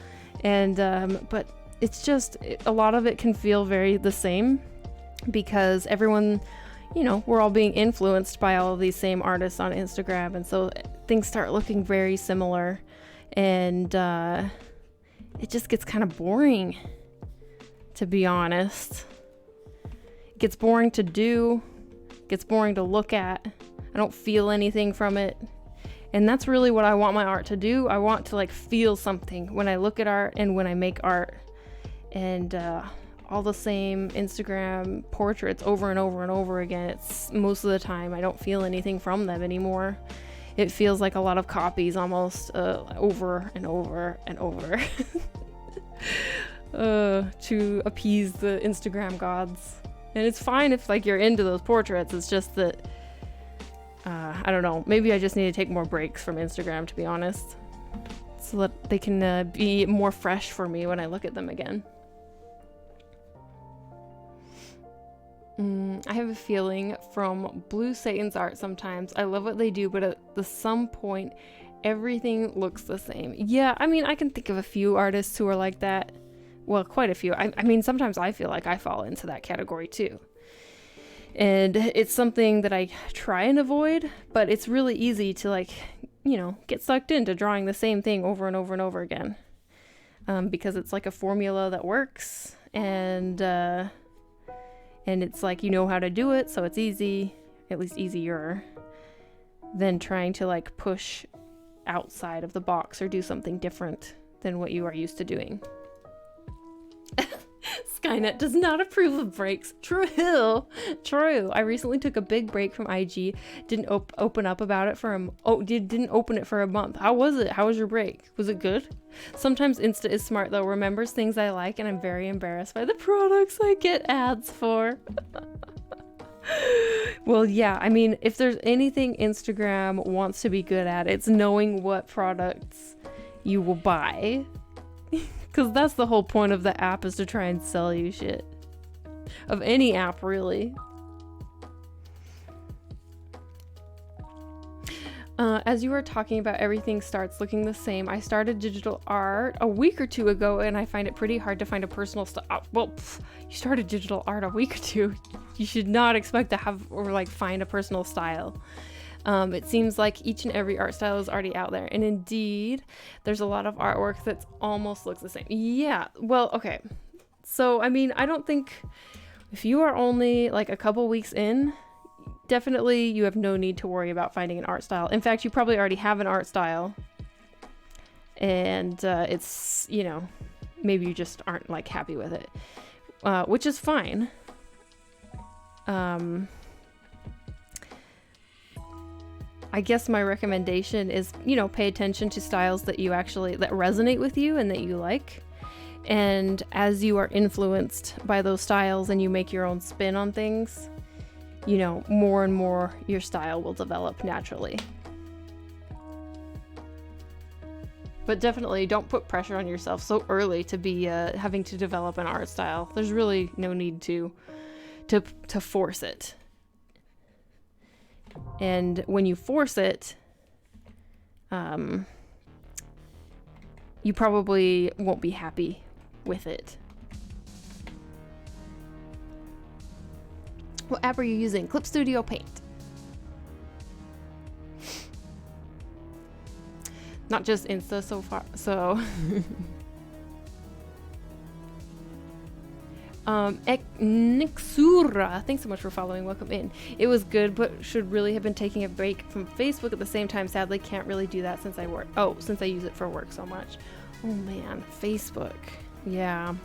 and but it's just, a lot of it can feel very the same because everyone, we're all being influenced by all of these same artists on Instagram. And so things start looking very similar, and it just gets kind of boring, to be honest. It gets boring to do, gets boring to look at. I don't feel anything from it. And that's really what I want my art to do. I want to like feel something when I look at art and when I make art. And all the same Instagram portraits over and over and over again. It's most of the time I don't feel anything from them anymore. It feels like a lot of copies almost, over and over and over to appease the Instagram gods. And it's fine if like you're into those portraits. It's just that I don't know, maybe I just need to take more breaks from Instagram, to be honest, so that they can be more fresh for me when I look at them again. I have a feeling from Blue Satan's art sometimes. I love what they do, but at some point, everything looks the same. Yeah, I mean, I can think of a few artists who are like that. Well, quite a few. I mean, sometimes I feel like I fall into that category too. And it's something that I try and avoid, but it's really easy to like, get sucked into drawing the same thing over and over and over again. Because it's like a formula that works, and it's like, how to do it, so it's easy, at least easier than trying to like push outside of the box or do something different than what you are used to doing. Skynet does not approve of breaks. True. I recently took a big break from IG. Didn't open up about it didn't open it for a month. How was it? How was your break? Was it good? Sometimes Insta is smart though, remembers things I like, and I'm very embarrassed by the products I get ads for. Well, yeah, I mean, if there's anything Instagram wants to be good at, it's knowing what products you will buy. Because that's the whole point of the app, is to try and sell you shit. Of any app, really. As you were talking about everything starts looking the same, I started digital art a week or two ago, and I find it pretty hard to find a personal style. Well, you started digital art a week or two. You should not expect to have or like find a personal style. It seems like each and every art style is already out there, and indeed there's a lot of artwork that almost looks the same. Yeah, well, okay, so I mean, I don't think, if you are only like a couple weeks in, definitely you have no need to worry about finding an art style. In fact, you probably already have an art style, and it's, maybe you just aren't like happy with it, which is fine. I guess my recommendation is, pay attention to styles that resonate with you and that you like. And as you are influenced by those styles and you make your own spin on things, more and more your style will develop naturally. But definitely don't put pressure on yourself so early to be having to develop an art style. There's really no need to force it. And when you force it, you probably won't be happy with it. What app are you using? Clip Studio Paint. Not just Insta so far, so. Nixura, thanks so much for following. Welcome in. It was good, but should really have been taking a break from Facebook at the same time. Sadly, can't really do that since I work. Oh, since I use it for work so much. Oh man, Facebook. Yeah.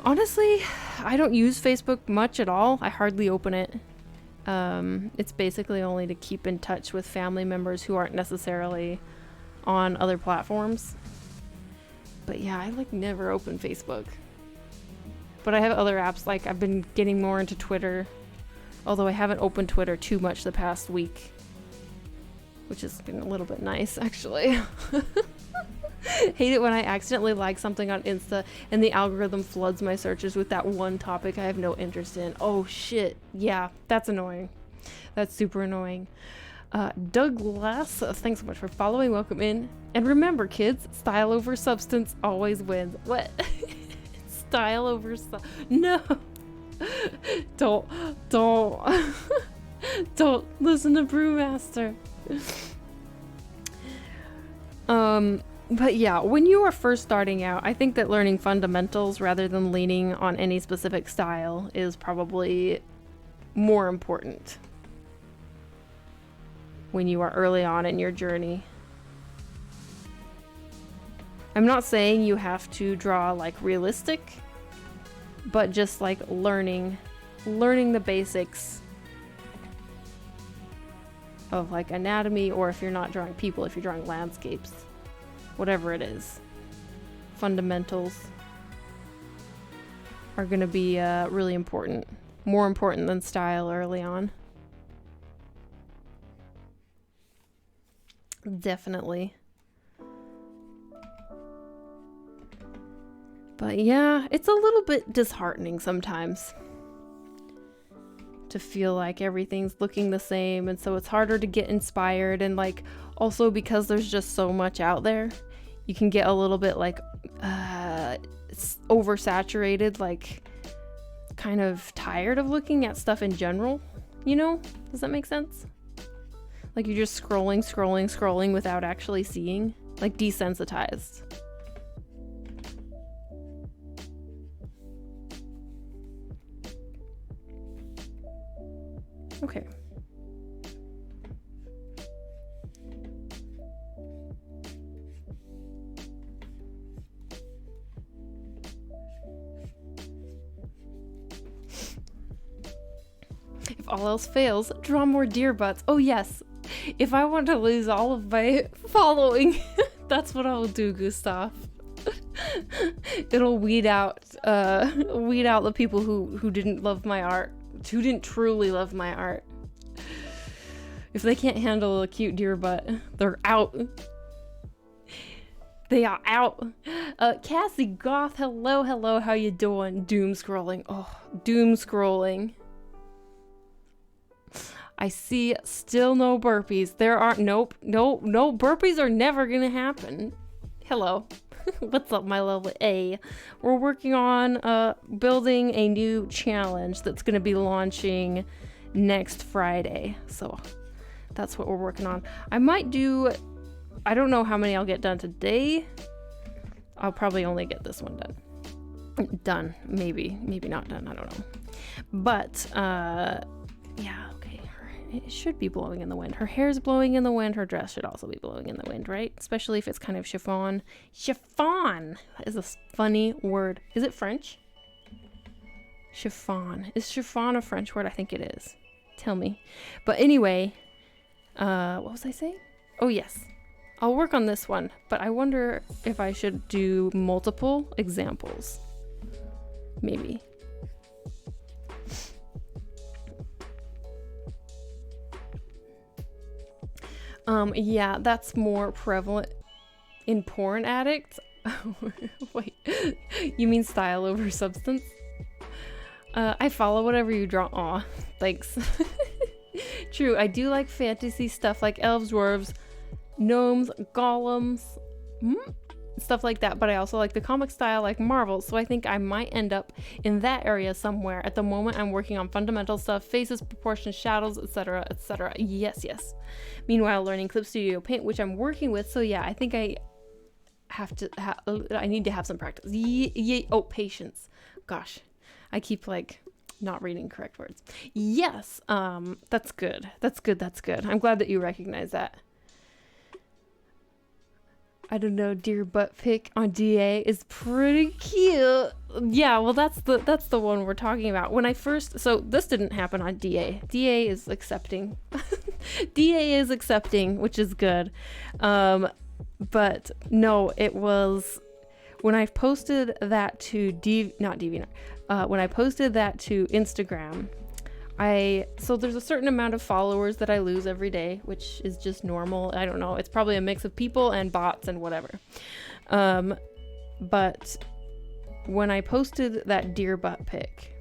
Honestly, I don't use Facebook much at all. I hardly open it. It's basically only to keep in touch with family members who aren't necessarily on other platforms. But yeah, I like never open Facebook. But I have other apps, like I've been getting more into Twitter. Although I haven't opened Twitter too much the past week. Which has been a little bit nice, actually. Hate it when I accidentally like something on Insta and the algorithm floods my searches with that one topic I have no interest in. Oh shit. Yeah, that's annoying. That's super annoying. Douglas, thanks so much for following. Welcome in. And remember, kids, style over substance always wins. What? Style over No. Don't listen to Brewmaster. But yeah, when you are first starting out, I think that learning fundamentals rather than leaning on any specific style is probably more important when you are early on in your journey. I'm not saying you have to draw like realistic, but just like learning the basics of like anatomy, or if you're not drawing people, if you're drawing landscapes. Whatever it is, fundamentals are going to be really important, more important than style early on. Definitely. But yeah, it's a little bit disheartening sometimes to feel like everything's looking the same, and so it's harder to get inspired. And like also because there's just so much out there, you can get a little bit like oversaturated, like kind of tired of looking at stuff in general, you know? Does that make sense? Like you're just scrolling without actually seeing, like desensitized. Okay. If all else fails, draw more deer butts. Oh yes. If I want to lose all of my following, that's what I'll do, Gustav. It'll weed out the people who didn't love my art, who didn't truly love my art. If they can't handle a cute deer butt, they're out. They are out. Cassie Goth, hello, how you doing? Doom scrolling. Oh, doom scrolling. I see still no burpees. There are no burpees are never gonna happen. Hello. What's up, my lovely A? We're working on building a new challenge that's gonna be launching next Friday. So that's what we're working on. I don't know how many I'll get done today. I'll probably only get this one done. Maybe not done, I don't know. But yeah, okay. It should be blowing in the wind. Her hair's blowing in the wind. Her dress should also be blowing in the wind, right? Especially if it's kind of chiffon. Chiffon! That is a funny word. Is it French? Chiffon. Is chiffon a French word? I think it is. Tell me. But anyway, what was I saying? Oh, yes. I'll work on this one, but I wonder if I should do multiple examples. Maybe. Yeah, that's more prevalent in porn addicts. Wait, you mean style over substance? I follow whatever you draw. Aw, thanks. True, I do like fantasy stuff like elves, dwarves, gnomes, golems, stuff like that, but I also like the comic style like Marvel, so I think I might end up in that area somewhere. At the moment, I'm working on fundamental stuff, faces, proportions, shadows, etc., etc. Yes, yes. Meanwhile, learning Clip Studio Paint, which I'm working with, so yeah, I think I need to have some practice. Oh, patience. Gosh, I keep like not reading correct words. Yes, that's good. That's good. I'm glad that you recognize that. I don't know, deer butt pic on DA is pretty cute. Yeah, well that's the one we're talking about. When I first, so this didn't happen on DA. DA is accepting. DA is accepting, which is good. But no, it was when I posted that to when I posted that to Instagram, so there's a certain amount of followers that I lose every day, which is just normal. I don't know. It's probably a mix of people and bots and whatever. But when I posted that deer butt pic,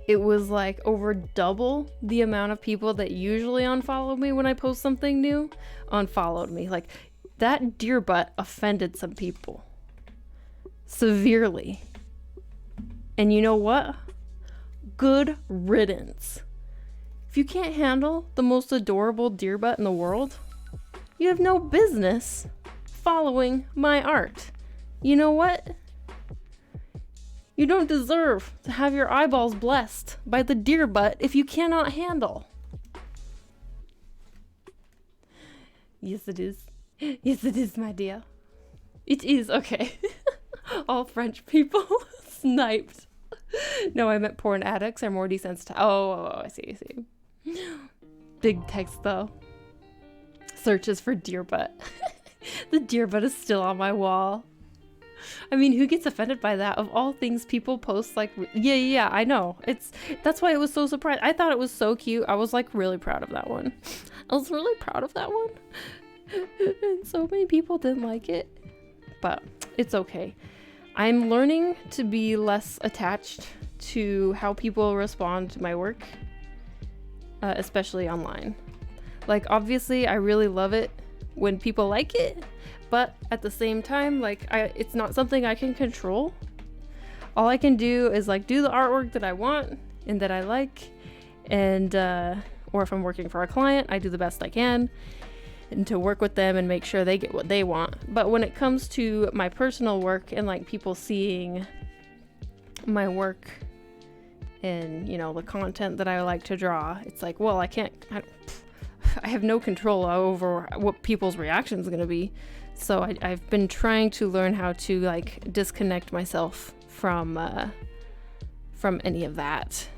it was like over double the amount of people that usually unfollow me when I post something new unfollowed me. Like that deer butt offended some people severely. And you know what? Good riddance. If you can't handle the most adorable deer butt in the world, you have no business following my art. You know what? You don't deserve to have your eyeballs blessed by the deer butt if you cannot handle. Yes, it is. Yes, it is, my dear. It is, okay. All French people sniped. No, I meant porn addicts are more desensitized. Oh, I see. Big text though. Searches for deer butt. The deer butt is still on my wall. I mean, who gets offended by that? Of all things, people post like, yeah, I know. That's why it was so surprised. I thought it was so cute. I was like really proud of that one. And so many people didn't like it, but it's okay. I'm learning to be less attached to how people respond to my work, especially online. Like, obviously, I really love it when people like it, but at the same time, like, it's not something I can control. All I can do is, like, do the artwork that I want and that I like, and, or if I'm working for a client, I do the best I can and to work with them and make sure they get what they want. But when it comes to my personal work and like people seeing my work and, you know, the content that I like to draw, it's like, well, I have no control over what people's reaction is going to be. So I've been trying to learn how to like disconnect myself from any of that,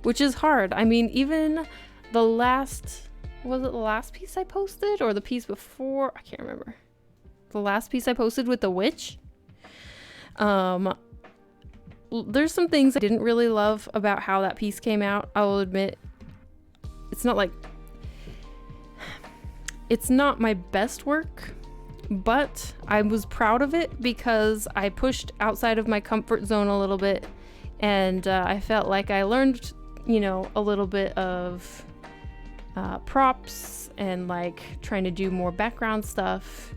which is hard. I mean, even was it the last piece I posted or the piece before? I can't remember. The last piece I posted with the witch. There's some things I didn't really love about how that piece came out. I will admit, it's not my best work, but I was proud of it because I pushed outside of my comfort zone a little bit, and I felt like I learned, you know, a little bit of props and like trying to do more background stuff.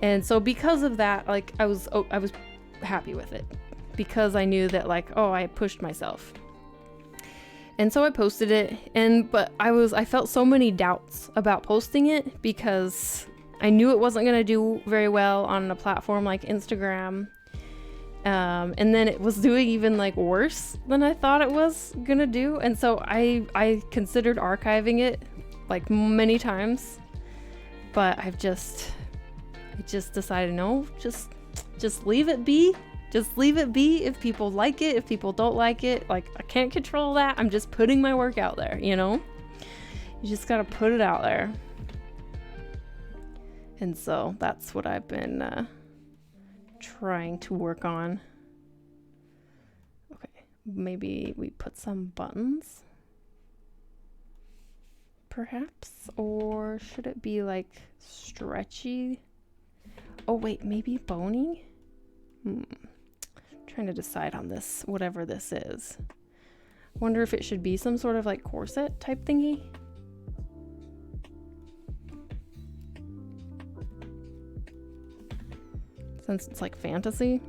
And so because of that, like I was happy with it because I knew that like, oh, I pushed myself. And so I posted it, but I felt so many doubts about posting it because I knew it wasn't going to do very well on a platform like Instagram. And then it was doing even like worse than I thought it was gonna do. And so I considered archiving it like many times, but I just decided, no, just leave it be. Just leave it be. If people like it, if people don't like it, like I can't control that. I'm just putting my work out there, you know? You just gotta put it out there. And so that's what I've been trying to work on. Okay, maybe we put some buttons. perhaps? Or should it be like stretchy? Oh wait, maybe bony? Trying to decide on this, whatever this is. Wonder if it should be some sort of like corset type thingy. Since it's like fantasy.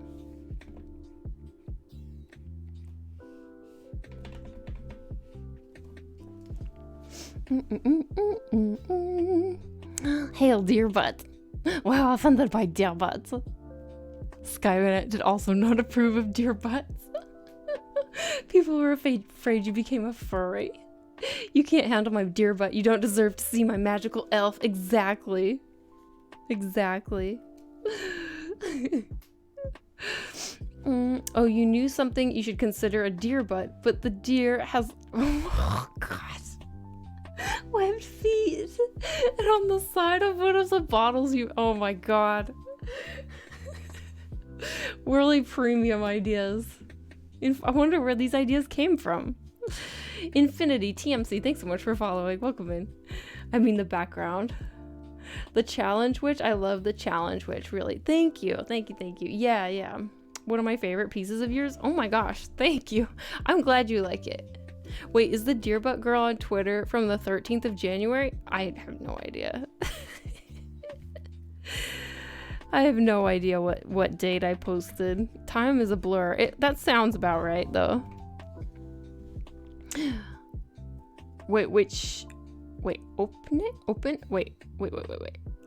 Hail, dear butt. Wow, offended by dear butts. Skynet did also not approve of deer butts. People were afraid you became a furry. You can't handle my deer butt. You don't deserve to see my magical elf. Exactly. Exactly. Oh, you knew something? You should consider a deer butt, but the deer has... Oh, God. Webbed feet. And on the side of one of the bottles, you... Oh, my God. Really premium ideas. I wonder where these ideas came from. Infinity TMC, thanks so much for following. Welcome in. I mean the background. The challenge witch. I love the challenge witch, really. Thank you. Thank you. Thank you. Yeah, yeah. One of my favorite pieces of yours. Oh my gosh. Thank you. I'm glad you like it. Wait, is the deer butt girl on Twitter from the 13th of January? I have no idea. I have no idea what date I posted. Time is a blur. That sounds about right, though. Wait, open it? Open? Wait.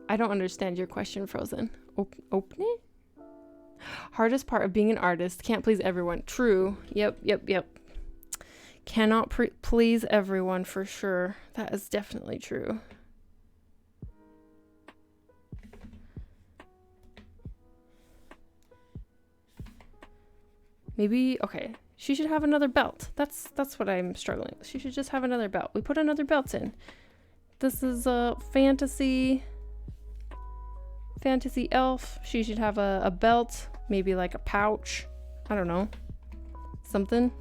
I don't understand your question, Frozen. Open it? Hardest part of being an artist. Can't please everyone. True. Yep. Cannot please everyone, for sure. That is definitely true. Maybe, okay, she should have another belt. That's what I'm struggling with. She should just have another belt. We put another belt in. This is a fantasy elf. She should have a belt, maybe like a pouch. I don't know. Something.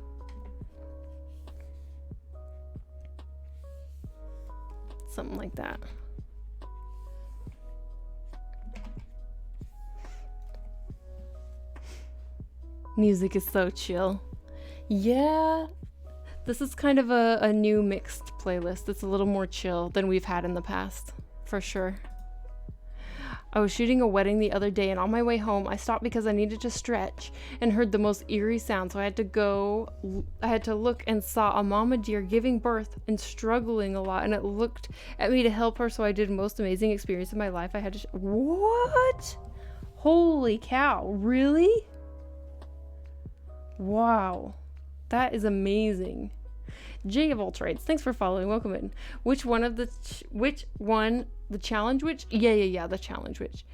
Something like that. Music is so chill. Yeah, this is kind of a new mixed playlist. It's a little more chill than we've had in the past, for sure. I was shooting a wedding the other day, and on my way home, I stopped because I needed to stretch and heard the most eerie sound. So I had to look and saw a mama deer giving birth and struggling a lot, and it looked at me to help her. So I did most amazing experience of my life. I had to. What? Holy cow! Really? Wow, that is amazing. Jay of all trades, thanks for following. Welcome in. Which one, the challenge witch? Yeah, the challenge witch.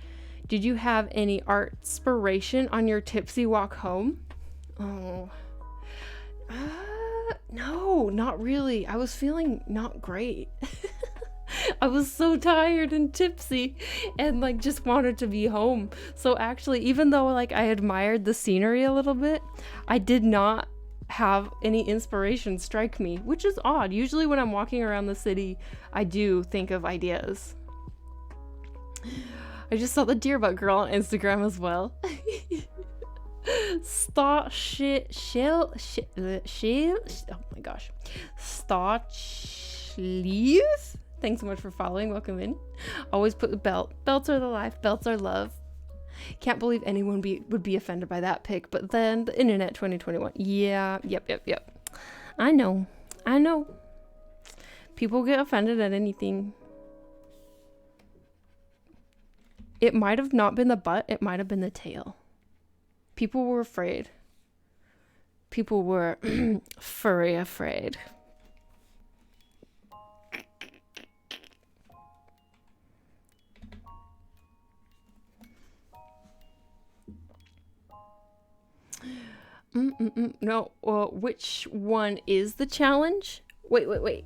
Did you have any art inspiration on your tipsy walk home? Oh, no, not really. I was feeling not great. I was so tired and tipsy and like just wanted to be home. So actually, even though like I admired the scenery a little bit, I did not have any inspiration strike me, which is odd. Usually when I'm walking around the city, I do think of ideas. I just saw the deer butt girl on Instagram as well. Oh my gosh. Sleeves? Thanks so much for following. Welcome in. Always put the belt. Belts are the life. Belts are love. Can't believe anyone would be offended by that pic. But then the internet 2021. Yeah. Yep. I know. People get offended at anything. It might have not been the butt. It might have been the tail. People were afraid. People were furry afraid. No, which one is the challenge? Wait.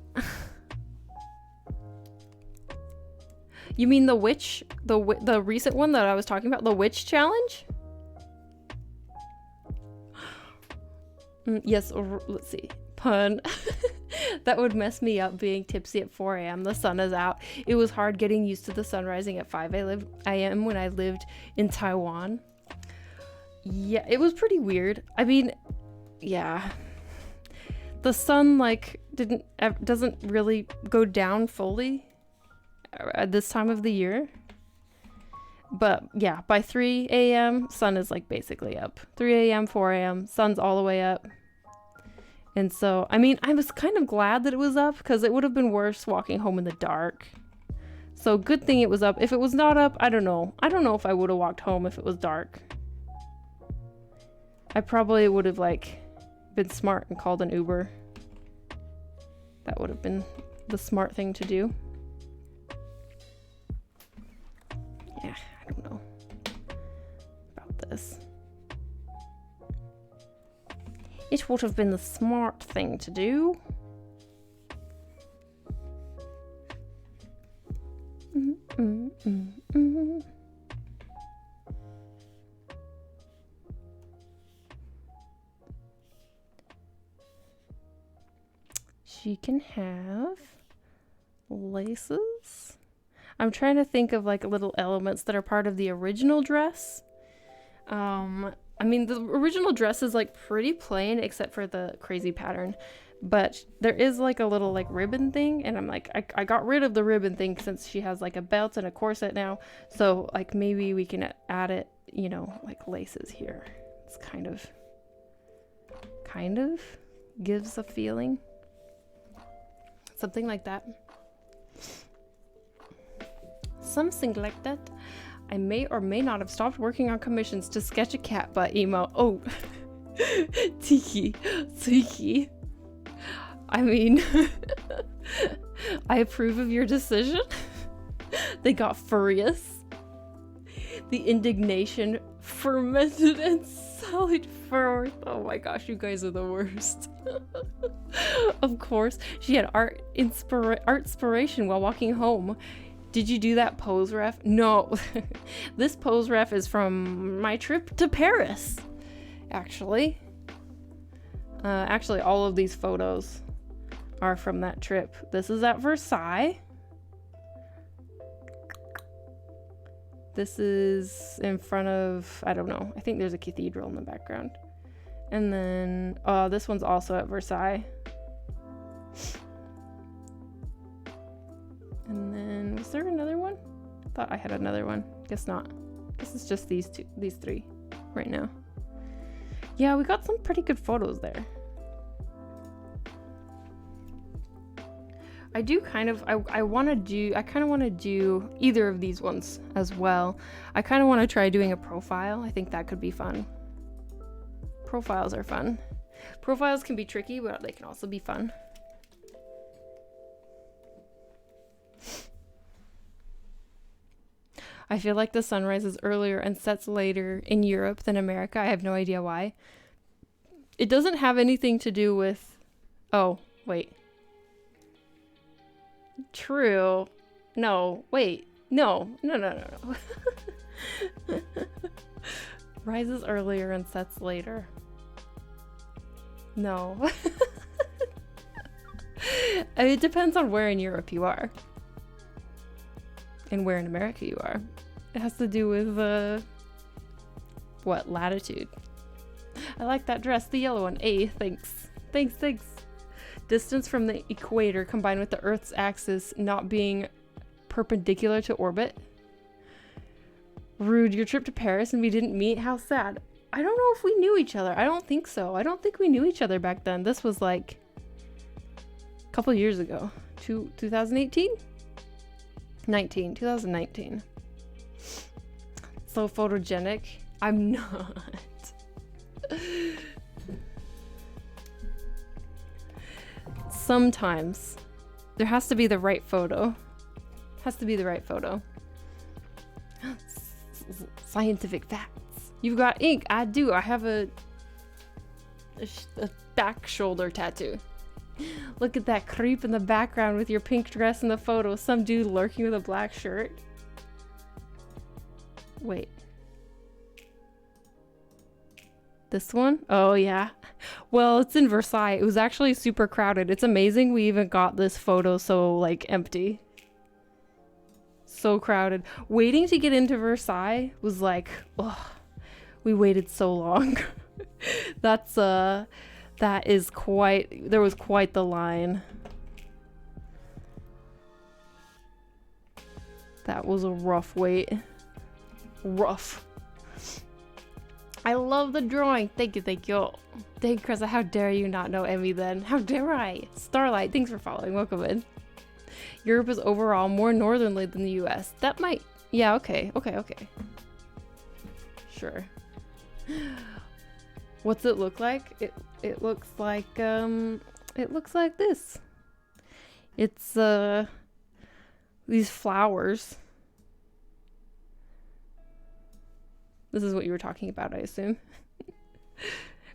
You mean the witch? The recent one that I was talking about? The witch challenge? Yes, let's see. Pun. That would mess me up being tipsy at 4 a.m. The sun is out. It was hard getting used to the sun rising at 5 a.m. when I lived in Taiwan. Yeah, it was pretty weird. I mean, yeah. The sun like doesn't really go down fully at this time of the year. But yeah, by 3 a.m. sun is like basically up. 3 a.m., 4 a.m. sun's all the way up. And so, I mean, I was kind of glad that it was up because it would have been worse walking home in the dark. So good thing it was up. If it was not up, I don't know. I don't know if I would have walked home if it was dark. I probably would have like been smart and called an Uber. That would have been the smart thing to do. Yeah, I don't know about this. It would have been the smart thing to do. She can have laces. I'm trying to think of like little elements that are part of the original dress. I mean, the original dress is like pretty plain except for the crazy pattern, but there is like a little like ribbon thing, and I'm like, I got rid of the ribbon thing since she has like a belt and a corset now, so like maybe we can add it, you know, like laces here. It's kind of gives a feeling. Something like that. Something like that. I may or may not have stopped working on commissions to sketch a cat butt emo. Oh, Tiki. I mean, I approve of your decision. They got furious. The indignation fermented and sullied forth. Oh my gosh, you guys are the worst. Of course, she had art inspiration while walking home. Did you do that pose ref? No. This pose ref is from my trip to Paris, actually. Actually, all of these photos are from that trip. This is at Versailles. This is in front of, I don't know, I think there's a cathedral in the background. And then, this one's also at Versailles. And then, was there another one? I thought I had another one. Guess not. This is just these three right now. Yeah, we got some pretty good photos there. I do kind of, I kind of want to do either of these ones as well. I kind of want to try doing a profile. I think that could be fun. Profiles are fun. Profiles can be tricky, but they can also be fun. I feel like the sun rises earlier and sets later in Europe than America. I have no idea why. It doesn't have anything to do with... Oh, wait. True. No, wait. No. Rises earlier and sets later. No. I mean, it depends on where in Europe you are. And where in America you are. It has to do with, what, latitude. I like that dress, the yellow one. Hey, thanks. Thanks. Distance from the equator combined with the Earth's axis not being perpendicular to orbit. Rude, your trip to Paris and we didn't meet? How sad. I don't know if we knew each other. I don't think so. I don't think we knew each other back then. This was like a couple years ago. 2018? 2019. So photogenic. I'm not. Sometimes there has to be the right photo. Scientific facts. You've got ink. I do. I have a back shoulder tattoo. Look at that creep in the background with your pink dress in the photo. Some dude lurking with a black shirt. Wait. This one? Oh, yeah. Well, it's in Versailles. It was actually super crowded. It's amazing we even got this photo so, like, empty. So crowded. Waiting to get into Versailles was like, ugh, we waited so long. That is quite, there was quite the line. That was a rough wait. Rough. I love the drawing. Thank you, thank you. Dang, Krista, how dare you not know Emmy then? How dare I? Starlight, thanks for following. Welcome in. Europe is overall more northerly than the US. That might... Yeah, okay. Sure. What's it look like? It looks like, it looks like this. It's, these flowers. This is what you were talking about, I assume.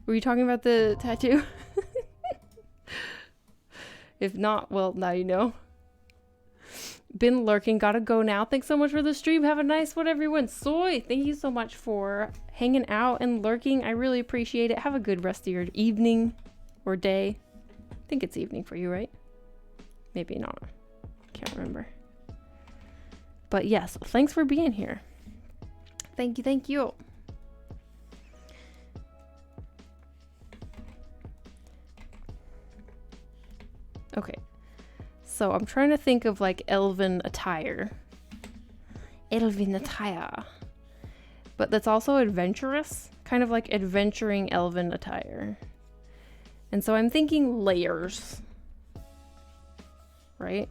Were you talking about the tattoo? If not, well, now you know. Been lurking, gotta go now. Thanks so much for the stream. Have a nice one, everyone. Soy, thank you so much for hanging out and lurking. I really appreciate it. Have a good rest of your evening or day. I think it's evening for you, right? Maybe not. Can't remember. But yes, thanks for being here. Thank you, thank you. Okay, so I'm trying to think of like elven attire. Elven attire. But that's also adventurous, kind of like adventuring elven attire. And so I'm thinking layers, right?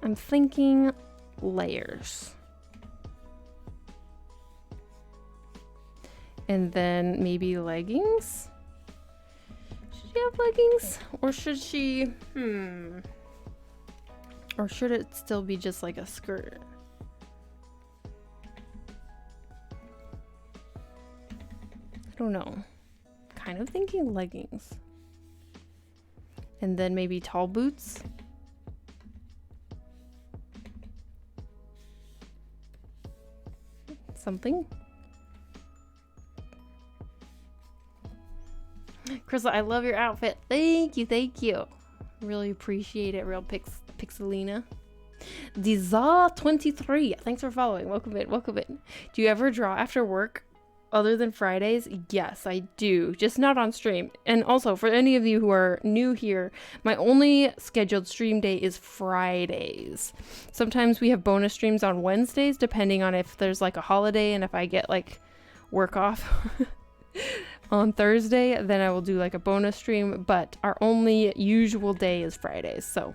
I'm thinking layers. And then maybe leggings? Should she have leggings? Or should she, or should it still be just like a skirt? I don't know. Kind of thinking leggings. And then maybe tall boots. Something. Crystal, I love your outfit. Thank you, thank you. Really appreciate it, real Pixelina. Diza23, thanks for following. Welcome in, welcome in. Do you ever draw after work other than Fridays? Yes, I do. Just not on stream. And also, for any of you who are new here, my only scheduled stream day is Fridays. Sometimes we have bonus streams on Wednesdays, depending on if there's like a holiday and if I get like work off on Thursday, then I will do like a bonus stream. But our only usual day is Fridays. So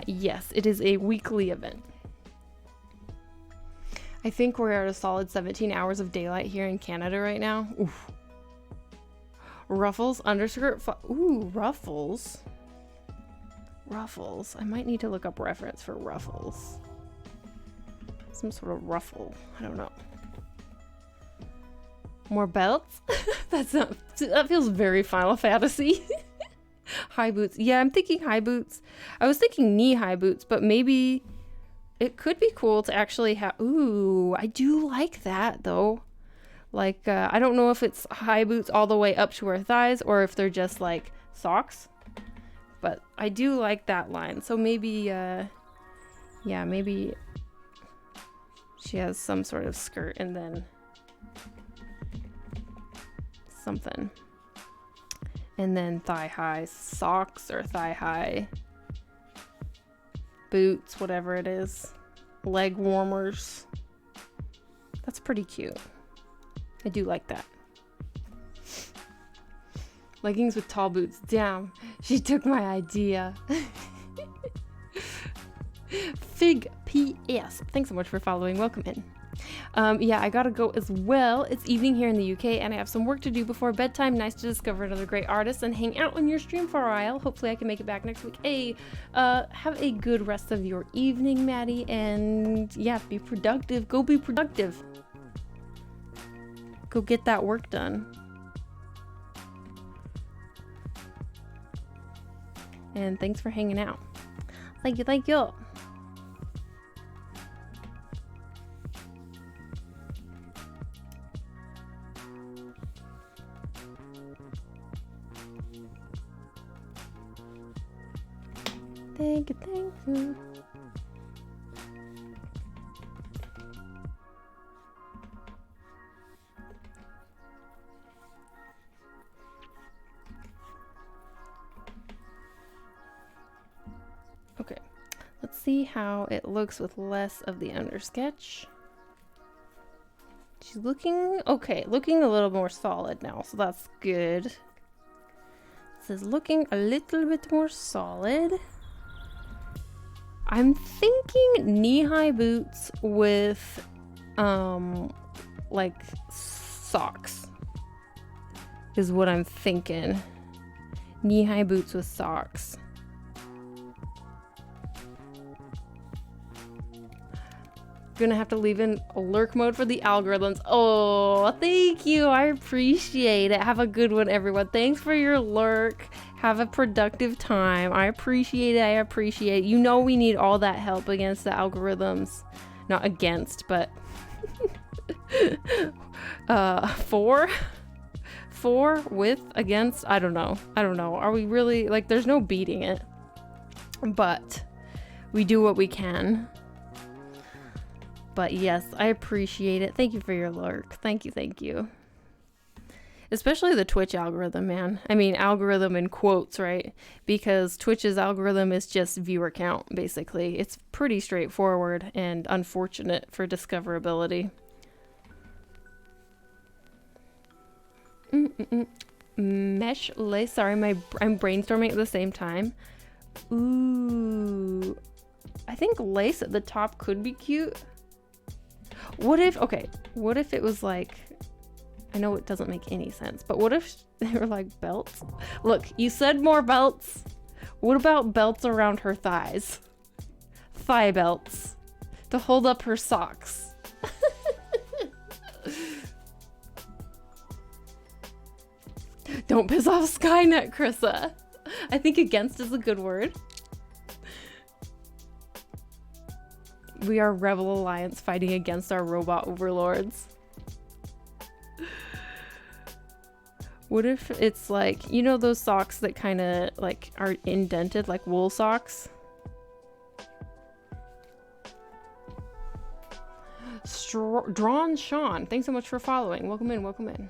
yes, it is a weekly event. I think we're at a solid 17 hours of daylight here in Canada right now. Oof. Ruffles, underskirt, ooh, ruffles. Ruffles. I might need to look up reference for ruffles. Some sort of ruffle. I don't know. More belts? That feels very Final Fantasy. High boots. Yeah, I'm thinking high boots. I was thinking knee-high boots, but maybe... It could be cool to actually have... Ooh, I do like that, though. Like, I don't know if it's high boots all the way up to her thighs or if they're just, like, socks. But I do like that line. So maybe, yeah, maybe she has some sort of skirt and then something. And then thigh-high socks or thigh-high... boots, whatever it is. Leg warmers. That's pretty cute. I do like that. Leggings with tall boots. Damn, she took my idea. Fig PS. Thanks so much for following. Welcome in. Yeah, I gotta go as well. It's evening here in the UK and I have some work to do before bedtime. Nice to discover another great artist and hang out on your stream for a while. Hopefully I can make it back next week. Have a good rest of your evening, Maddie, and yeah, be productive. Go be productive. Go get that work done. And thanks for hanging out. Thank you, thank you. Thank you, thank you. Okay, let's see how it looks with less of the undersketch. She's looking okay, looking a little more solid now, so that's good. It says looking a little bit more solid. I'm thinking knee-high boots with like socks is what I'm thinking. Knee-high boots with socks. Gonna have to leave in a lurk mode for the algorithms. Oh, thank you. I appreciate it. Have a good one, everyone. Thanks for your lurk. Have a productive time. I appreciate it. I appreciate it. You know we need all that help against the algorithms. Not against, but for, with, against, I don't know. Are we really, like, there's no beating it. But we do what we can. But yes, I appreciate it. Thank you for your lurk. Thank you, thank you. Especially the Twitch algorithm, man. I mean, algorithm in quotes, right? Because Twitch's algorithm is just viewer count, basically. It's pretty straightforward and unfortunate for discoverability. Mesh lace. Sorry, I'm brainstorming at the same time. Ooh. I think lace at the top could be cute. What if it was like, I know it doesn't make any sense, but what if they were like belts? Look, you said more belts. What about belts around her thighs? Thigh belts to hold up her socks. Don't piss off Skynet, Krissa. I think against is a good word. We are Rebel Alliance fighting against our robot overlords. What if it's like, you know those socks that kind of like are indented, like wool socks? Drawn Sean, thanks so much for following. Welcome in, welcome in.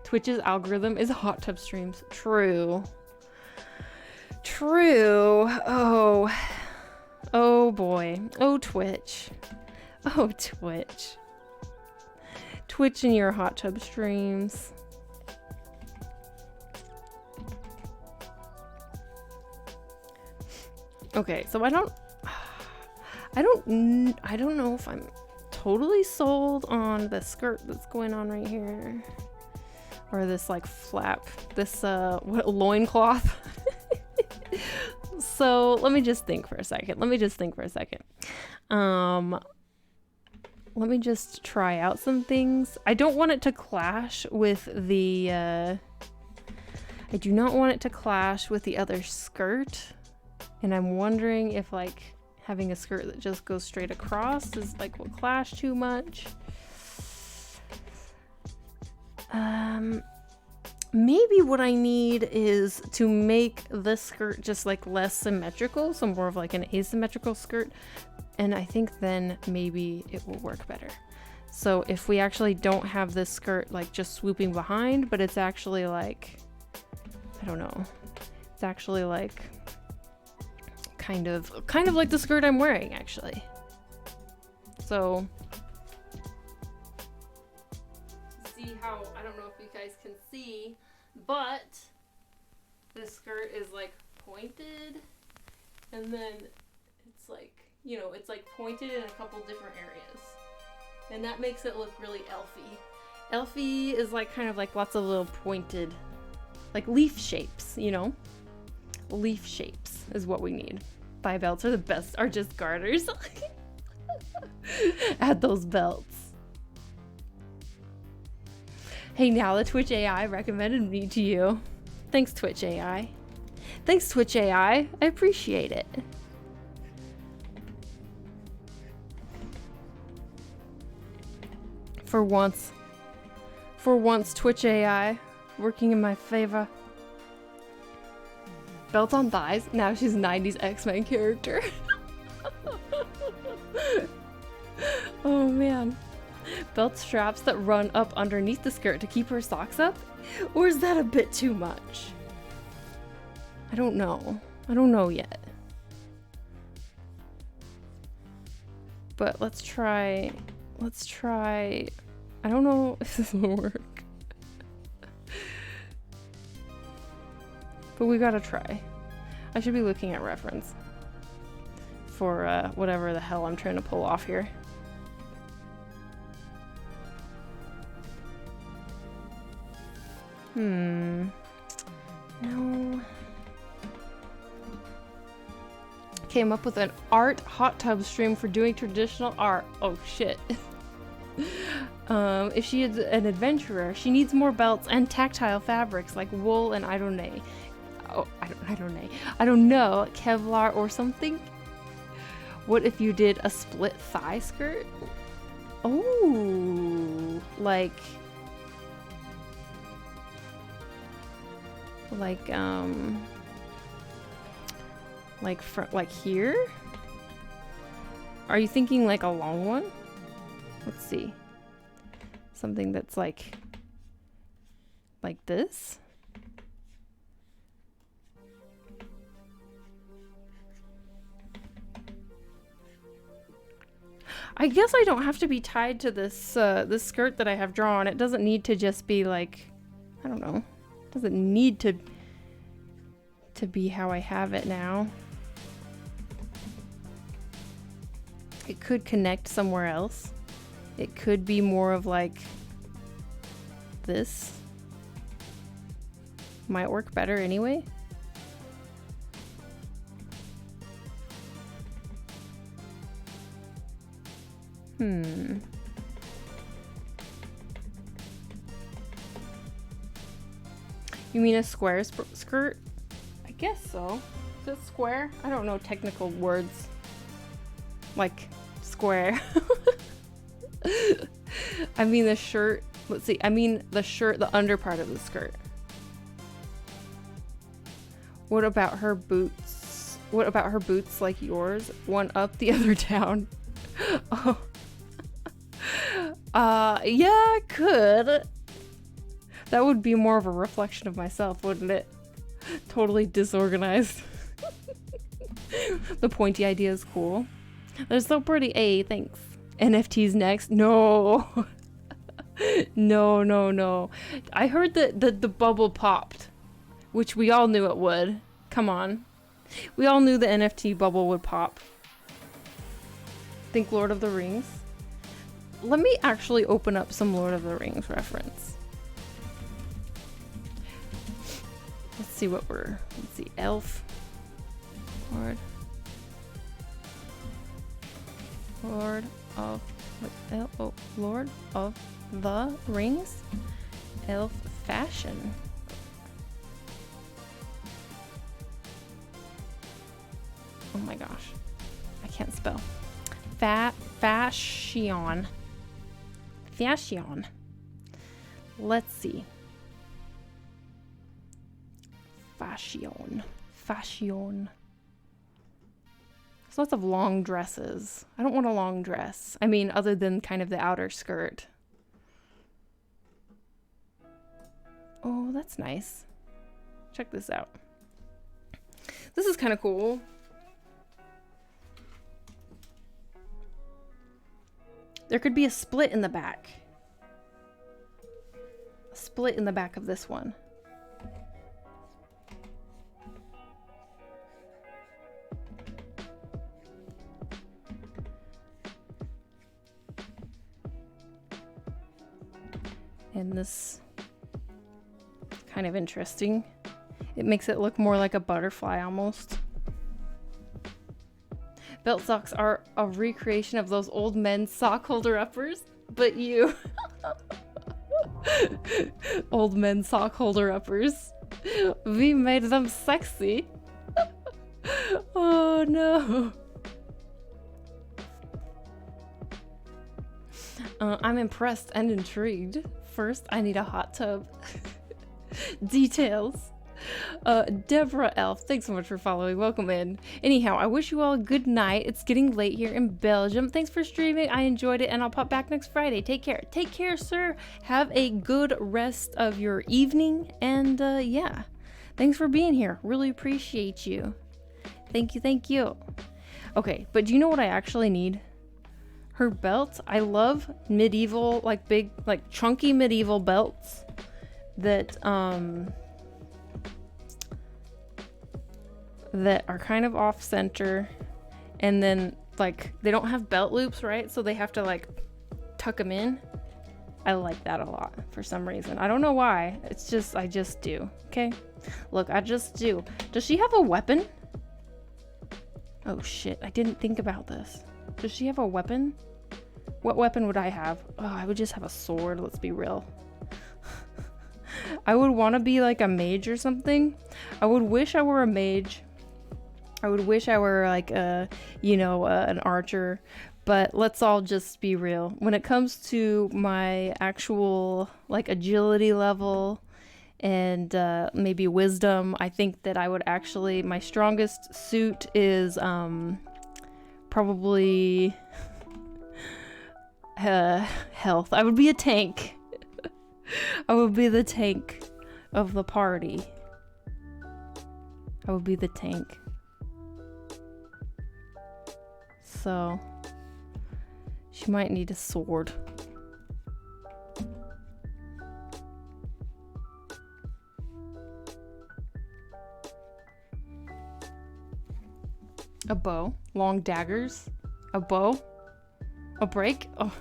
Twitch's algorithm is hot tub streams. True. True. Oh boy. Oh Twitch. Oh Twitch. Twitch and your hot tub streams. Okay, so I don't know if I'm totally sold on the skirt that's going on right here. Or this like flap, this loincloth. So let me just think for a second. Let me just try out some things. I don't want it to clash with the, I do not want it to clash with the other skirt. And I'm wondering if like having a skirt that just goes straight across is like will clash too much. Maybe what I need is to make this skirt just like less symmetrical, so more of like an asymmetrical skirt, and I think then maybe it will work better. So if we actually don't have this skirt like just swooping behind, but it's actually like, I don't know, it's actually like kind of like the skirt I'm wearing actually. So see how, I don't know if you guys can see, but this skirt is like pointed, and then it's like, you know, it's like pointed in a couple different areas, and that makes it look really elfy. Elfy is like kind of like lots of little pointed, like leaf shapes, you know? Leaf shapes is what we need. Thigh belts are the best, are just garters. Add those belts. Hey, now the Twitch AI recommended me to you. Thanks, Twitch AI. Thanks, Twitch AI. I appreciate it. For once, Twitch AI working in my favor. Belt on thighs. Now she's 90s X-Men character. Oh man. Belt straps that run up underneath the skirt to keep her socks up? Or is that a bit too much? I don't know. I don't know yet. But let's try. I don't know if this will work. But we gotta try. I should be looking at reference for whatever the hell I'm trying to pull off here. No. Came up with an art hot tub stream for doing traditional art. Oh shit. If she is an adventurer, she needs more belts and tactile fabrics like wool and I don't know. Oh, I don't know, Kevlar or something. What if you did a split thigh skirt? Oh, like here? Are you thinking like a long one? Let's see. Something that's like this? I guess I don't have to be tied to this this skirt that I have drawn. It doesn't need to just be like, I don't know. It doesn't need to be how I have it now. It could connect somewhere else. It could be more of like this. Might work better anyway. You mean a square skirt? I guess so. Is it square? I don't know technical words. Like square. I mean the shirt. Let's see. I mean the shirt, the under part of the skirt. What about her boots? What about her boots like yours? One up, the other down. Oh. Yeah, I could. That would be more of a reflection of myself, wouldn't it? Totally disorganized. The pointy idea is cool. They're so pretty. Hey, thanks. NFTs next? No. No. I heard that the bubble popped, which we all knew it would. Come on. We all knew the NFT bubble would pop. Think Lord of the Rings? Let me actually open up some Lord of the Rings reference. Let's see what let's see, elf. Lord of the Rings? Elf fashion. Oh my gosh. I can't spell. Fashion. Fashion. Let's see. Fashion. There's lots of long dresses. I don't want a long dress. I mean, other than kind of the outer skirt. Oh, that's nice. Check this out. This is kind of cool. There could be a split in the back. A split in the back of this one. And this kind of interesting. It makes it look more like a butterfly almost. Belt socks are a recreation of those old men's sock holder uppers, but you. Old men's sock holder uppers. We made them sexy. Oh no. I'm impressed and intrigued. First, I need a hot tub. Details. Deborah Elf, thanks so much for following. Welcome in. Anyhow, I wish you all a good night. It's getting late here in Belgium. Thanks for streaming. I enjoyed it, and I'll pop back next Friday. Take care. Take care, sir. Have a good rest of your evening, and yeah. Thanks for being here. Really appreciate you. Thank you, thank you. Okay, but do you know what I actually need? Her belt. I love medieval, like big, like chunky medieval belts that that are kind of off center, and then like they don't have belt loops, right? So they have to like tuck them in. I like that a lot for some reason. I don't know why. It's just, I just do. Okay? Look, I just do. Does she have a weapon? Oh shit, I didn't think about this. Does she have a weapon? What weapon would I have? Oh, I would just have a sword, let's be real. I would want to be like a mage or something. I would wish I were a mage. I would wish I were like a, you know, an archer. But let's all just be real. When it comes to my actual like agility level and maybe wisdom, I think that I would actually, my strongest suit is probably health. I would be a tank. I would be the tank of the party. I would be the tank. So she might need a sword. A bow, long daggers, a bow, a break. Oh,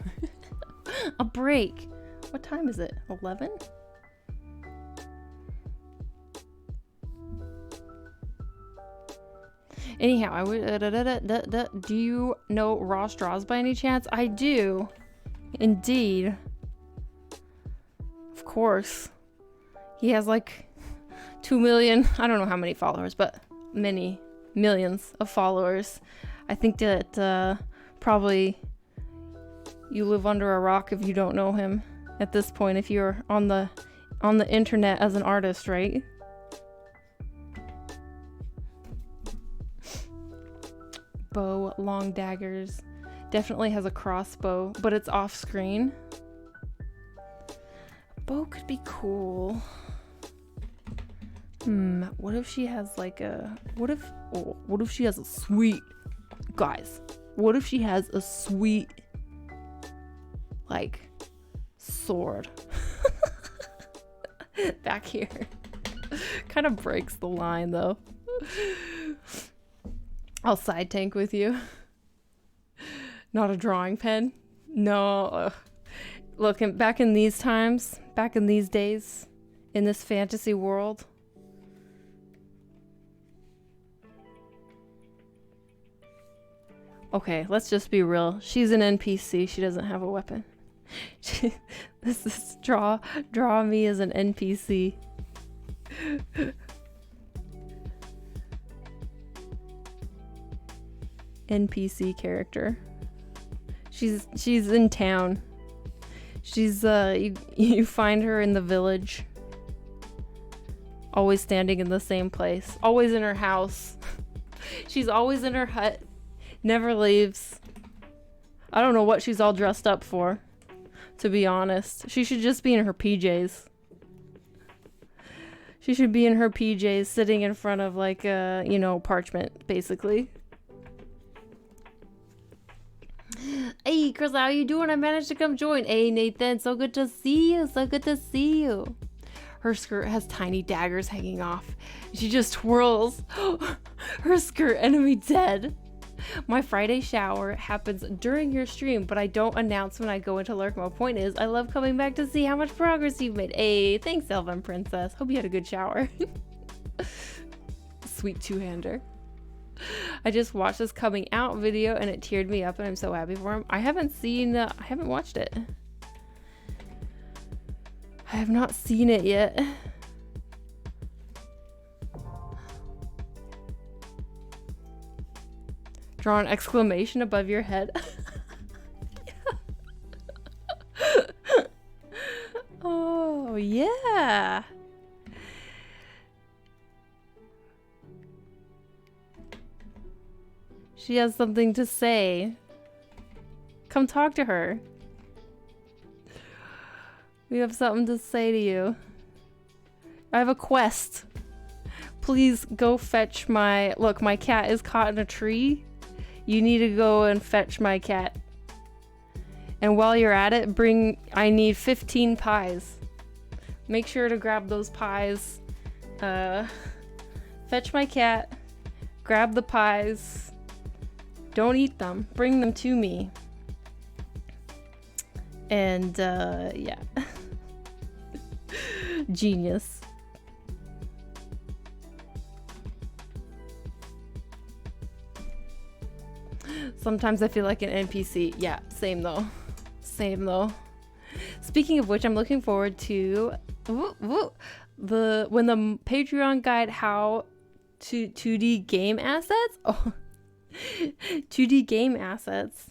a break. What time is it? 11? Anyhow, I would. Do you know Ross Draws by any chance? I do, indeed. Of course, he has like 2 million. I don't know how many followers, but many millions of followers. I think that probably you live under a rock if you don't know him at this point. If you're on the internet as an artist, right? Bow, long daggers. Definitely has a crossbow, but it's off screen. Bow could be cool. What if she has like a, what if she has a sweet, guys, what if she has a sweet like sword back here? Kind of breaks the line though. I'll side tank with you. Not a drawing pen. No. Look, back in these times, back in these days, in this fantasy world, okay, let's just be real. She's an NPC. She doesn't have a weapon. This is draw me as an NPC. NPC character. She's in town. She's you find her in the village. Always standing in the same place. Always in her house. She's always in her hut. Never leaves. I don't know what she's all dressed up for, to be honest. She should just be in her PJs. She should be in her PJs sitting in front of like you know, parchment, basically. Hey, Chris, how you doing? I managed to come join. Hey, Nathan, so good to see you. So good to see you. Her skirt has tiny daggers hanging off. She just twirls. Her skirt, enemy dead. My Friday shower happens during your stream, but I don't announce when I go into lurk mode. Point is, I love coming back to see how much progress you've made. Hey, thanks, Elven Princess. Hope you had a good shower. Sweet two-hander. I just watched this coming out video and it teared me up and I'm so happy for him. I haven't watched it. I have not seen it yet. Draw an exclamation above your head. Oh, yeah. She has something to say. Come talk to her. We have something to say to you. I have a quest. Please go fetch my... Look, my cat is caught in a tree. You need to go and fetch my cat. And while you're at it, I need 15 pies. Make sure to grab those pies. Fetch my cat. Grab the pies. Don't eat them. Bring them to me. And, yeah. Genius. Sometimes I feel like an NPC. Yeah, same though. Same though. Speaking of which, I'm looking forward to when the Patreon guide how to 2D game assets. Oh, 2D game assets.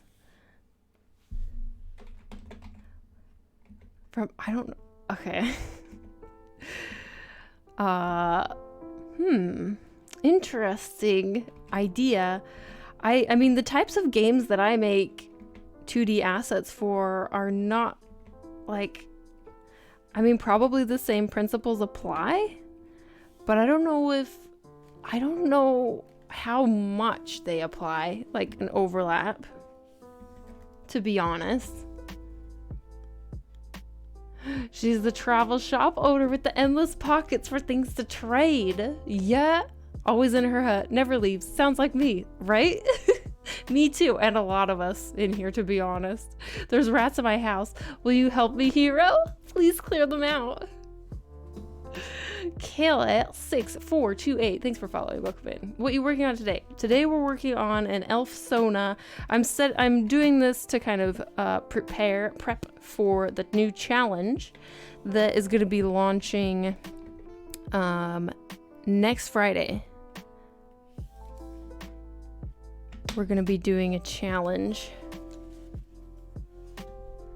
From I don't know. Okay. Interesting idea. I mean, the types of games that I make 2D assets for are not like, I mean, probably the same principles apply, but I don't know how much they apply, like an overlap, to be honest. She's the travel shop owner with the endless pockets for things to trade. Yeah. Always in her hut, never leaves. Sounds like me, right? Me too, and a lot of us in here, to be honest. There's rats in my house. Will you help me, hero? Please clear them out. Kill6428. Thanks for following. Welcome in. What are you working on today? Today we're working on an elf Sona. I'm doing this to kind of prep for the new challenge that is going to be launching next Friday. We're going to be doing a challenge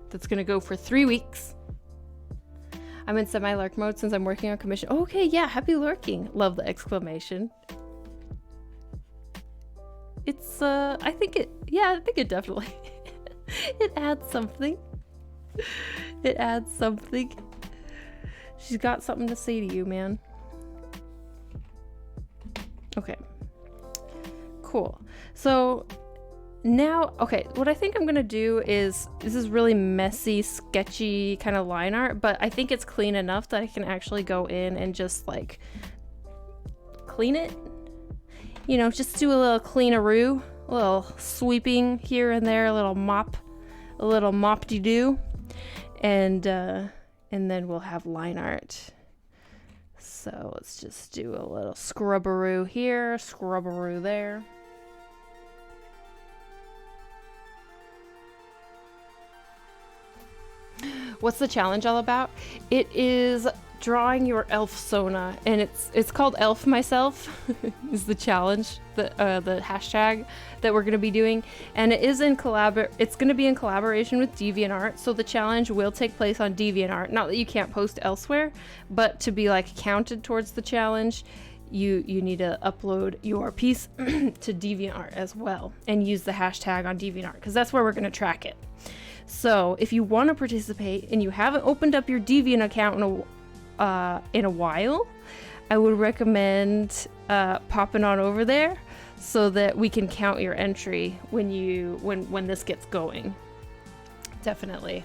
that's going to go for 3 weeks. I'm in semi-lurk mode since I'm working on commission. Okay, yeah, happy lurking. Love the exclamation. It's, I think it definitely, it adds something. It adds something. She's got something to say to you, man. Okay. Cool. So now, okay, what I think I'm gonna do is, this is really messy, sketchy kind of line art, but I think it's clean enough that I can actually go in and just like clean it. You know, just do a little cleaneroo, a little sweeping here and there, a little mop-de-doo, and then we'll have line art. So let's just do a little scrubberoo here, scrubberoo there. What's the challenge all about? It is drawing your elf Sona, and it's called Elf Myself is the challenge, the hashtag that we're going to be doing, and it's going to be in collaboration with DeviantArt. So the challenge will take place on DeviantArt. Not that you can't post elsewhere, but to be like counted towards the challenge, you need to upload your piece to DeviantArt as well and use the hashtag on DeviantArt, because that's where we're going to track it. So if you want to participate and you haven't opened up your Deviant account in a while, I would recommend popping on over there so that we can count your entry when this gets going. Definitely.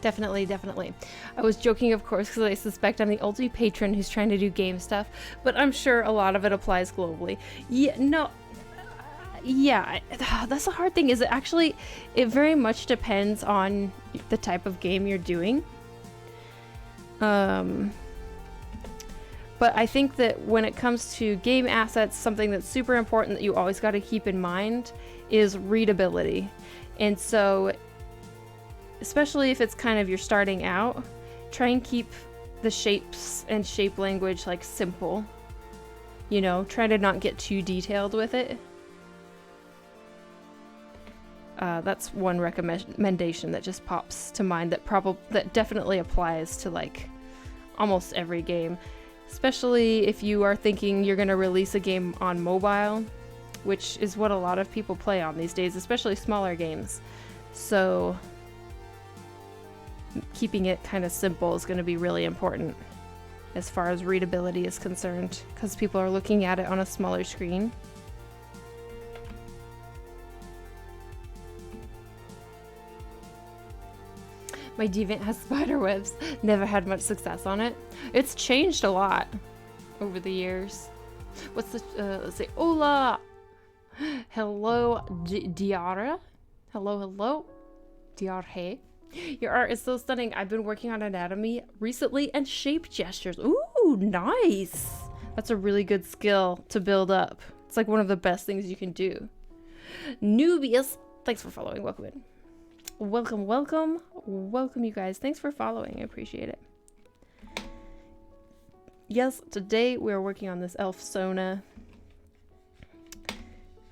I was joking, of course, because I suspect I'm the only patron who's trying to do game stuff, but I'm sure a lot of it applies globally. Yeah, that's the hard thing, is it very much depends on the type of game you're doing. But I think that when it comes to game assets, something that's super important that you always got to keep in mind is readability. And so, especially if it's kind of you're starting out, try and keep the shapes and shape language like simple. You know, try to not get too detailed with it. That's one recommendation that just pops to mind that definitely applies to like almost every game, especially if you are thinking you're going to release a game on mobile. which is what a lot of people play on these days, especially smaller games. So keeping it kind of simple is going to be really important as far as readability is concerned, because people are looking at it on a smaller screen. My deviant has spider webs. Never had much success on it. It's changed a lot over the years. What's the, let's see, hola! Hello, Diara. Hello. Diarhe. Your art is so stunning. I've been working on anatomy recently and shape gestures. Ooh, nice. That's a really good skill to build up. It's like one of the best things you can do. Nubius, thanks for following. Welcome in. Welcome, you guys. Thanks for following. I appreciate it. Yes, today we are working on this elf Sona.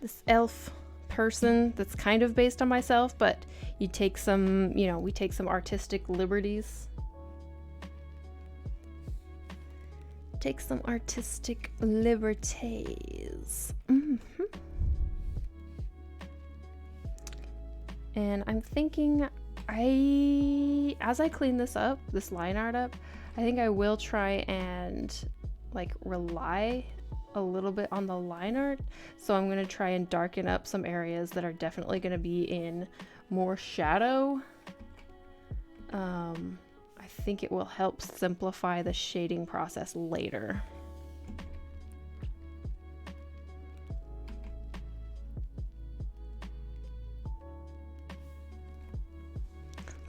This elf person that's kind of based on myself, but you take some, you know, we take some artistic liberties. And I'm thinking, as I clean this up, this line art up, I think I will try and like rely a little bit on the line art. So I'm going to try and darken up some areas that are definitely going to be in more shadow. I think it will help simplify the shading process later.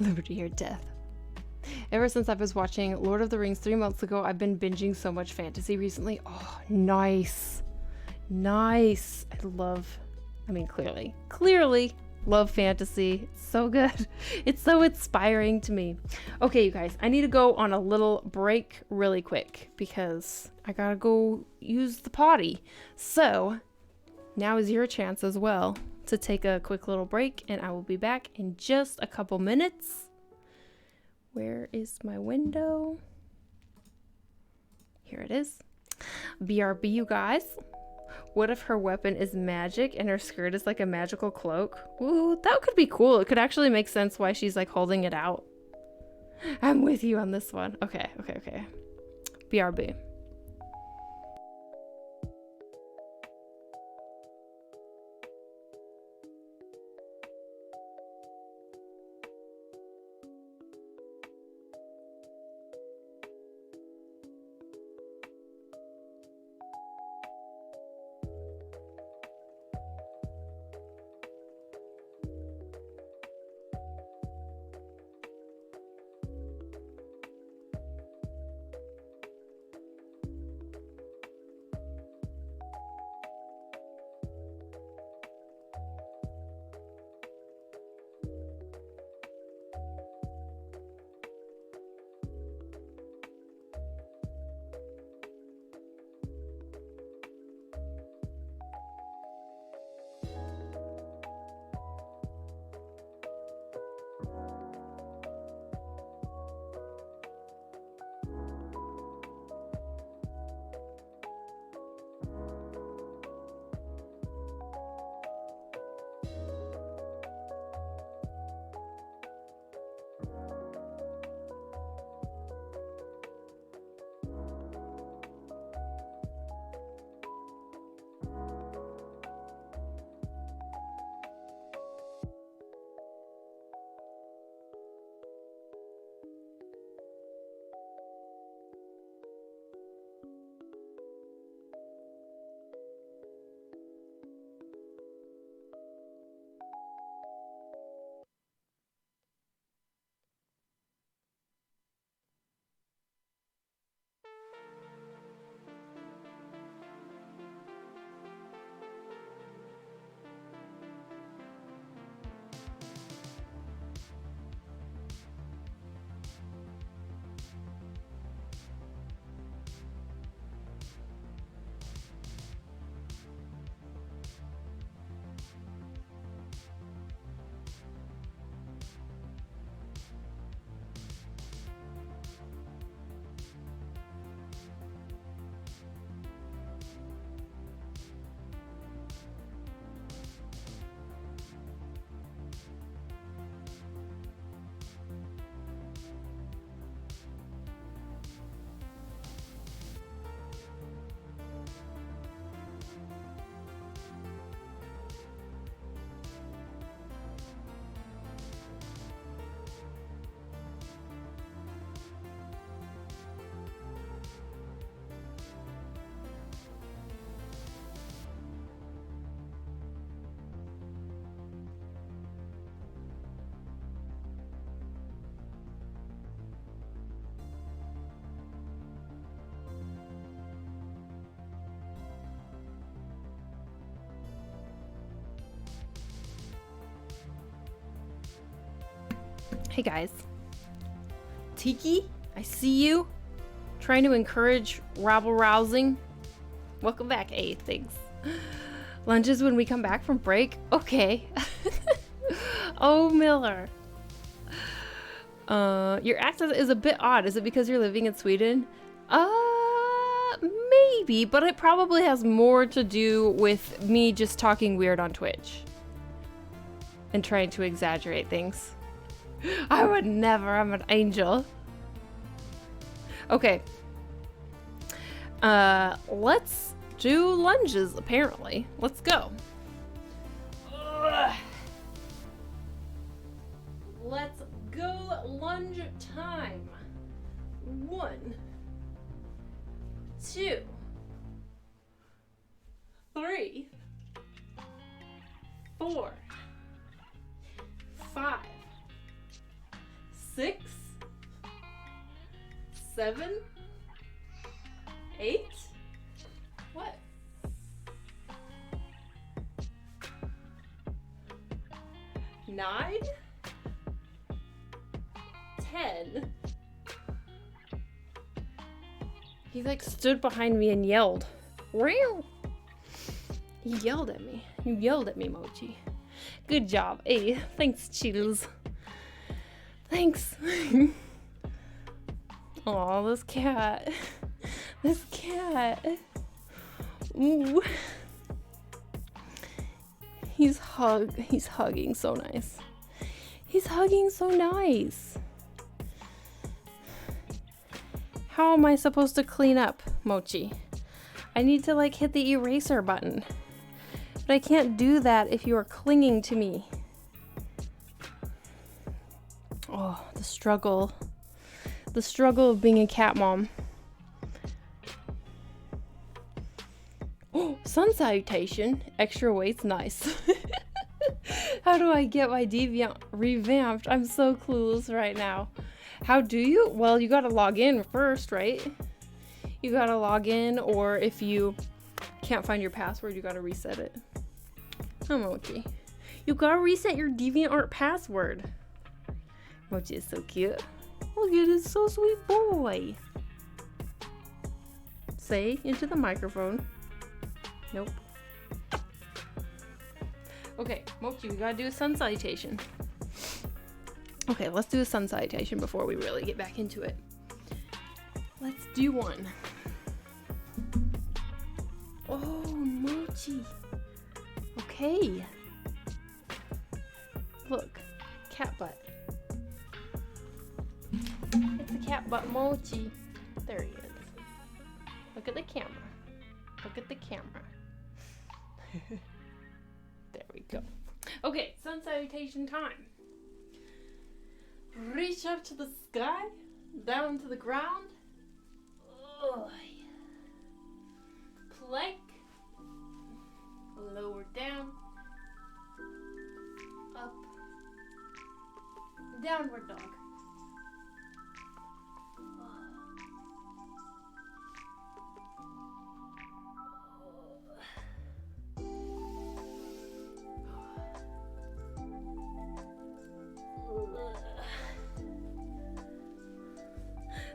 Liberty or death. Ever since I was watching Lord of the Rings 3 months ago, I've been binging so much fantasy recently. Oh, nice. Nice. Clearly love fantasy. It's so good. It's so inspiring to me. Okay, you guys, I need to go on a little break really quick because I gotta go use the potty. So now is your chance as well to take a quick little break, and I will be back in just a couple minutes. Where is my window? Here it is. BRB, you guys. What if her weapon is magic and her skirt is like a magical cloak? Ooh, that could be cool. It could actually make sense why she's like holding it out. I'm with you on this one. Okay. BRB. Hey guys. Tiki, I see you. Trying to encourage rabble rousing. Welcome back, A. Thanks. Lunches when we come back from break? Okay. Oh, Miller. Your accent is a bit odd. Is it because you're living in Sweden? Maybe, but it probably has more to do with me just talking weird on Twitch. And trying to exaggerate things. I would never, I'm an angel. Okay. Let's do lunges, apparently. Let's go. Ugh. Let's go lunge time. 1, 2, 3, 4, 5, 6, 7, 8. What? 9, 10. He like stood behind me and yelled. Real. He yelled at me. You yelled at me, Mochi. Good job. Hey, thanks, Cheetos. Thanks. Oh, this cat. This cat. Ooh. He's hugging so nice. He's hugging so nice. How am I supposed to clean up, Mochi? I need to like hit the eraser button. But I can't do that if you are clinging to me. Oh, the struggle. The struggle of being a cat mom. Oh, sun salutation. Extra weight's nice. How do I get my Deviant revamped? I'm so clueless right now. How do you? Well, you gotta log in first, right? You gotta log in, or if you can't find your password, you gotta reset it. Oh, Mochi. You gotta reset your DeviantArt password. Mochi is so cute. Look at this so sweet boy. Say into the microphone. Nope. Okay, Mochi, we gotta do a sun salutation. Okay, let's do a sun salutation before we really get back into it. Let's do one. Oh, Mochi. Okay. Look, cat butt. It's a cat butt Mochi. There he is. Look at the camera. Look at the camera. There we go. Okay, sun salutation time. Reach up to the sky, down to the ground. Ugh. Plank. Lower down. Up. Downward dog.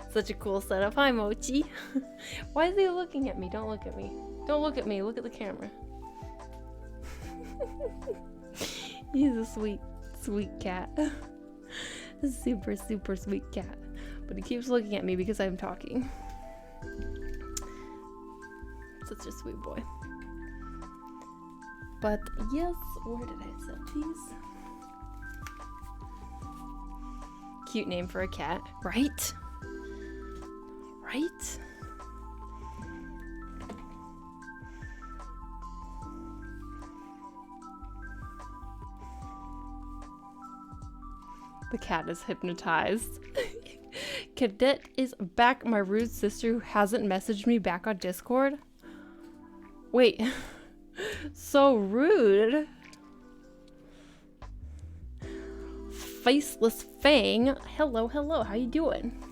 Such a cool setup. Hi, Mochi. Why is he looking at me? Don't look at me. Don't look at me. Look at the camera. He's a sweet, sweet cat. A super, super sweet cat. But he keeps looking at me because I'm talking. Such a sweet boy. But yes, where did I set these? Cute name for a cat, right? Right? The cat is hypnotized. Cadet is back, my rude sister who hasn't messaged me back on Discord. Wait. So rude. Faceless Fang. Hello, hello. How you doing?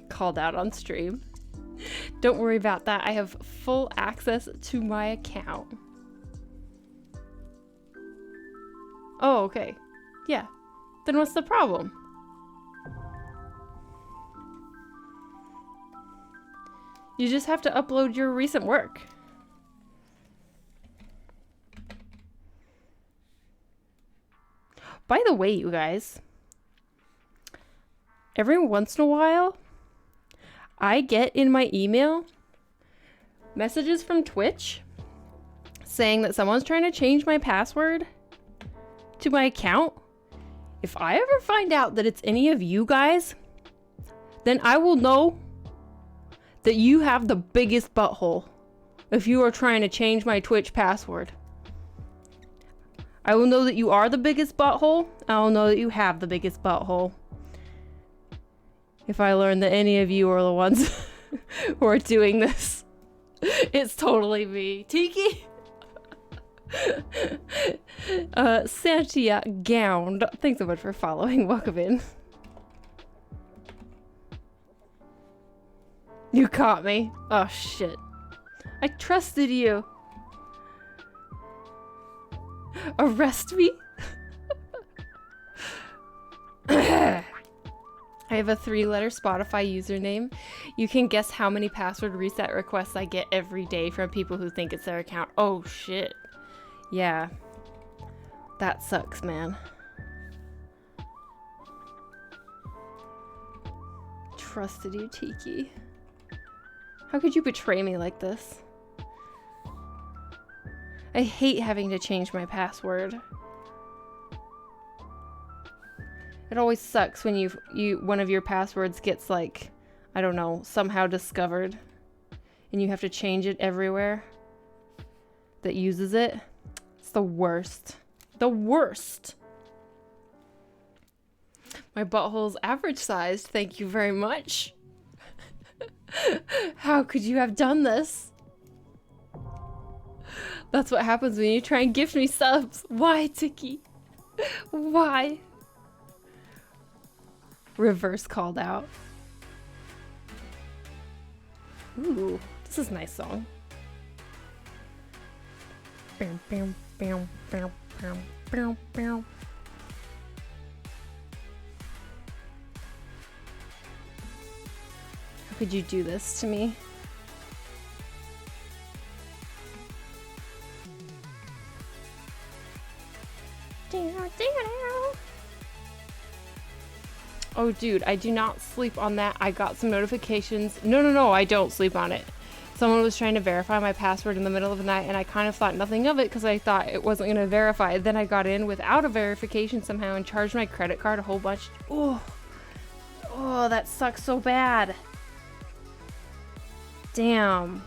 Called out on stream. Don't worry about that. I have full access to my account. Oh, okay. Yeah. Then what's the problem? You just have to upload your recent work. By the way, you guys, every once in a while, I get in my email messages from Twitch saying that someone's trying to change my password to my account. If I ever find out that it's any of you guys, then I will know that you have the biggest butthole if you are trying to change my Twitch password. I will know that you are the biggest butthole. I will know that you have the biggest butthole. If I learn that any of you are the ones who are doing this, it's totally me. Tiki? Santia Gound. Thanks so much for following. Welcome in. You caught me. Oh shit. I trusted you. Arrest me? I have a 3-letter Spotify username. You can guess how many password reset requests I get every day from people who think it's their account. Oh shit. Yeah. That sucks, man. Trusted you, Tiki. How could you betray me like this? I hate having to change my password. It always sucks when one of your passwords gets, like, I don't know, somehow discovered and you have to change it everywhere that uses it. It's the worst. The worst. My butthole's average sized. Thank you very much. How could you have done this? That's what happens when you try and gift me subs. Why, Tiki? Why? Reverse called out. Ooh, this is a nice song. Bam, bam, bam, bam, bam, bam, bam. How could you do this to me? Oh, dude, I do not sleep on that. I got some notifications. No, I don't sleep on it. Someone was trying to verify my password in the middle of the night, and I kind of thought nothing of it because I thought it wasn't going to verify. Then I got in without a verification somehow and charged my credit card a whole bunch. Oh, that sucks so bad. Damn.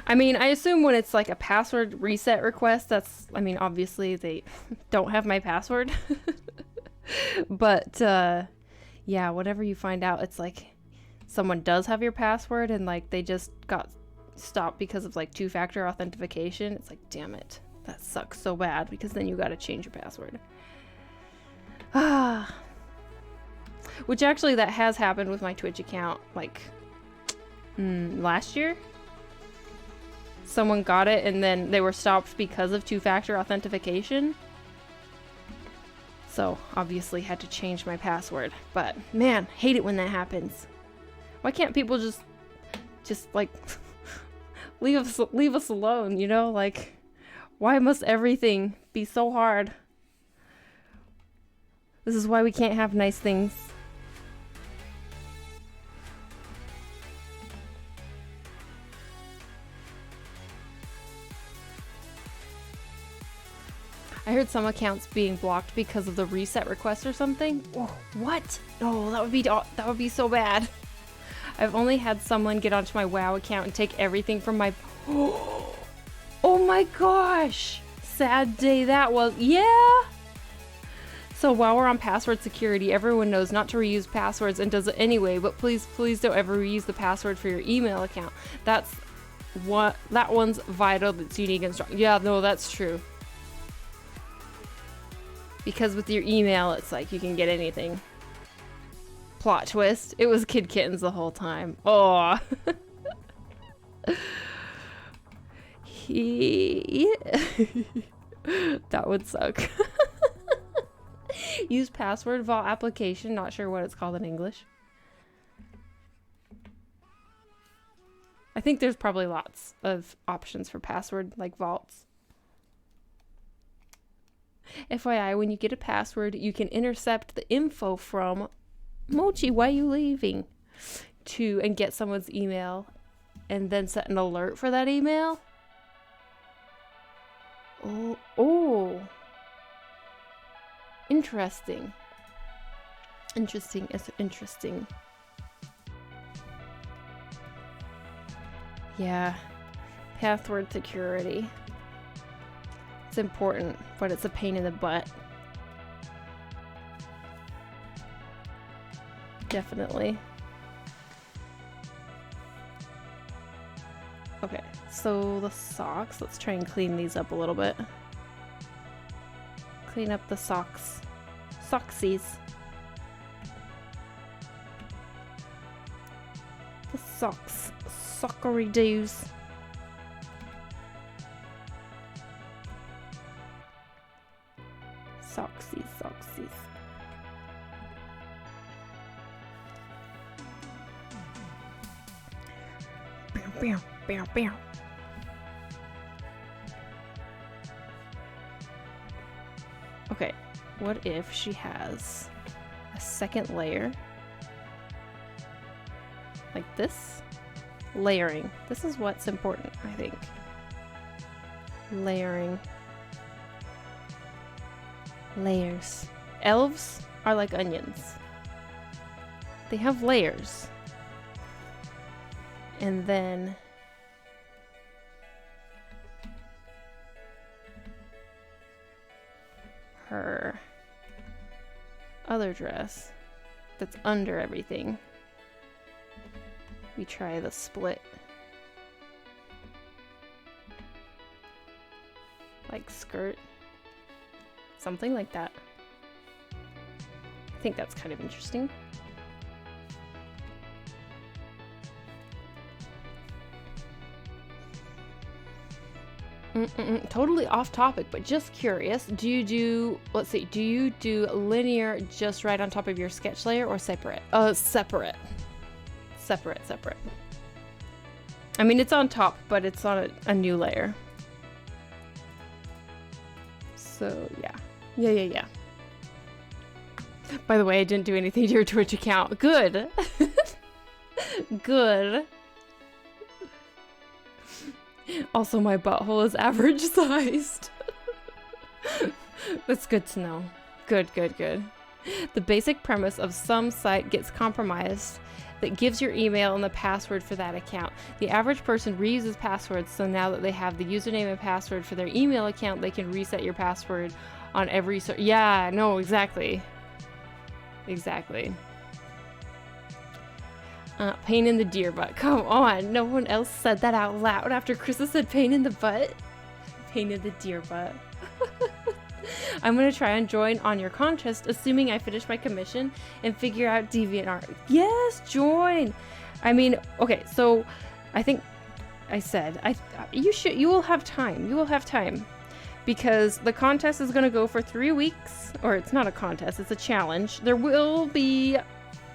I mean, I assume when it's like a password reset request, that's, I mean, obviously they don't have my password. But, yeah, whatever you find out, it's like someone does have your password and like they just got stopped because of like 2-factor authentication. It's like, damn it. That sucks so bad because then you gotta change your password. Which actually that has happened with my Twitch account like last year. Someone got it and then they were stopped because of 2-factor authentication. So obviously had to change my password. But man, hate it when that happens. Why can't people just like leave us alone, you know? Like, why must everything be so hard? This is why we can't have nice things. I heard some accounts being blocked because of the reset request or something. Oh, what? No, that would be so bad. I've only had someone get onto my WoW account and take everything from my... Oh my gosh! Sad day that was. Yeah! So while we're on password security, everyone knows not to reuse passwords and does it anyway, but please don't ever reuse the password for your email account. That one's vital, that's unique and strong. Yeah, no, that's true. Because with your email, it's like you can get anything. Plot twist. It was Kid Kittens the whole time. Oh. That would suck. Use password vault application. Not sure what it's called in English. I think there's probably lots of options for password, like vaults. FYI, when you get a password, you can intercept the info from Mochi, why are you leaving? And get someone's email and then set an alert for that email. Oh. Interesting. It's interesting. Yeah. Password security. It's important, but it's a pain in the butt. Definitely. Okay, so the socks. Let's try and clean these up a little bit. Clean up the socks. Socksies. The socks. Sockery doos. Socksies. Bow. Okay, what if she has a second layer? Like this? Layering. This is what's important, I think. Layering. Layers. Elves are like onions. They have layers. And then her other dress that's under everything. We try the split. Like skirt. Something like that. I think that's kind of interesting. Totally off topic, but just curious. Do you do linear just right on top of your sketch layer or separate? Separate. I mean, it's on top, but it's on a new layer. So, yeah. By the way, I didn't do anything to your Twitch account. Good. Good. Also, my butthole is average sized. That's good to know. Good. The basic premise of some site gets compromised that gives your email and the password for that account. The average person reuses passwords, so now that they have the username and password for their email account, they can reset your password on every yeah, no, exactly. Pain in the deer butt. Come on, no one else said that out loud after Krista said pain in the butt. Pain in the deer butt. I'm gonna try and join on your contest, assuming I finish my commission and figure out DeviantArt. Yes, join. I mean, okay, so I think I said you will have time. Because the contest is gonna go for 3 weeks, or it's not a contest, it's a challenge. There will be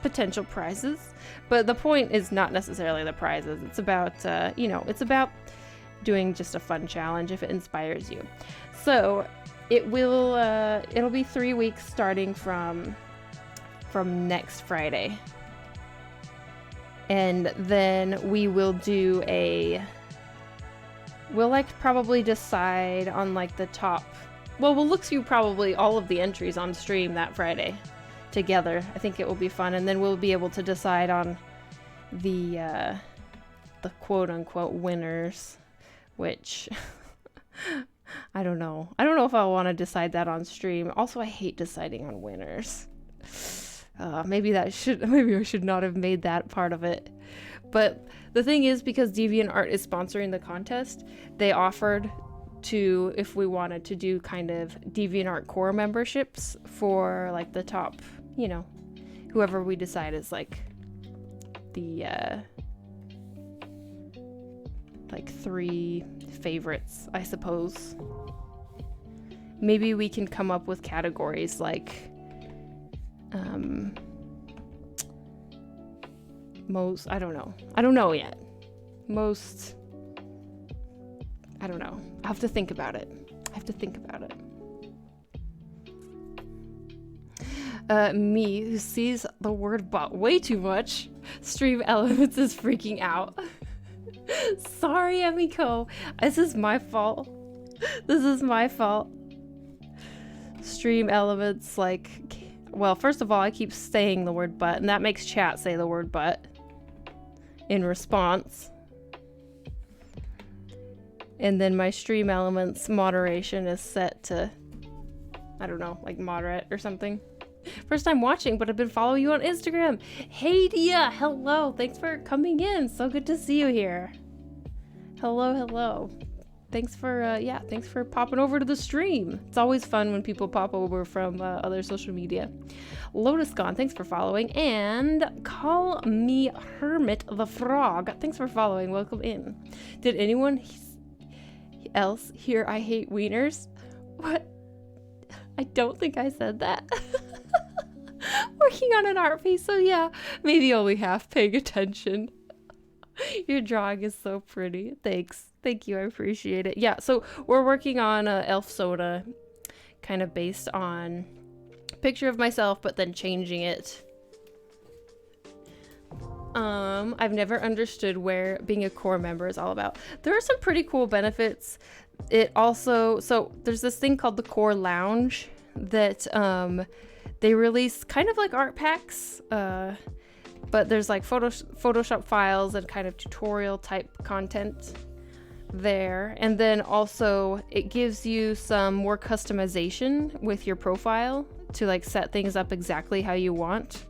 potential prizes, but the point is not necessarily the prizes. It's about it's about doing just a fun challenge if it inspires you. So it'll be 3 weeks starting from next Friday, and then we will do we'll probably decide on the top. Well, we'll look through probably all of the entries on stream that Friday together. I think it will be fun, and then we'll be able to decide on the quote-unquote winners, which I don't know if I want to decide that on stream. Also, I hate deciding on winners. Maybe I should not have made that part of it. But the thing is, because DeviantArt is sponsoring the contest, they offered to, if we wanted to do kind of DeviantArt core memberships for the top, whoever we decide is the 3 favorites, I suppose. Maybe we can come up with categories like Most, I don't know. I don't know yet. Most, I don't know. I have to think about it. Me, who sees the word but way too much. Stream Elements is freaking out. Sorry, Emiko. This is my fault. Stream Elements, like, well, first of all, I keep saying the word but, and that makes chat say the word but in response. And then my Stream Elements moderation is set to, I don't know, like moderate or something. First time watching, but I've been following you on Instagram. Hey Dia, hello. Thanks for coming in. So good to see you here. Hello. Thanks for popping over to the stream. It's always fun when people pop over from other social media. Lotus Gone, thanks for following. And Call Me Hermit the Frog, thanks for following. Welcome in. Did anyone else hear I hate wieners? What? I don't think I said that. Working on an art piece, so yeah, maybe only half paying attention. Your drawing is so pretty. Thank you, I appreciate it. Yeah, so we're working on Elf Soda, kind of based on a picture of myself, but then changing it. I've never understood where being a core member is all about. There are some pretty cool benefits. It also, so there's this thing called the Core Lounge that they release kind of like art packs, but there's like Photoshop files and kind of tutorial type content there. And then also it gives you some more customization with your profile to like set things up exactly how you want.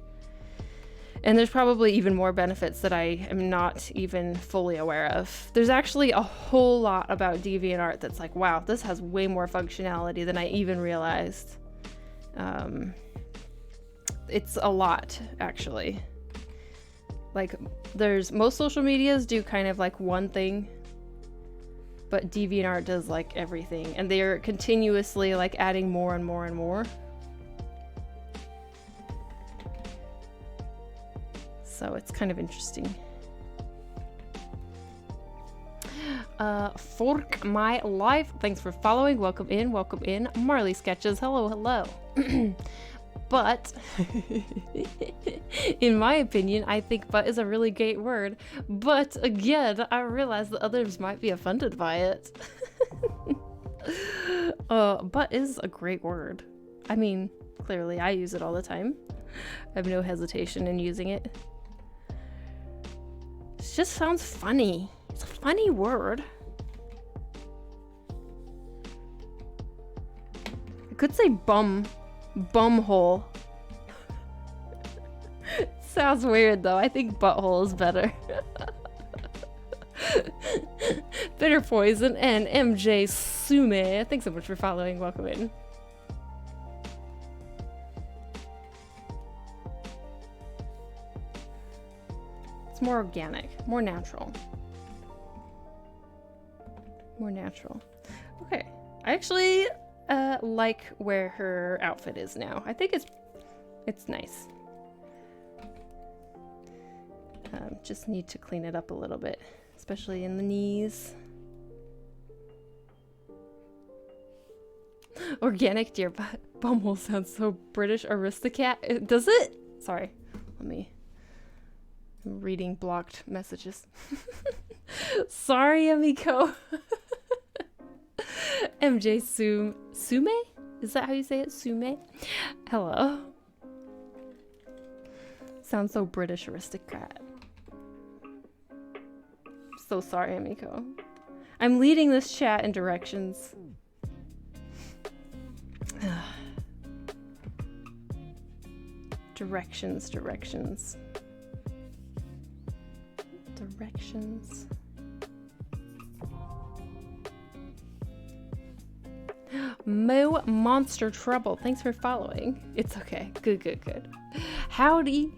And there's probably even more benefits that I am not even fully aware of. There's actually a whole lot about DeviantArt that's like, wow, this has way more functionality than I even realized. It's a lot, actually. Like, most social medias do kind of like one thing, but DeviantArt does like everything, and they're continuously like adding more and more and more. So it's kind of interesting. Fork My Life, thanks for following. Welcome in. Marley Sketches, hello. But in my opinion, I think but is a really great word. But again, I realize that others might be offended by it. But is a great word. I mean, clearly I use it all the time. I have no hesitation in using it. It just sounds funny. It's a funny word. I could say bumhole. Sounds weird though. I think butthole is better. Bitter Poison and MJ Sume. Thanks so much for following. Welcome in. It's more organic, more natural. Okay. I actually like where her outfit is now. I think it's nice. Just need to clean it up a little bit, especially in the knees. Organic deer bumhole sounds so British aristocrat. Does it? Sorry. I'm reading blocked messages. Sorry, Amiko. MJ Sume? Is that how you say it? Sume? Hello. Sounds so British aristocrat. So sorry, Amiko. I'm leading this chat in directions. Directions. Mo Monster Trouble, thanks for following. It's okay. Good. Howdy.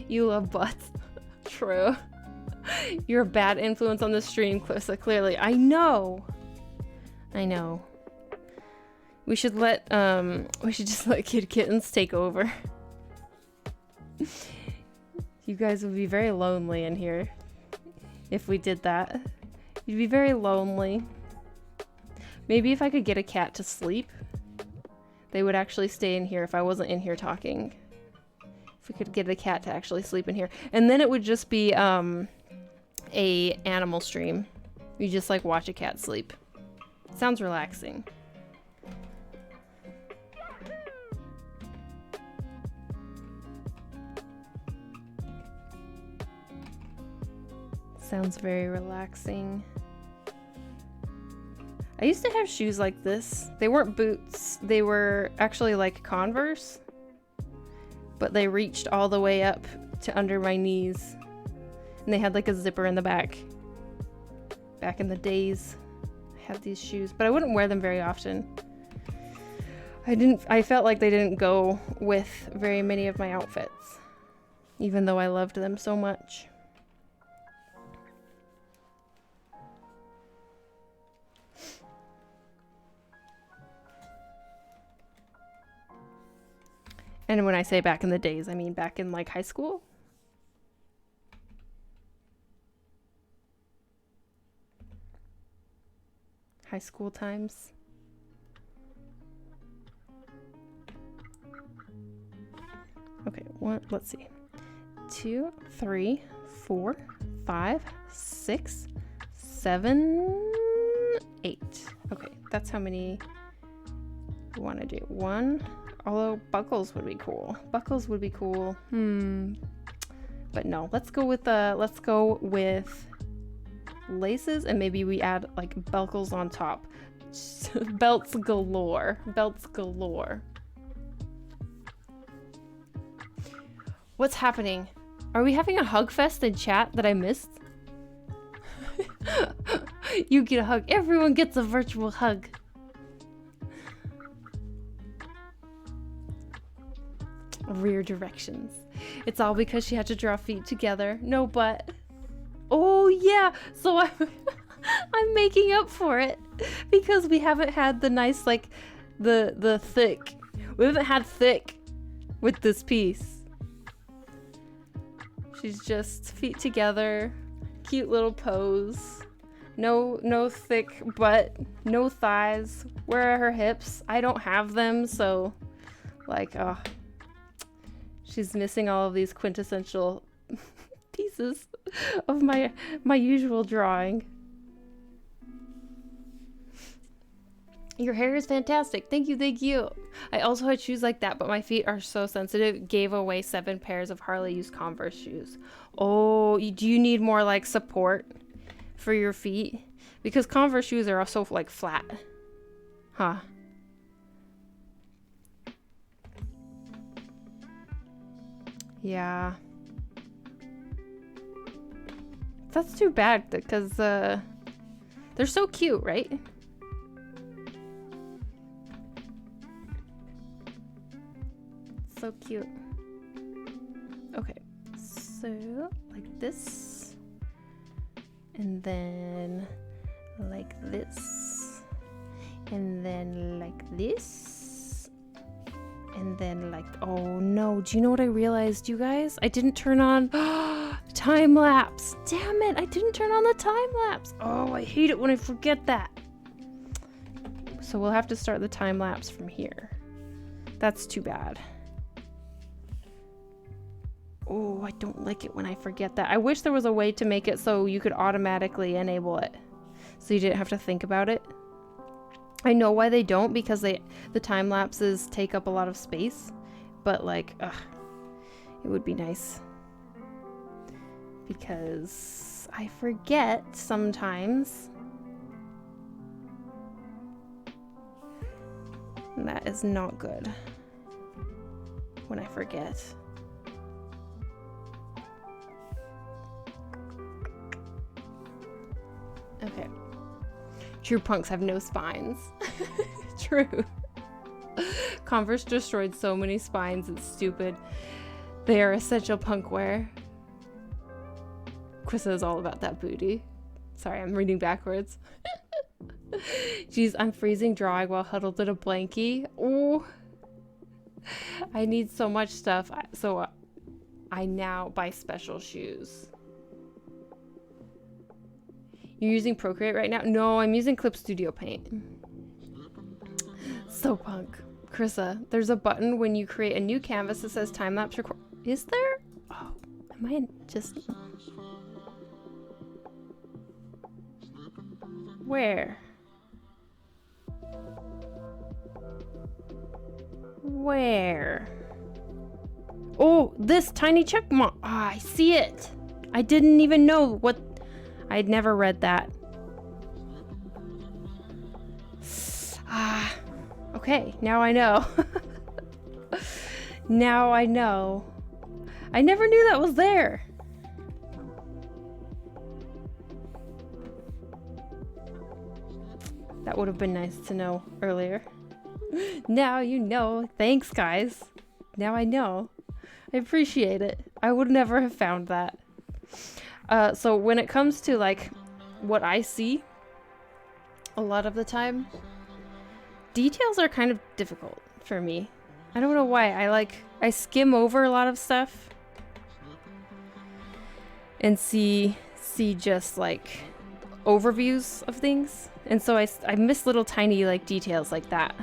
You love butts. True. You're a bad influence on the stream, Clissa, clearly. I know. We should just let Kid Kittens take over. You guys would be very lonely in here if we did that. You'd be very lonely. Maybe if I could get a cat to sleep, they would actually stay in here if I wasn't in here talking. If we could get a cat to actually sleep in here. And then it would just be a animal stream. You just like watch a cat sleep. Sounds relaxing. Sounds very relaxing. I used to have shoes like this. They weren't boots. They were actually like Converse. But they reached all the way up to under my knees. And they had like a zipper in the back. Back in the days, I had these shoes. But I wouldn't wear them very often. I felt like they didn't go with very many of my outfits. Even though I loved them so much. And when I say back in the days, I mean back in like high school. High school times. Okay, let's see. 2, 3, 4, 5, 6, 7, 8. Okay, that's how many you want to do. 1. Although buckles would be cool. Buckles would be cool. But no, let's go with laces, and maybe we add like buckles on top. Belts galore. Belts galore. What's happening? Are we having a hug fest in chat that I missed? You get a hug. Everyone gets a virtual hug. Rear directions. It's all because she had to draw feet together. No, but oh yeah, so I'm making up for it because we haven't had the nice like the thick. We haven't had thick with this piece. She's just feet together, cute little pose. No thick butt, no thighs. Where are her hips? I don't have them, so like she's missing all of these quintessential pieces of my usual drawing. Your hair is fantastic. Thank you, thank you. I also had shoes like that, but my feet are so sensitive. Gave away 7 pairs of Harley used Converse shoes. Oh, do you need more like support for your feet? Because Converse shoes are also like flat. Huh. Yeah. That's too bad because they're so cute, right? So cute. Okay, so like this, and then like this, and then like this, and then like, oh no, do you know what I realized, you guys? I didn't turn on time lapse. Damn it, I didn't turn on the time lapse. Oh, I hate it when I forget that. So we'll have to start the time lapse from here. That's too bad. Oh, I don't like it when I forget that. I wish there was a way to make it so you could automatically enable it, so you didn't have to think about it. I know why they don't, because the time lapses take up a lot of space, but like, it would be nice. Because I forget sometimes. And that is not good when I forget. Okay. True punks have no spines. True. Converse destroyed so many spines, it's stupid. They are essential punk wear. Krista is all about that booty. Sorry, I'm reading backwards. Jeez, I'm freezing drawing while huddled in a blankie. Oh, I need so much stuff. So I now buy special shoes. You're using Procreate right now? No, I'm using Clip Studio Paint. So punk. Carissa, there's a button when you create a new canvas that says time-lapse record. Is there? Oh, am I just... Where? Where? Oh, this tiny check mark. Ah, I see it. I didn't even know what... I'd never read that. Ah, okay, now I know. Now I know. I never knew that was there. That would have been nice to know earlier. Now you know. Thanks, guys. Now I know. I appreciate it. I would never have found that. So when it comes to like what I see, a lot of the time, details are kind of difficult for me. I don't know why. I skim over a lot of stuff and see just like overviews of things. And so I miss little tiny like details like that.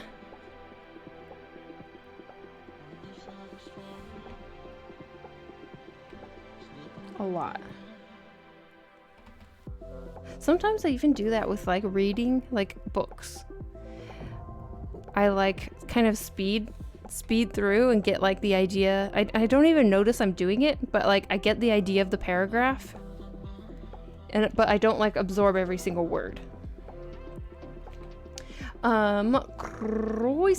A lot. Sometimes I even do that with like reading like books. I like kind of speed through and get like the idea. I don't even notice I'm doing it, but like I get the idea of the paragraph. But I don't like absorb every single word. Croissant?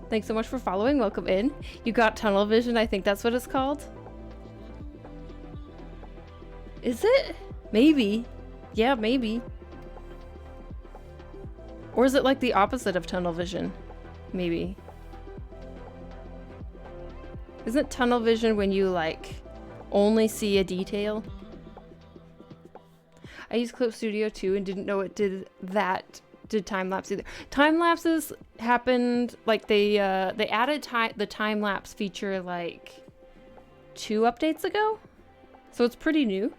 Thanks so much for following. Welcome in. You got tunnel vision. I think that's what it's called. Is it? Maybe. Yeah, maybe. Or is it like the opposite of tunnel vision? Maybe. Isn't tunnel vision when you like only see a detail? I used Clip Studio too and didn't know it did time lapse either. Time lapses happened like they added the time lapse feature like 2 updates ago, so it's pretty new.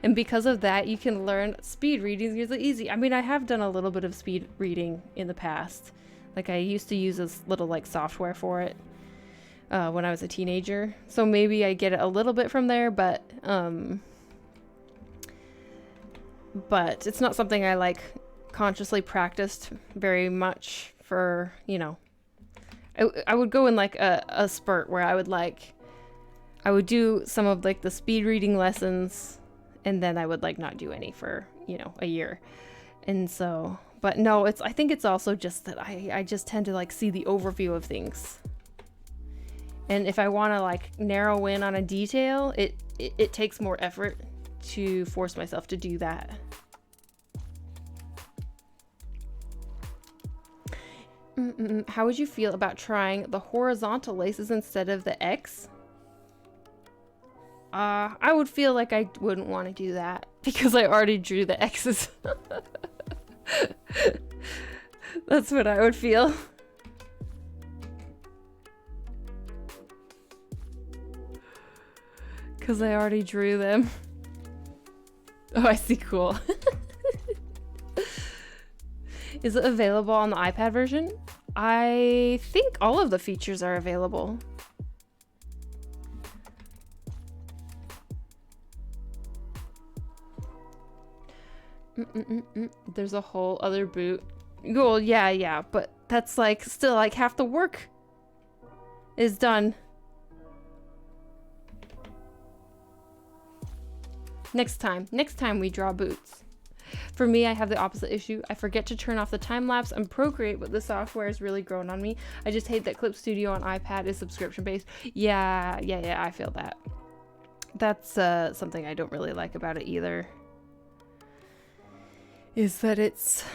And because of that, you can learn speed reading is really easy. I mean, I have done a little bit of speed reading in the past. Like I used to use this little like software for it when I was a teenager. So maybe I get it a little bit from there, but it's not something I like consciously practiced very much for, you know. I would go in like a spurt where I would do some of like the speed reading lessons, and then I would like not do any for, you know, a year. And so, but no, I think it's also just that I just tend to like see the overview of things. And if I want to like narrow in on a detail, it takes more effort to force myself to do that. How would you feel about trying the horizontal laces instead of the X? I would feel like I wouldn't want to do that because I already drew the X's. That's what I would feel. Because I already drew them. Oh, I see. Cool. Is it available on the iPad version? I think all of the features are available. There's a whole other boot. Well, yeah, but that's like still like half the work is done. Next time we draw boots. For me, I have the opposite issue. I forget to turn off the time lapse and Procreate, but the software has really grown on me. I just hate that Clip Studio on iPad is subscription based. Yeah, I feel that. That's something I don't really like about it either. Is that it's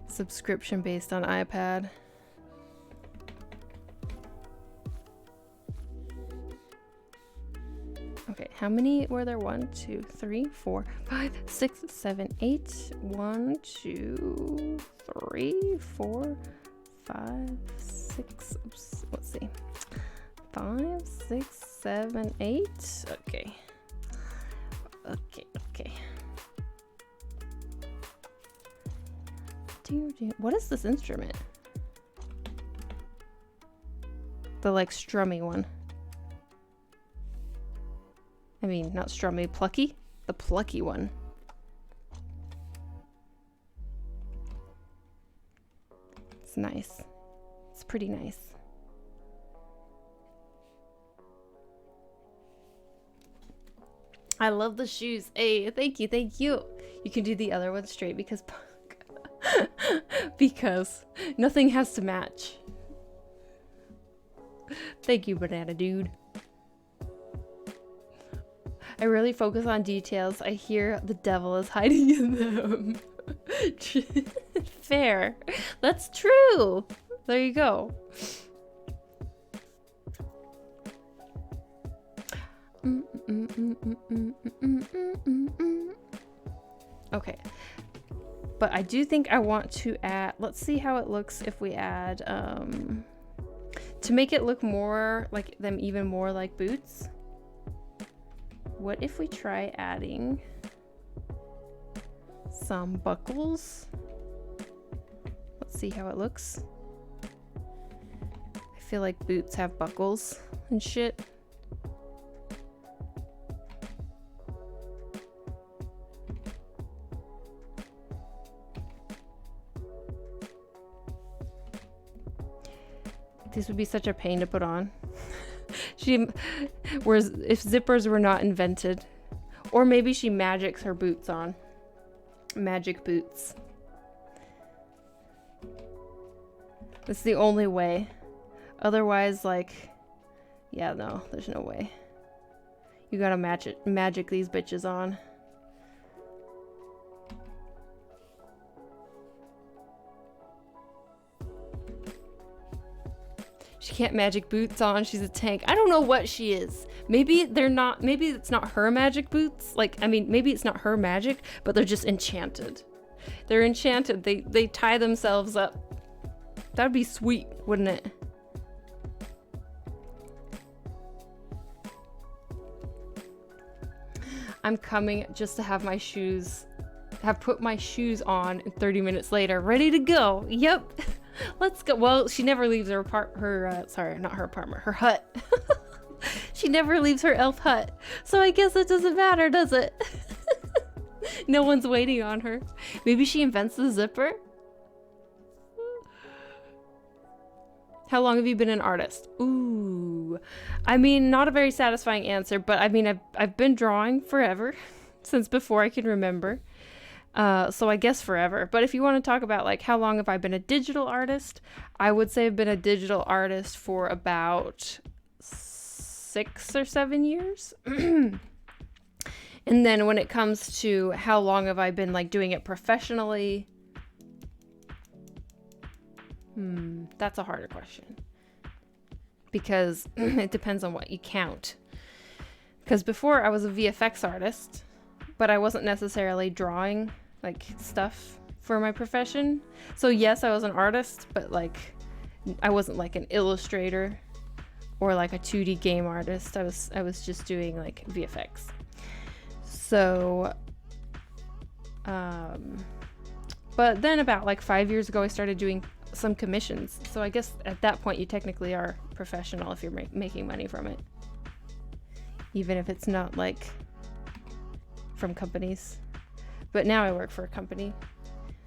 subscription based on iPad. Okay, How many were there? 1, 2, 3, 4, 5, 6, 7, 8. 1, 2, 3, 4, 5, 6. Oops, let's see. 5, 6, 7, 8. Okay. Okay. What is this instrument? The like strummy one. I mean, not strummy, plucky? The plucky one. It's nice. It's pretty nice. I love the shoes. Hey, thank you, thank you. You can do the other one straight because because nothing has to match. Thank you, banana dude. I really focus on details. I hear the devil is hiding in them. Fair. That's true. There you go. Okay. But I do think I want to add, let's see how it looks if we add, to make it look more like them, even more like boots. What if we try adding some buckles? Let's see how it looks. I feel like boots have buckles and shit. This would be such a pain to put on. Whereas if zippers were not invented, or maybe she magics her boots on. Magic boots. That's the only way. Otherwise, like, yeah, no, there's no way. You gotta magic these bitches on. She can't magic boots on. She's a tank. I don't know what she is. Maybe they're not, maybe it's not her magic boots. Like, I mean, maybe it's not her magic, but they're just enchanted. They're enchanted. They tie themselves up. That'd be sweet, wouldn't it? I'm coming just to have my shoes, have put my shoes on, and 30 minutes later, ready to go. Yep. Let's go. Well, she never leaves her sorry, not her apartment, her hut. She never leaves her elf hut. So I guess it doesn't matter, does it? No one's waiting on her. Maybe she invents the zipper? How long have you been an artist? Ooh. I mean, not a very satisfying answer, but I mean, I've been drawing forever, since before I can remember. So I guess forever. But if you want to talk about like how long have I been a digital artist, I would say I've been a digital artist for about 6 or 7 years. And then when it comes to how long have I been like doing it professionally, that's a harder question. Because it depends on what you count. Because before I was a VFX artist, but I wasn't necessarily drawing like stuff for my profession. So yes, I was an artist, but like I wasn't like an illustrator or like a 2D game artist. I was just doing like VFX. So but then about like 5 years ago I started doing some commissions. So I guess at that point you technically are professional if you're making money from it. Even if it's not like from companies. But now I work for a company,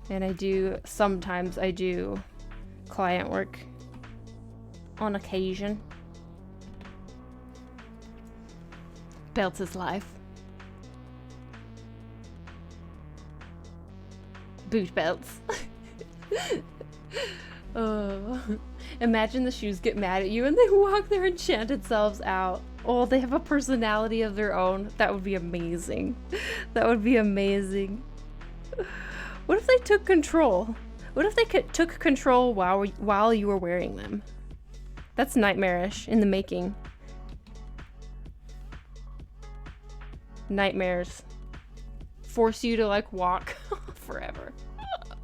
and sometimes I do client work on occasion. Belts is life. Boot belts. Imagine the shoes get mad at you and they walk their enchanted selves out. Oh, they have a personality of their own. That would be amazing. That would be amazing. What if they took control? What if they took control while you were wearing them? That's nightmarish in the making. nightmares. Force you to like walk forever.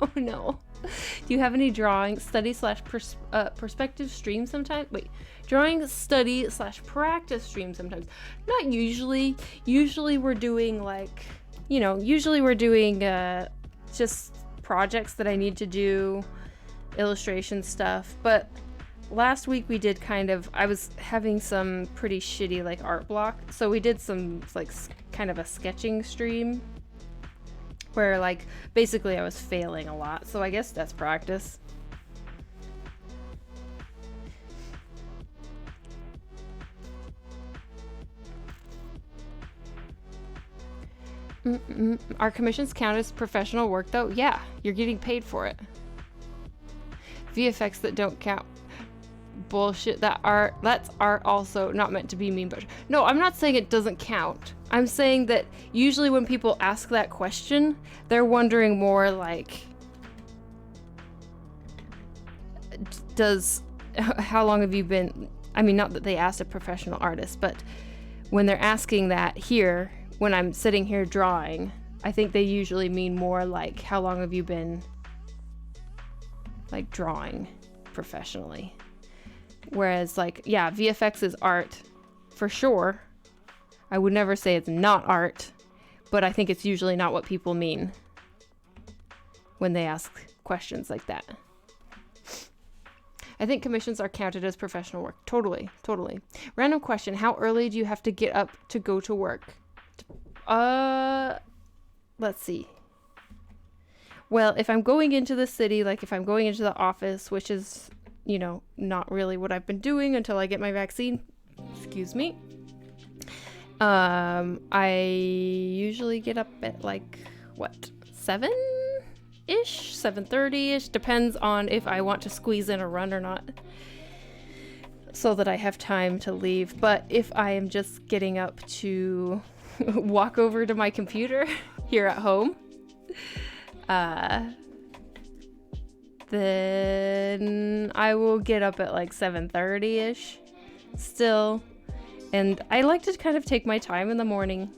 Oh no. Do you have any drawing study slash perspective streams sometimes? Wait, drawing study slash practice streams sometimes. Not usually. Usually we're doing like, you know, just projects that I need to do, illustration stuff. But last week we did I was having some pretty shitty like art block. So we did some like kind of a sketching stream where like basically I was failing a lot, so I guess that's practice. Are commissions count as professional work though? Yeah, you're getting paid for it. VFX that don't count. Bullshit. That's art also, not meant to be mean, but no, I'm not saying it doesn't count. I'm saying that usually when people ask that question, they're wondering more like, how long have you been, I mean, not that they asked a professional artist, but when they're asking that here, when I'm sitting here drawing, I think they usually mean more like, how long have you been like drawing professionally? Whereas like, yeah, VFX is art for sure. I would never say it's not art, but I think it's usually not what people mean when they ask questions like that. I think commissions are counted as professional work. Totally. Random question. How early do you have to get up to go to work? Let's see. Well, if I'm going into the city, like if I'm going into the office, which is, you know, not really what I've been doing until I get my vaccine. Excuse me. I usually get up at like, what, 7-ish? 7:30-ish? Depends on if I want to squeeze in a run or not, so that I have time to leave. But if I am just getting up to walk over to my computer here at home, then I will get up at like 7:30-ish still. And I like to kind of take my time in the morning.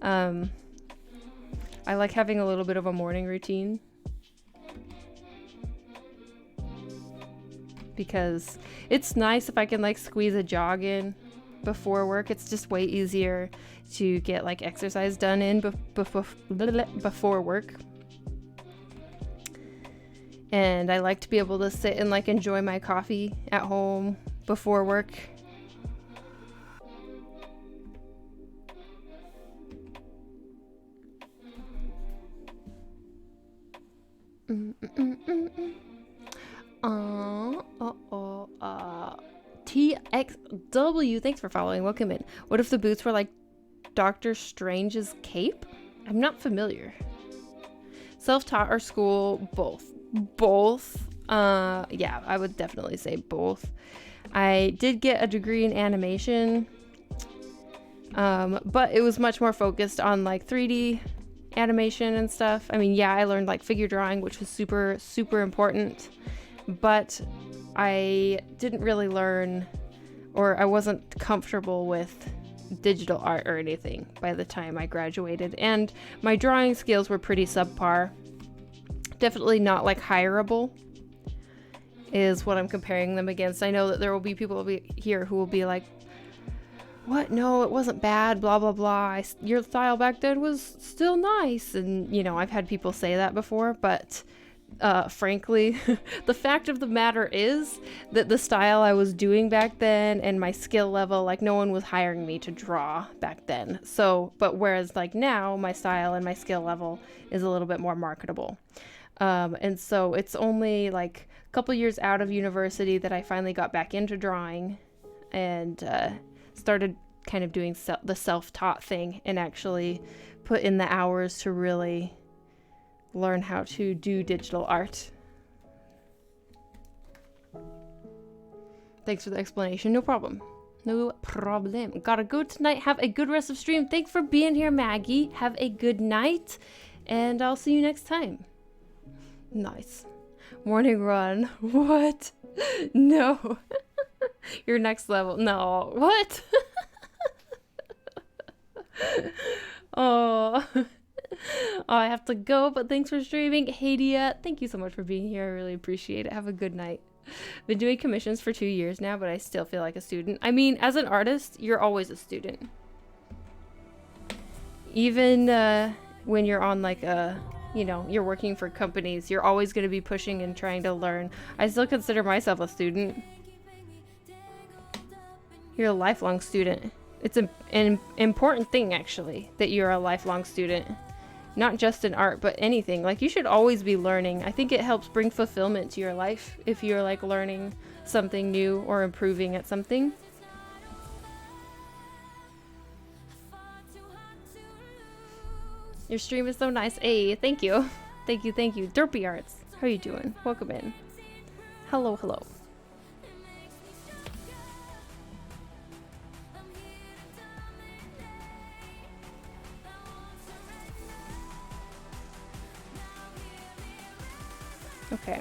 I like having a little bit of a morning routine, because it's nice if I can like squeeze a jog in before work. It's just way easier to get like exercise done in before work. And I like to be able to sit and like enjoy my coffee at home before work. TXW, thanks for following. Welcome in. What if the boots were like Doctor Strange's cape? I'm not familiar. Self-taught or school? Both. Yeah, I would definitely say both. I did get a degree in animation, but it was much more focused on like 3D animation and stuff. I mean, yeah, I learned like figure drawing, which was super, super important, but I didn't really learn, or I wasn't comfortable with digital art or anything by the time I graduated, and my drawing skills were pretty subpar. Definitely not like hireable is what I'm comparing them against. I know that there will be people here who will be like, what? No, it wasn't bad, blah, blah, blah. Your style back then was still nice. And, you know, I've had people say that before, but frankly, the fact of the matter is that the style I was doing back then and my skill level, like no one was hiring me to draw back then. So, but whereas like now my style and my skill level is a little bit more marketable. And so it's only like a couple years out of university that I finally got back into drawing and started kind of doing the self-taught thing and actually put in the hours to really learn how to do digital art. Thanks for the explanation. No problem. No problem. Gotta go tonight. Have a good rest of stream. Thanks for being here, Maggie. Have a good night, and I'll see you next time. Nice. Morning run. What? No. Your next level. No. What? Oh. Oh, I have to go, but thanks for streaming. Hadia, thank you so much for being here. I really appreciate it. Have a good night. Been doing commissions for 2 years now, but I still feel like a student. I mean, as an artist, you're always a student. Even when you're on like a, you know, you're working for companies, you're always going to be pushing and trying to learn. I still consider myself a student. You're a lifelong student. It's an important thing, actually, that you're a lifelong student. Not just in art, but anything. Like, you should always be learning. I think it helps bring fulfillment to your life if you're like learning something new or improving at something. Your stream is so nice. Hey, thank you. Thank you, thank you. Derpy Arts, how are you doing? Welcome in. Hello, hello. Okay.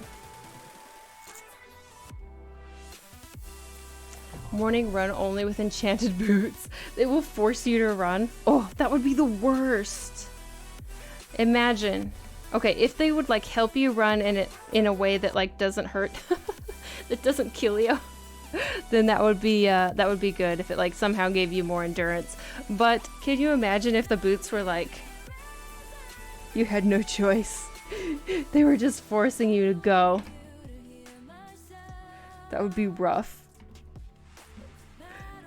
Morning run only with enchanted boots. They will force you to run. Oh, that would be the worst. Imagine. Okay, if they would like help you run in a way that like doesn't hurt, that doesn't kill you, then that would be good if it like somehow gave you more endurance. But can you imagine if the boots were like you had no choice? They were just forcing you to go. That would be rough.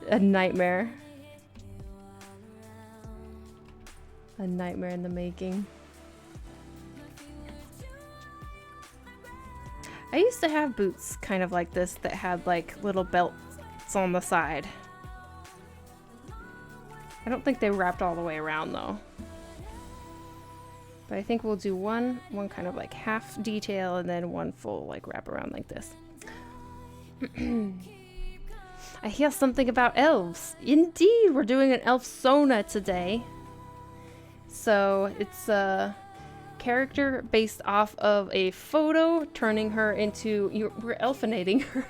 A nightmare. A nightmare in the making. I used to have boots kind of like this that had like little belts on the side. I don't think they wrapped all the way around though. But I think we'll do one kind of like half detail and then one full like wrap around like this. I hear something about elves. Indeed, we're doing an elf sona today. So it's a character based off of a photo, turning her into... we're elfinating her.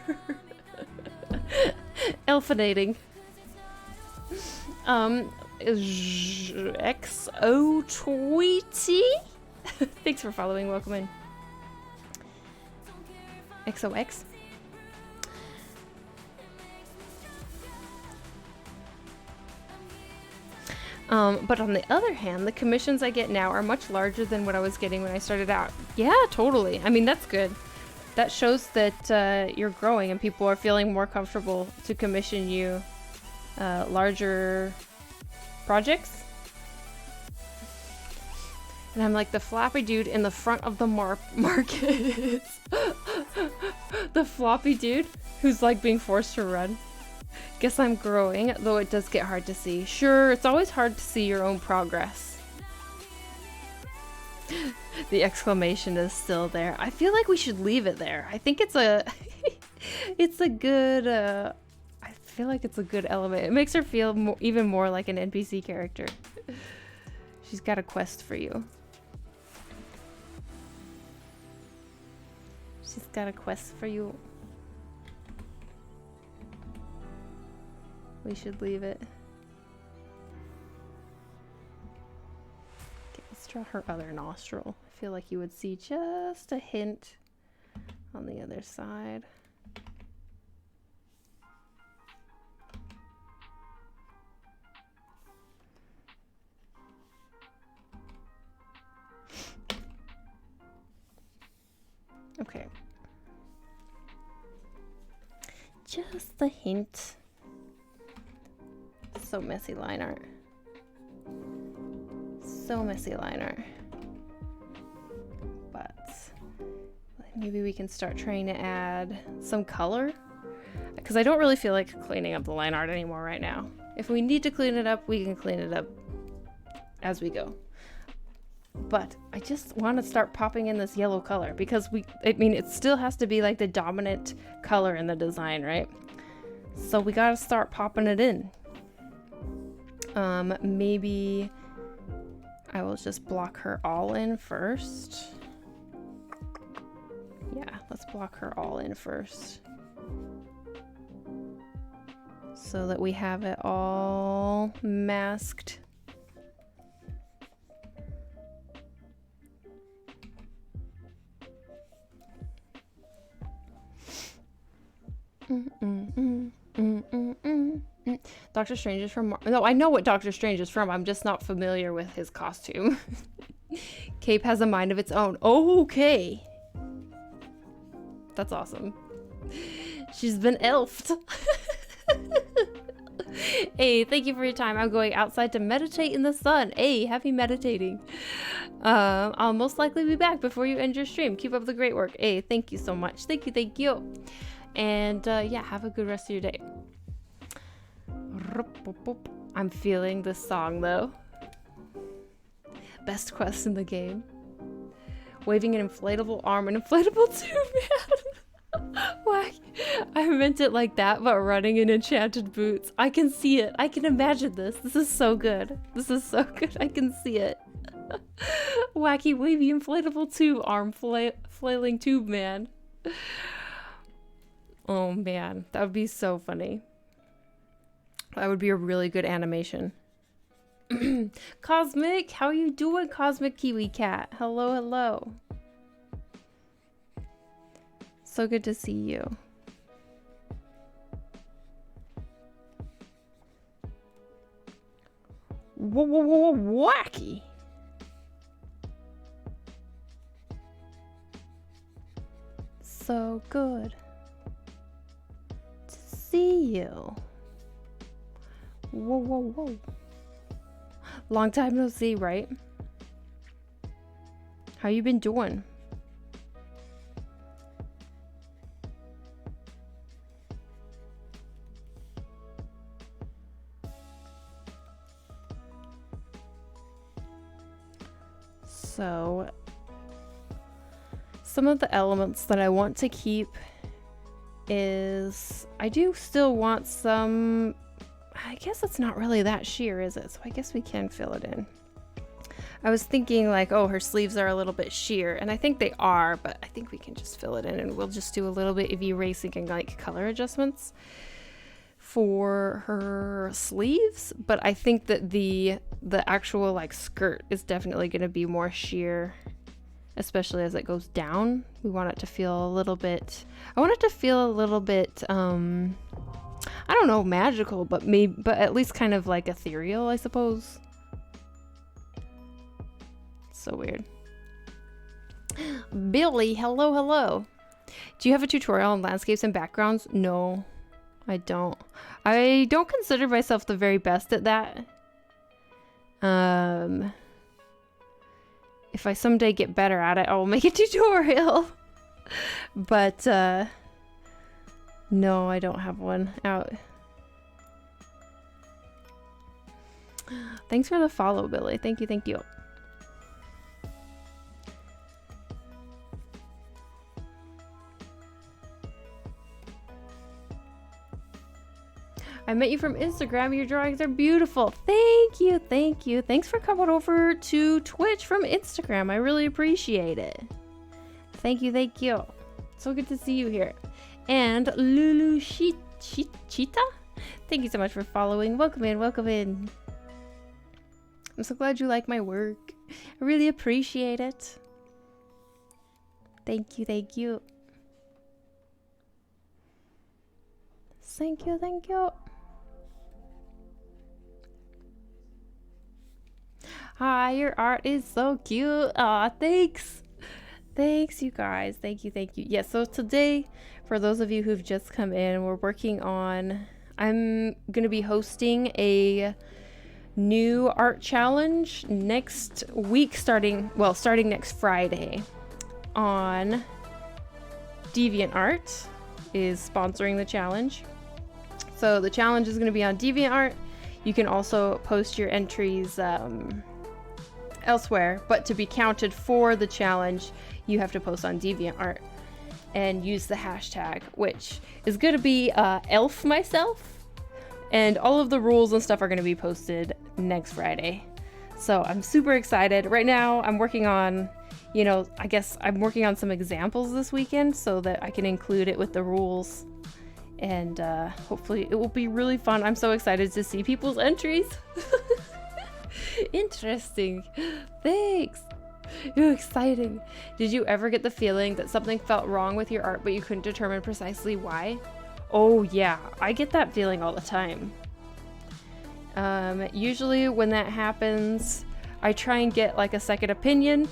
Elfinating. XO Tweety. Thanks for following. Welcome in. XOX. But on the other hand, the commissions I get now are much larger than what I was getting when I started out. Yeah, totally. I mean, that's good. That shows that you're growing and people are feeling more comfortable to commission you larger projects. And I'm like the floppy dude in the front of the market. The floppy dude who's like being forced to run. Guess I'm growing, though it does get hard to see. Sure, it's always hard to see your own progress. The exclamation is still there. I feel like we should leave it there. I think it's a it's a good I feel like it's a good element. It makes her feel even more like an NPC character. She's got a quest for you. She's got a quest for you. We should leave it. Okay, let's draw her other nostril. I feel like you would see just a hint on the other side. Okay. Just a hint. So messy line art. So messy line art. But maybe we can start trying to add some color. Because I don't really feel like cleaning up the line art anymore right now. If we need to clean it up, we can clean it up as we go. But I just want to start popping in this yellow color because it still has to be like the dominant color in the design, right? So we gotta start popping it in. Maybe I will just block her all in first. Yeah, let's block her all in first. So that we have it all masked. Doctor Strange is from no, I know what Doctor Strange is from. I'm just not familiar with his costume. Cape has a mind of its own. Okay. That's awesome. She's been elfed. Hey, thank you for your time. I'm going outside to meditate in the sun. Hey, happy meditating. I'll most likely be back before you end your stream. Keep up the great work. Hey, thank you so much. Thank you, thank you. And yeah, have a good rest of your day. I'm feeling this song though. Best quest in the game. Waving an inflatable arm and inflatable tube, man. Why? I meant it like that, but running in enchanted boots. I can see it. I can imagine this. This is so good. This is so good. I can see it. Wacky, wavy, inflatable tube arm flailing tube man. Oh man, that would be so funny. That would be a really good animation. Cosmic, how are you doing, Cosmic Kiwi Cat? Hello, hello. So good to see you. Whoa, wacky. So good to see you. Whoa. Long time no see, right? How you been doing? So, some of the elements that I want to keep is, I do still want some, I guess it's not really that sheer, is it? So I guess we can fill it in. I was thinking like, oh, her sleeves are a little bit sheer, and I think they are, but I think we can just fill it in, and we'll just do a little bit of erasing and like color adjustments for her sleeves. But I think that the actual like skirt is definitely going to be more sheer, especially as it goes down. We want it to feel a little bit, I want it to feel a little bit I don't know, magical, but at least kind of like ethereal, I suppose. So weird. Billy, hello. Do you have a tutorial on landscapes and backgrounds? No, I don't. I don't consider myself the very best at that. If I someday get better at it, I will make a tutorial. But no, I don't have one out. Thanks for the follow, Billy. Thank you. I met you from Instagram. Your drawings are beautiful. Thank you. Thanks for coming over to Twitch from Instagram. I really appreciate it. Thank you. So good to see you here. And Lulu Cheetah, thank you so much for following. Welcome in. I'm so glad you like my work. I really appreciate it. Thank you. Thank you. Hi, your art is so cute. Aw, thanks. Thanks, you guys. Thank you. Yeah, so today, for those of you who've just come in, we're working on, I'm going to be hosting a new art challenge next week, starting next Friday on DeviantArt is sponsoring the challenge. So the challenge is going to be on DeviantArt. You can also post your entries elsewhere, but to be counted for the challenge, you have to post on DeviantArt and use the hashtag, which is going to be elf myself, and all of the rules and stuff are going to be posted next Friday. So I'm super excited. Right now I'm working on, I guess I'm working on some examples this weekend so that I can include it with the rules, and hopefully it will be really fun. I'm so excited to see people's entries. Interesting. Thanks. You're exciting. Did you ever get the feeling that something felt wrong with your art but you couldn't determine precisely why? Oh yeah, I get that feeling all the time. Usually when that happens, I try and get like a second opinion,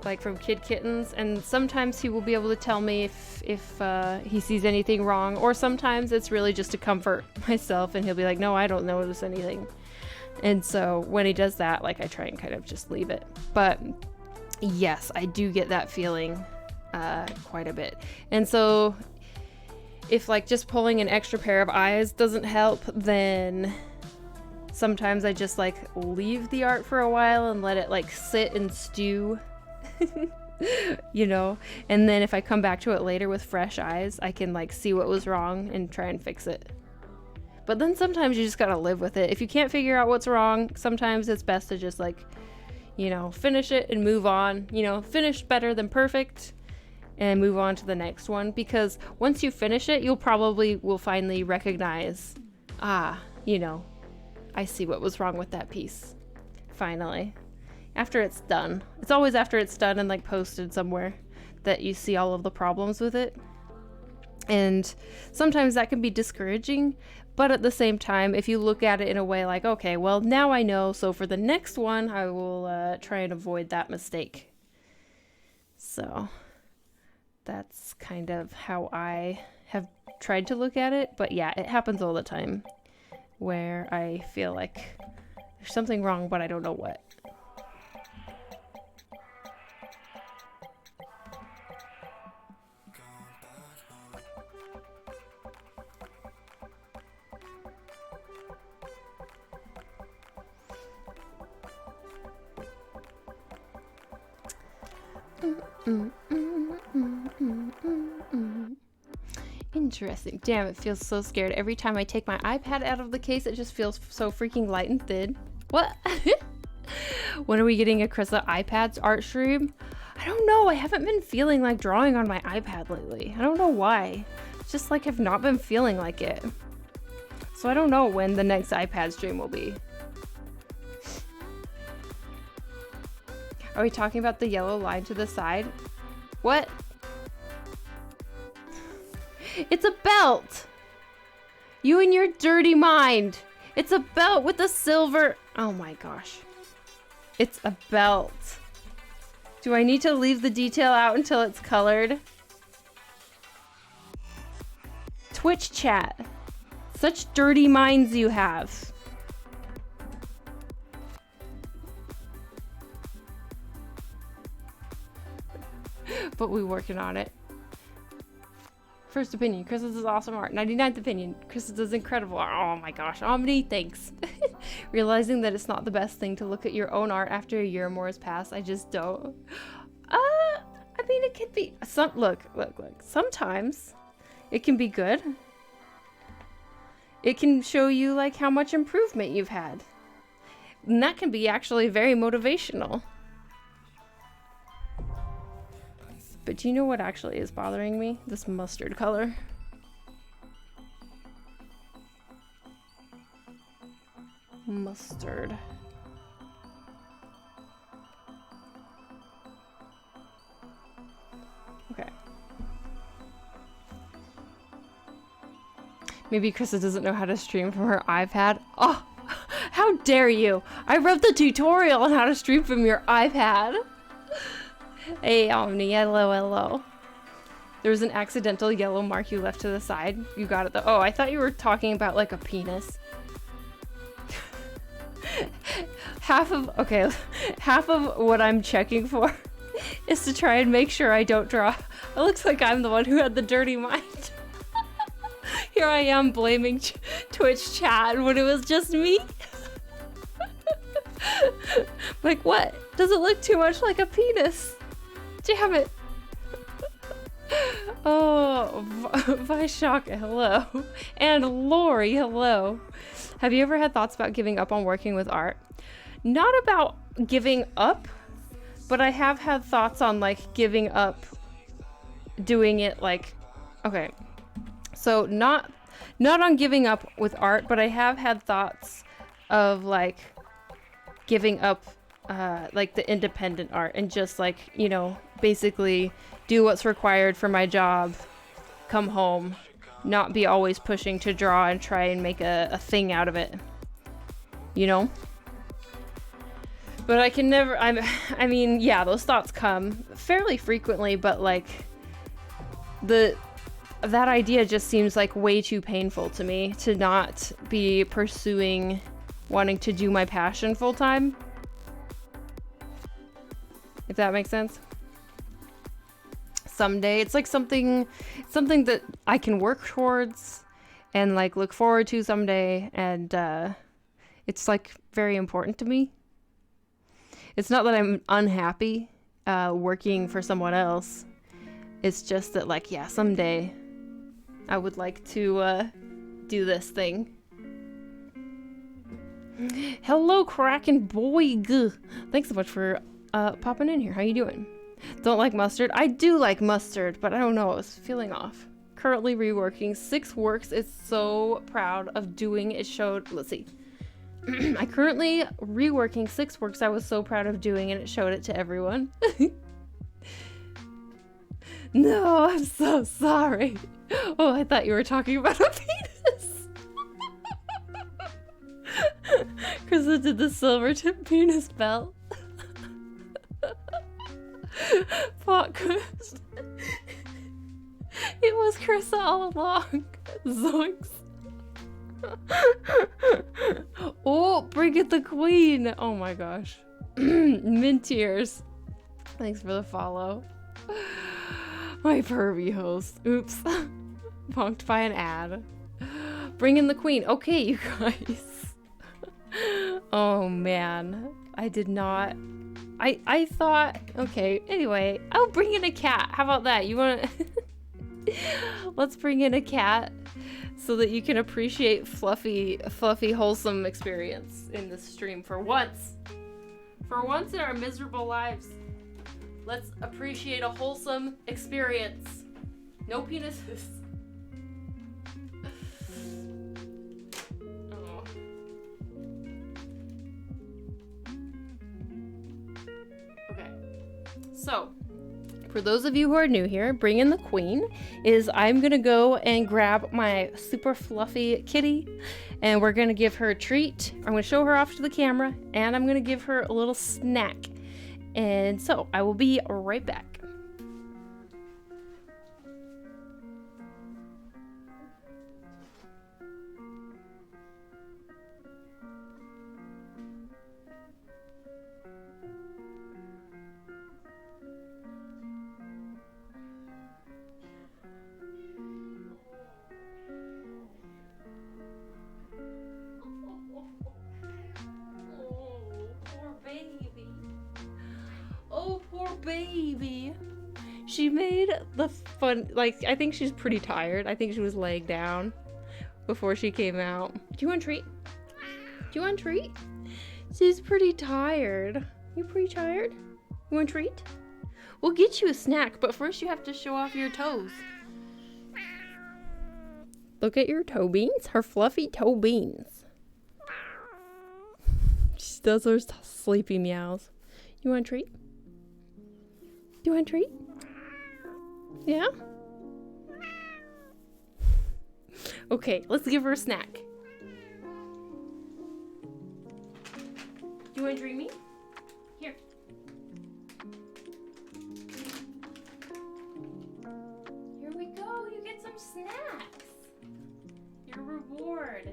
like from Kid Kittens, and sometimes he will be able to tell me if he sees anything wrong, or sometimes it's really just to comfort myself, and he'll be like, no, I don't notice anything. And so when he does that, like, I try and kind of just leave it. But yes, I do get that feeling quite a bit. And so if like just pulling an extra pair of eyes doesn't help, then sometimes I just like leave the art for a while and let it like sit and stew. You know, and then if I come back to it later with fresh eyes, I can like see what was wrong and try and fix it. But then sometimes you just gotta live with it. If you can't figure out what's wrong, sometimes it's best to just like, you know, finish it and move on. You know, finish better than perfect and move on to the next one. Because once you finish it, you'll probably will finally recognize, you know, I see what was wrong with that piece. Finally. After it's done. It's always after it's done and like posted somewhere that you see all of the problems with it. And sometimes that can be discouraging, but at the same time, if you look at it in a way like, okay, well, now I know, so for the next one, I will try and avoid that mistake. So that's kind of how I have tried to look at it. But yeah, it happens all the time where I feel like there's something wrong, but I don't know what. Interesting. Damn, it feels so scared. Every time I take my iPad out of the case, it just feels so freaking light and thin. What? When are we getting a Krista iPad's art stream? I don't know. I haven't been feeling like drawing on my iPad lately. I don't know why. It's just like I've not been feeling like it. So I don't know when the next iPad stream will be. Are we talking about the yellow line to the side? What? It's a belt! You and your dirty mind! It's a belt with a silver... Oh my gosh. It's a belt. Do I need to leave the detail out until it's colored? Twitch chat. Such dirty minds you have. But we're working on it. First opinion, Chris's is awesome art. 99th opinion, Chris's is incredible art. Oh my gosh, Omni, thanks. Realizing that it's not the best thing to look at your own art after a year or more has passed, I just don't. I mean, it could be look. Sometimes it can be good. It can show you like how much improvement you've had. And that can be actually very motivational. But do you know what actually is bothering me? This mustard color. Mustard. Okay. Maybe Krista doesn't know how to stream from her iPad. Oh, how dare you! I wrote the tutorial on how to stream from your iPad. Hey, Omni, hello. There was an accidental yellow mark you left to the side. You got it though. Oh, I thought you were talking about like a penis. half of what I'm checking for is to try and make sure I don't draw. It looks like I'm the one who had the dirty mind. Here I am blaming Twitch chat when it was just me. Like, what? Does it look too much like a penis? Damn it. Oh, Vaishaka, hello. And Lori, hello. Have you ever had thoughts about giving up on working with art? Not about giving up, but I have had thoughts on like giving up doing it like, okay. So not on giving up with art, but I have had thoughts of like giving up like the independent art and just like, you know, basically do what's required for my job, come home, not be always pushing to draw and try and make a thing out of it, you know? But I can never, I mean, yeah, those thoughts come fairly frequently, but like that idea just seems like way too painful to me to not be pursuing wanting to do my passion full time. If that makes sense. Someday it's like something that I can work towards and like look forward to someday, and it's like very important to me. It's not that I'm unhappy working for someone else. It's just that, like, yeah, someday I would like to do this thing. Hello, Kraken boy. Thanks so much for popping in here. How you doing? Don't like mustard? I do like mustard, but I don't know. I was feeling off. Currently reworking 6 works. It's so proud of doing. It showed. Let's see. I currently reworking 6 works I was so proud of doing, and it showed it to everyone. No, I'm so sorry. Oh, I thought you were talking about a penis. Krista did the silver tip penis belt. Plot twist. It was Krista all along. Zoinks. Oh, bring it the queen. Oh my gosh. Mint tears. Thanks for the follow. My pervy host. Oops. Punked by an ad. Bring in the queen. Okay, you guys. Oh man. I did not. I thought. Okay, anyway. I'll bring in a cat. How about that? You want to. Let's bring in a cat. So that you can appreciate fluffy, wholesome experience in this stream for once. For once in our miserable lives. Let's appreciate a wholesome experience. No penises. Oh. Okay. So, for those of you who are new here, Bring in the Queen is I'm gonna go and grab my super fluffy kitty, and we're gonna give her a treat. I'm gonna show her off to the camera, and I'm gonna give her a little snack. And so I will be right back. Oh, poor baby. She made the fun, like, I think she's pretty tired. I think she was laying down before she came out. Do you want a treat? Do you want a treat? She's pretty tired. You pretty tired? You want a treat? We'll get you a snack, but first you have to show off your toes. Look at your toe beans, her fluffy toe beans. She does her sleepy meows. You want a treat? Do you want a treat? Yeah? Okay, let's give her a snack. Do you want to dream me? Here. Here we go. You get some snacks. Your reward.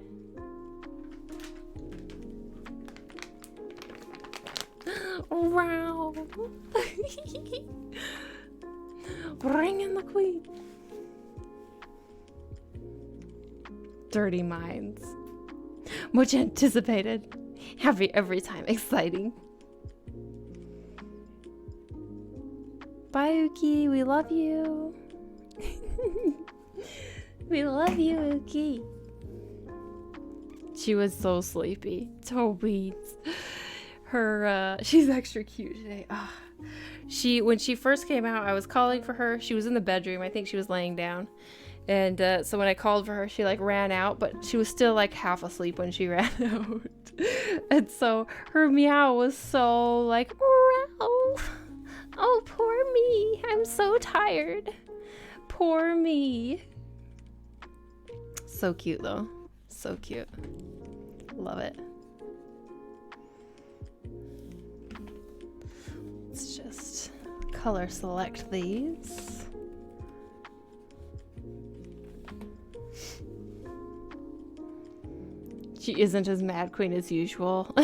Wow. Bring in the queen. Dirty minds. Much anticipated. Happy every time. Exciting. Bye, Uki. We love you. We love you, Uki. She was so sleepy. Toe beans. Her, she's extra cute today. When she first came out, I was calling for her. She was in the bedroom. I think she was laying down. And so when I called for her, she like ran out, but she was still like half asleep when she ran out. And so her meow was so like, oh, poor me. I'm so tired. Poor me. So cute though. So cute. Love it. Let's just color select these. She isn't as mad queen as usual.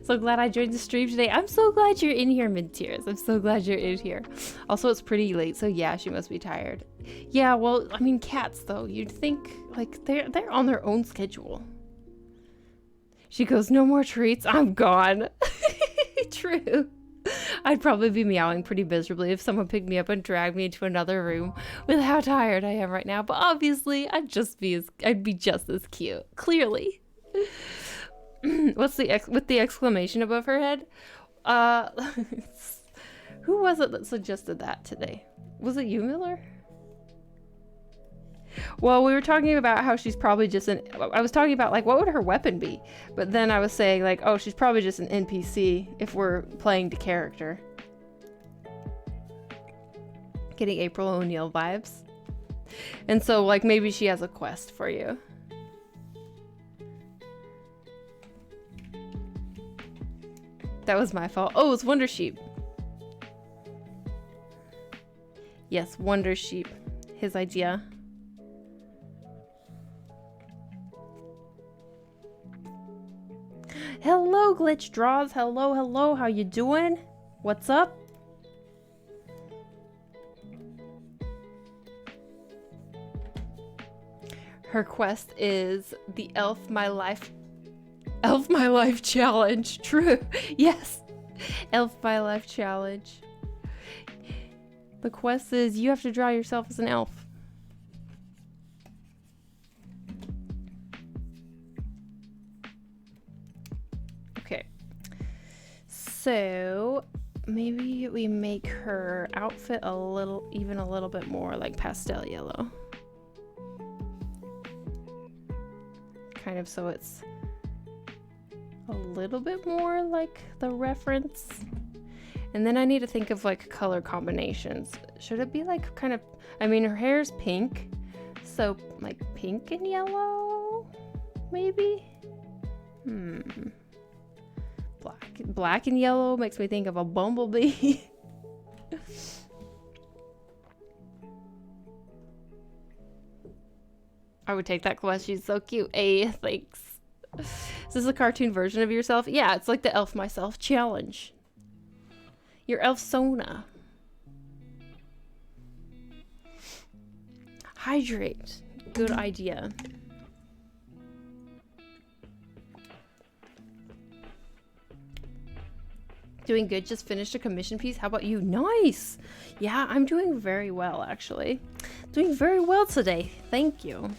So glad I joined the stream today. I'm so glad you're in here, mid-tiers. I'm so glad you're in here. Also, it's pretty late, so yeah, she must be tired. Yeah, well, I mean, cats, though. You'd think, like, they're on their own schedule. She goes, no more treats. I'm gone. True. I'd probably be meowing pretty miserably if someone picked me up and dragged me into another room with how tired I am right now. But obviously, I'd be just as cute. Clearly. What's with the exclamation above her head? Who was it that suggested that today? Was it you, Miller? Well, we were talking about how she's probably just I was talking about, like, what would her weapon be? But then I was saying, like, oh, she's probably just an NPC if we're playing the character. Getting April O'Neil vibes. And so, like, maybe she has a quest for you. That was my fault. Oh, it's Wonder Sheep. Yes, Wonder Sheep. His idea. Hello, Glitch Draws. Hello, hello. How you doing? What's up? Her quest is the Elf My Life challenge. True. Yes. Elf My Life challenge. The quest is you have to draw yourself as an elf. Okay. So maybe we make her outfit even a little bit more like pastel yellow. Kind of so it's a little bit more like the reference. And then I need to think of like color combinations. Should it be like kind of, I mean, her hair's pink, so like pink and yellow, maybe? Black and yellow makes me think of a bumblebee. I would take that quest. She's so cute. Hey, thanks. Is this a cartoon version of yourself? Yeah, it's like the Elf Myself challenge. Your elf Sona. Hydrate. Good idea. Doing good. Just finished a commission piece. How about you? Nice. Yeah, I'm doing very well, actually. Doing very well today. Thank you.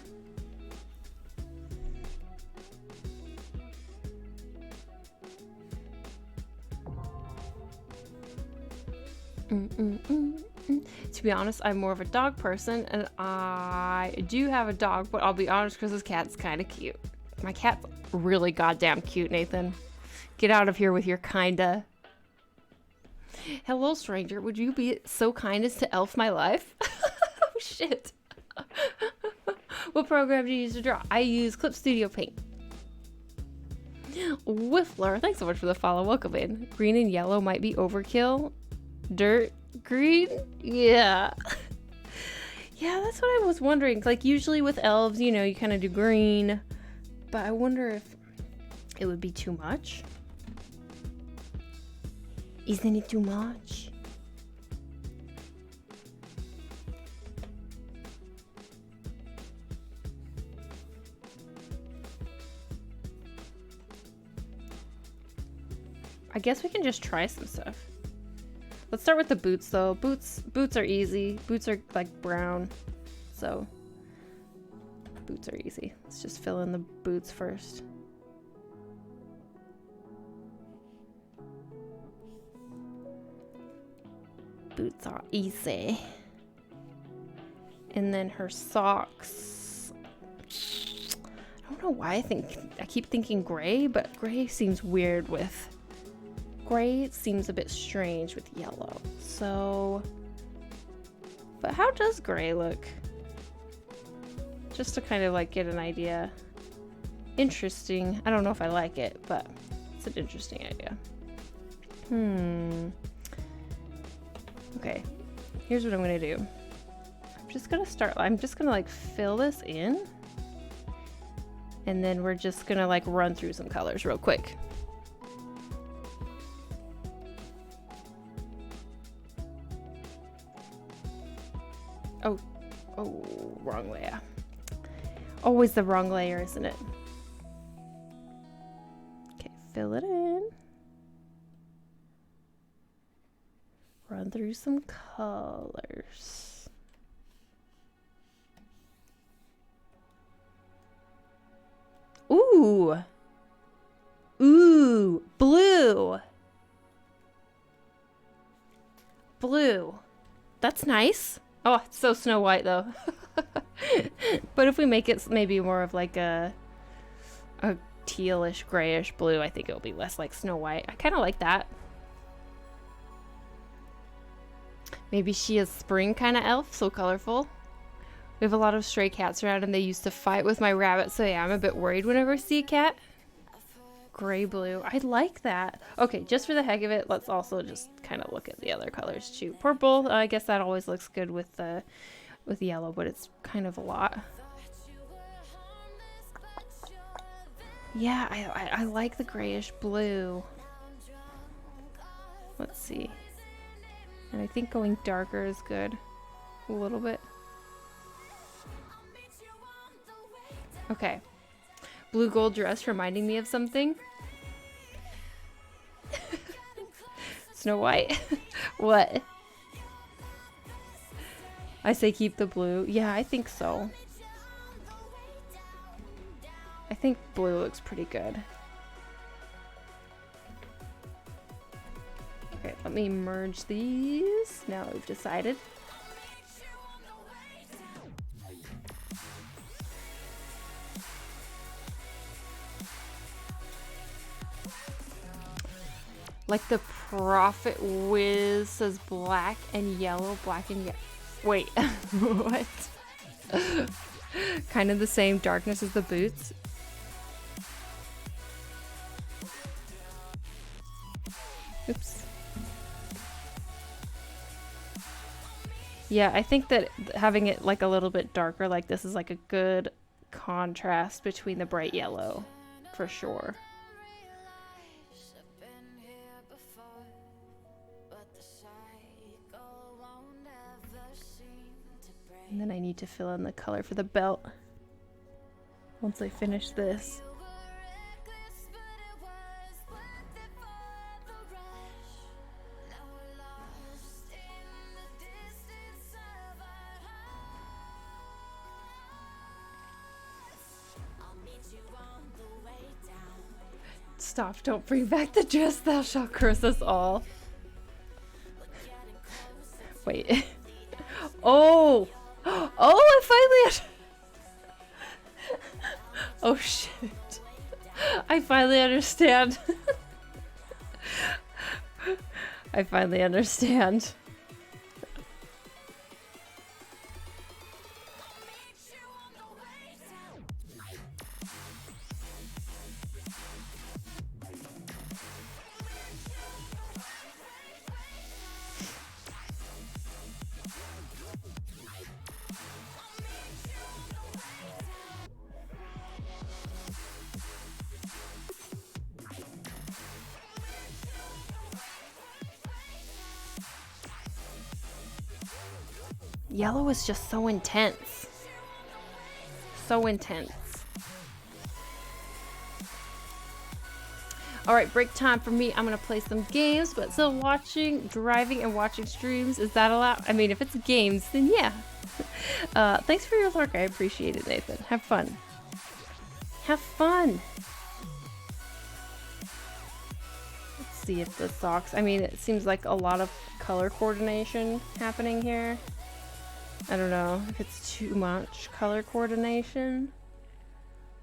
To be honest, I'm more of a dog person, and I do have a dog, but I'll be honest, because this cat's kind of cute. My cat's really goddamn cute, Nathan. Get out of here with your kinda. Hello, stranger. Would you be so kind as to elf my life? Oh, shit. What program do you use to draw? I use Clip Studio Paint. Whiffler, thanks so much for the follow. Welcome in. Green and yellow might be overkill. Dirt green? Yeah. Yeah, that's what I was wondering. Like, usually with elves, you know, you kind of do green. But I wonder if it would be too much. Isn't it too much? I guess we can just try some stuff. Let's start with the boots, though. Boots are easy. Boots are like brown, so boots are easy. Let's just fill in the boots first. Boots are easy. And then her socks. I don't know why I keep thinking gray, but gray seems weird with gray. It seems a bit strange with yellow. So, but how does gray look? just to kind of like get an idea. Interesting. I don't know if I like it, but it's an interesting idea. Okay, here's what I'm gonna do. I'm just gonna like fill this in, and then we're just gonna like run through some colors real quick. Oh, wrong layer. Always the wrong layer, isn't it? Okay, fill it in. Run through some colors. Ooh. Ooh, blue. Blue. That's nice. Oh, it's so Snow White though. But if we make it maybe more of like a tealish, grayish blue, I think it'll be less like Snow White. I kind of like that. Maybe she is spring kind of elf, so colorful. We have a lot of stray cats around and they used to fight with my rabbit, so yeah, I'm a bit worried whenever I see a cat. Gray blue. I like that. Okay, just for the heck of it, let's also just kind of look at the other colors too. Purple, I guess that always looks good with yellow, but it's kind of a lot. Yeah, I like the grayish blue. Let's see. And I think going darker is good. A little bit. Okay. Blue gold dress reminding me of something. Snow White. What? I say keep the blue. Yeah, I think so. I think blue looks pretty good. Okay, let me merge these. Now we've decided. Like the Prophet Wiz says black and yellow, black and yellow. Wait, what? Kind of the same darkness as the boots. Oops. Yeah, I think that having it like a little bit darker like this is like a good contrast between the bright yellow, for sure. And then I need to fill in the color for the belt once I finish this. Stop, don't bring back the dress, thou shalt curse us all. Wait. Oh! Oh, I finally... Oh, shit. I finally understand. I finally understand. Yellow is just so intense. So intense. Alright, break time for me. I'm gonna play some games, but still watching, driving, and watching streams. Is that allowed? I mean, if it's games, then yeah. Thanks for your lurk. I appreciate it, Nathan. Have fun. Have fun! Let's see if the socks... I mean, it seems like a lot of color coordination happening here. I don't know if it's too much color coordination,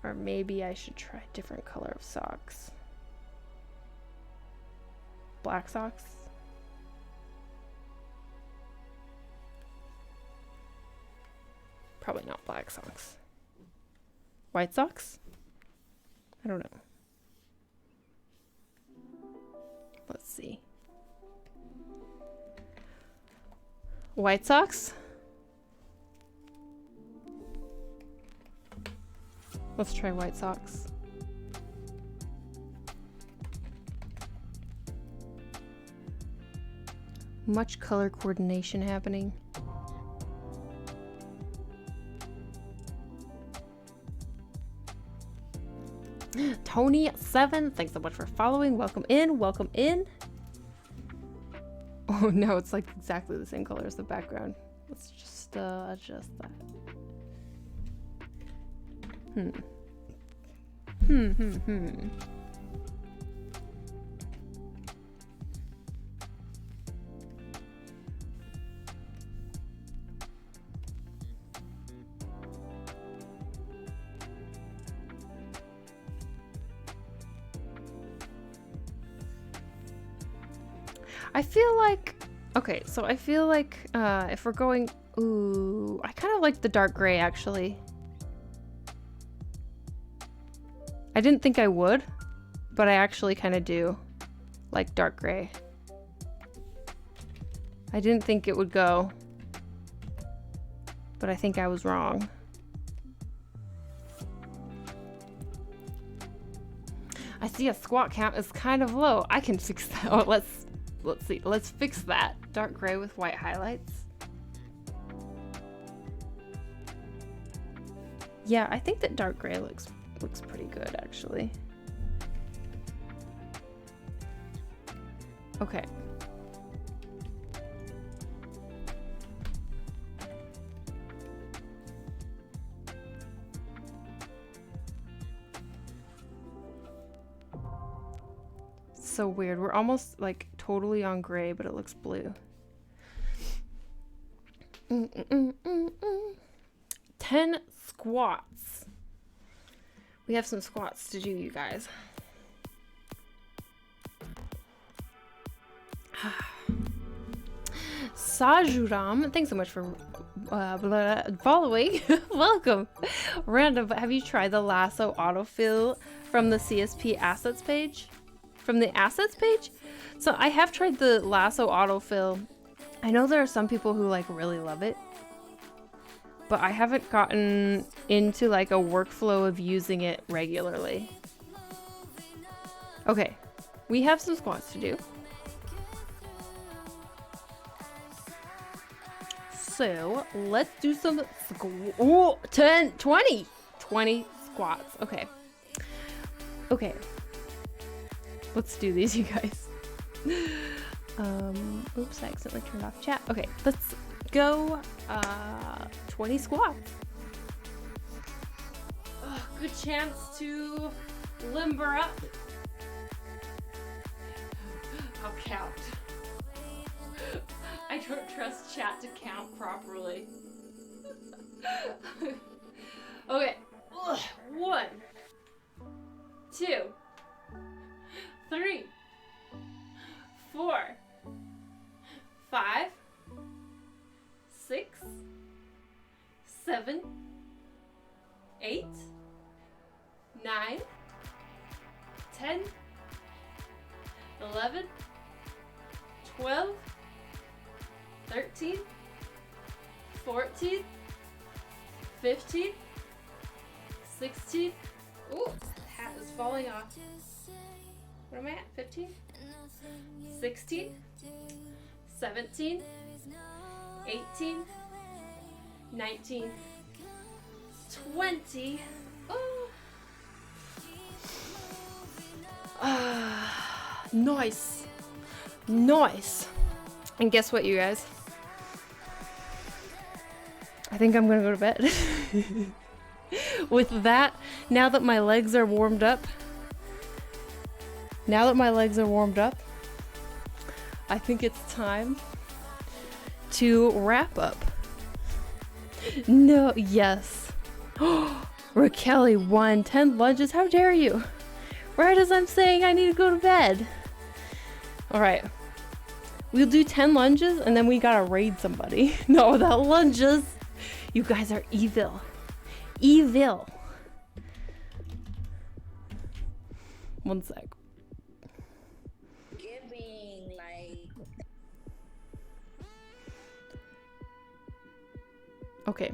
or maybe I should try a different color of socks. Black socks? Probably not black socks. White socks? I don't know. Let's see. White socks? Let's try white socks. Much color coordination happening. Tony7, thanks so much for following. Welcome in, welcome in. Oh no, it's like exactly the same color as the background. Let's just adjust that. I feel like, okay, so I feel like if we're going, ooh, I kind of like the dark gray actually. I didn't think I would, but I actually kind of do like dark gray. I didn't think it would go, but I think I was wrong. I see a squat count is kind of low. I can fix that. Oh, let's see. Let's fix that. Dark gray with white highlights. Yeah, I think that dark gray looks pretty good actually. Okay. So weird. We're almost like totally on gray, but it looks blue. 10 squats. We have some squats to do, you guys. Sajuram, thanks so much for following. Welcome. Random, but have you tried the lasso autofill from the CSP assets page? From the assets page? So I have tried the lasso autofill. I know there are some people who like really love it, but I haven't gotten into like a workflow of using it regularly. Okay, we have some squats to do. So let's do some 20 squats. Okay. Okay. Let's do these, you guys. Oops, I accidentally turned off chat. Okay, let's go 20 squats. Good chance to limber up. I'll count. I don't trust chat to count properly. Okay. 1, 2, 3, 4, 5, 6, 7, 8, 9, 10, 11, 12, 13, 14, 15, 16. Ooh, hat is falling off. What am I at? 15? 16, 17, 18, 19, 20. Oh. Nice. Nice. And guess what, you guys? I think I'm gonna go to bed. With that, now that my legs are warmed up, I think it's time to wrap up. No, yes. Raquel won 10 lunges. How dare you? Right as I'm saying I need to go to bed. All right. We'll do 10 lunges and then we gotta raid somebody. No, without lunges. You guys are evil. Evil. One sec. Giving like. Okay.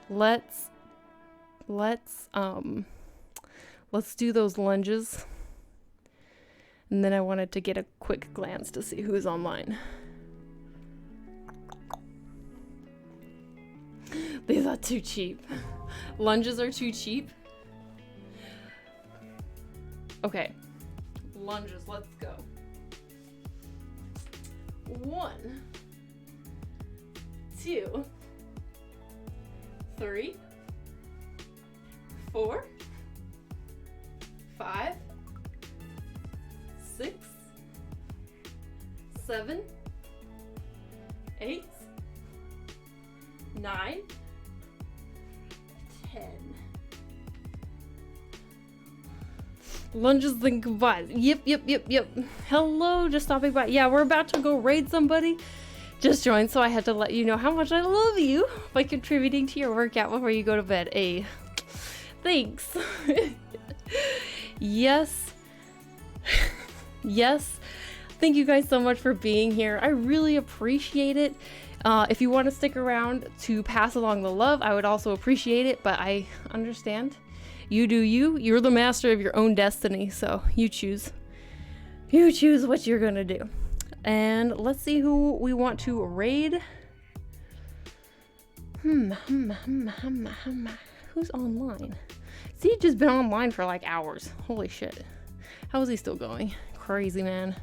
Let's do those lunges. And then I wanted to get a quick glance to see who's online. These are too cheap. Lunges are too cheap. Okay. Lunges, let's go. 1, 2, 3, 4, 5, 6, 7, 8, 9, 10. Lunges and goodbyes. Yep. Hello, just stopping by. Yeah, we're about to go raid somebody. Just joined, so I had to let you know how much I love you by contributing to your workout before you go to bed. Hey, thanks. Yes. Yes. Thank you guys so much for being here. I really appreciate it. If you want to stick around to pass along the love, I would also appreciate it, but I understand. You do you. You're the master of your own destiny, so you choose. You choose what you're gonna do. And let's see who we want to raid. Who's online? Siege has been online for like hours. Holy shit. How is he still going? Crazy, man.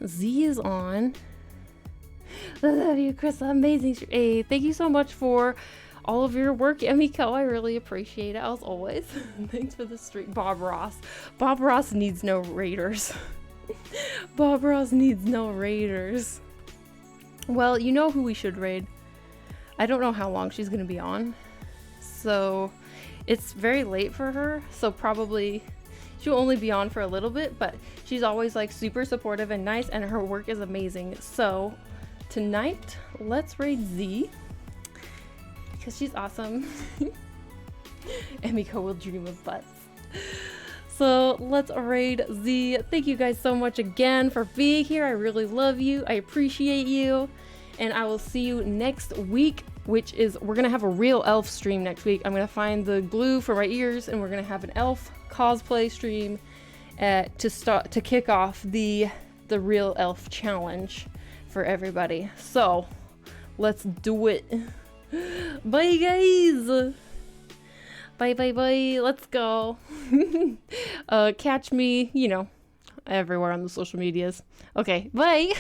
Z is on. I love you, Chris. Amazing. Hey, thank you so much for all of your work, Emiko. I really appreciate it, as always. Thanks for the stream. Bob Ross. Bob Ross needs no raiders. Bob Ross needs no raiders. Well, you know who we should raid. I don't know how long she's going to be on. So, it's very late for her. So, probably she'll only be on for a little bit. But she's always like super supportive and nice. And her work is amazing. So, tonight, let's raid Z. Because she's awesome. Emiko will dream of butts. So let's raid Z. Thank you guys so much again for being here. I really love you. I appreciate you. And I will see you next week, which is, we're going to have a real elf stream next week. I'm going to find the glue for my ears and we're going to have an elf cosplay stream to kick off the real elf challenge for everybody. So let's do it. Bye guys. Bye. Let's go. Catch me, everywhere on the social medias. Okay, bye.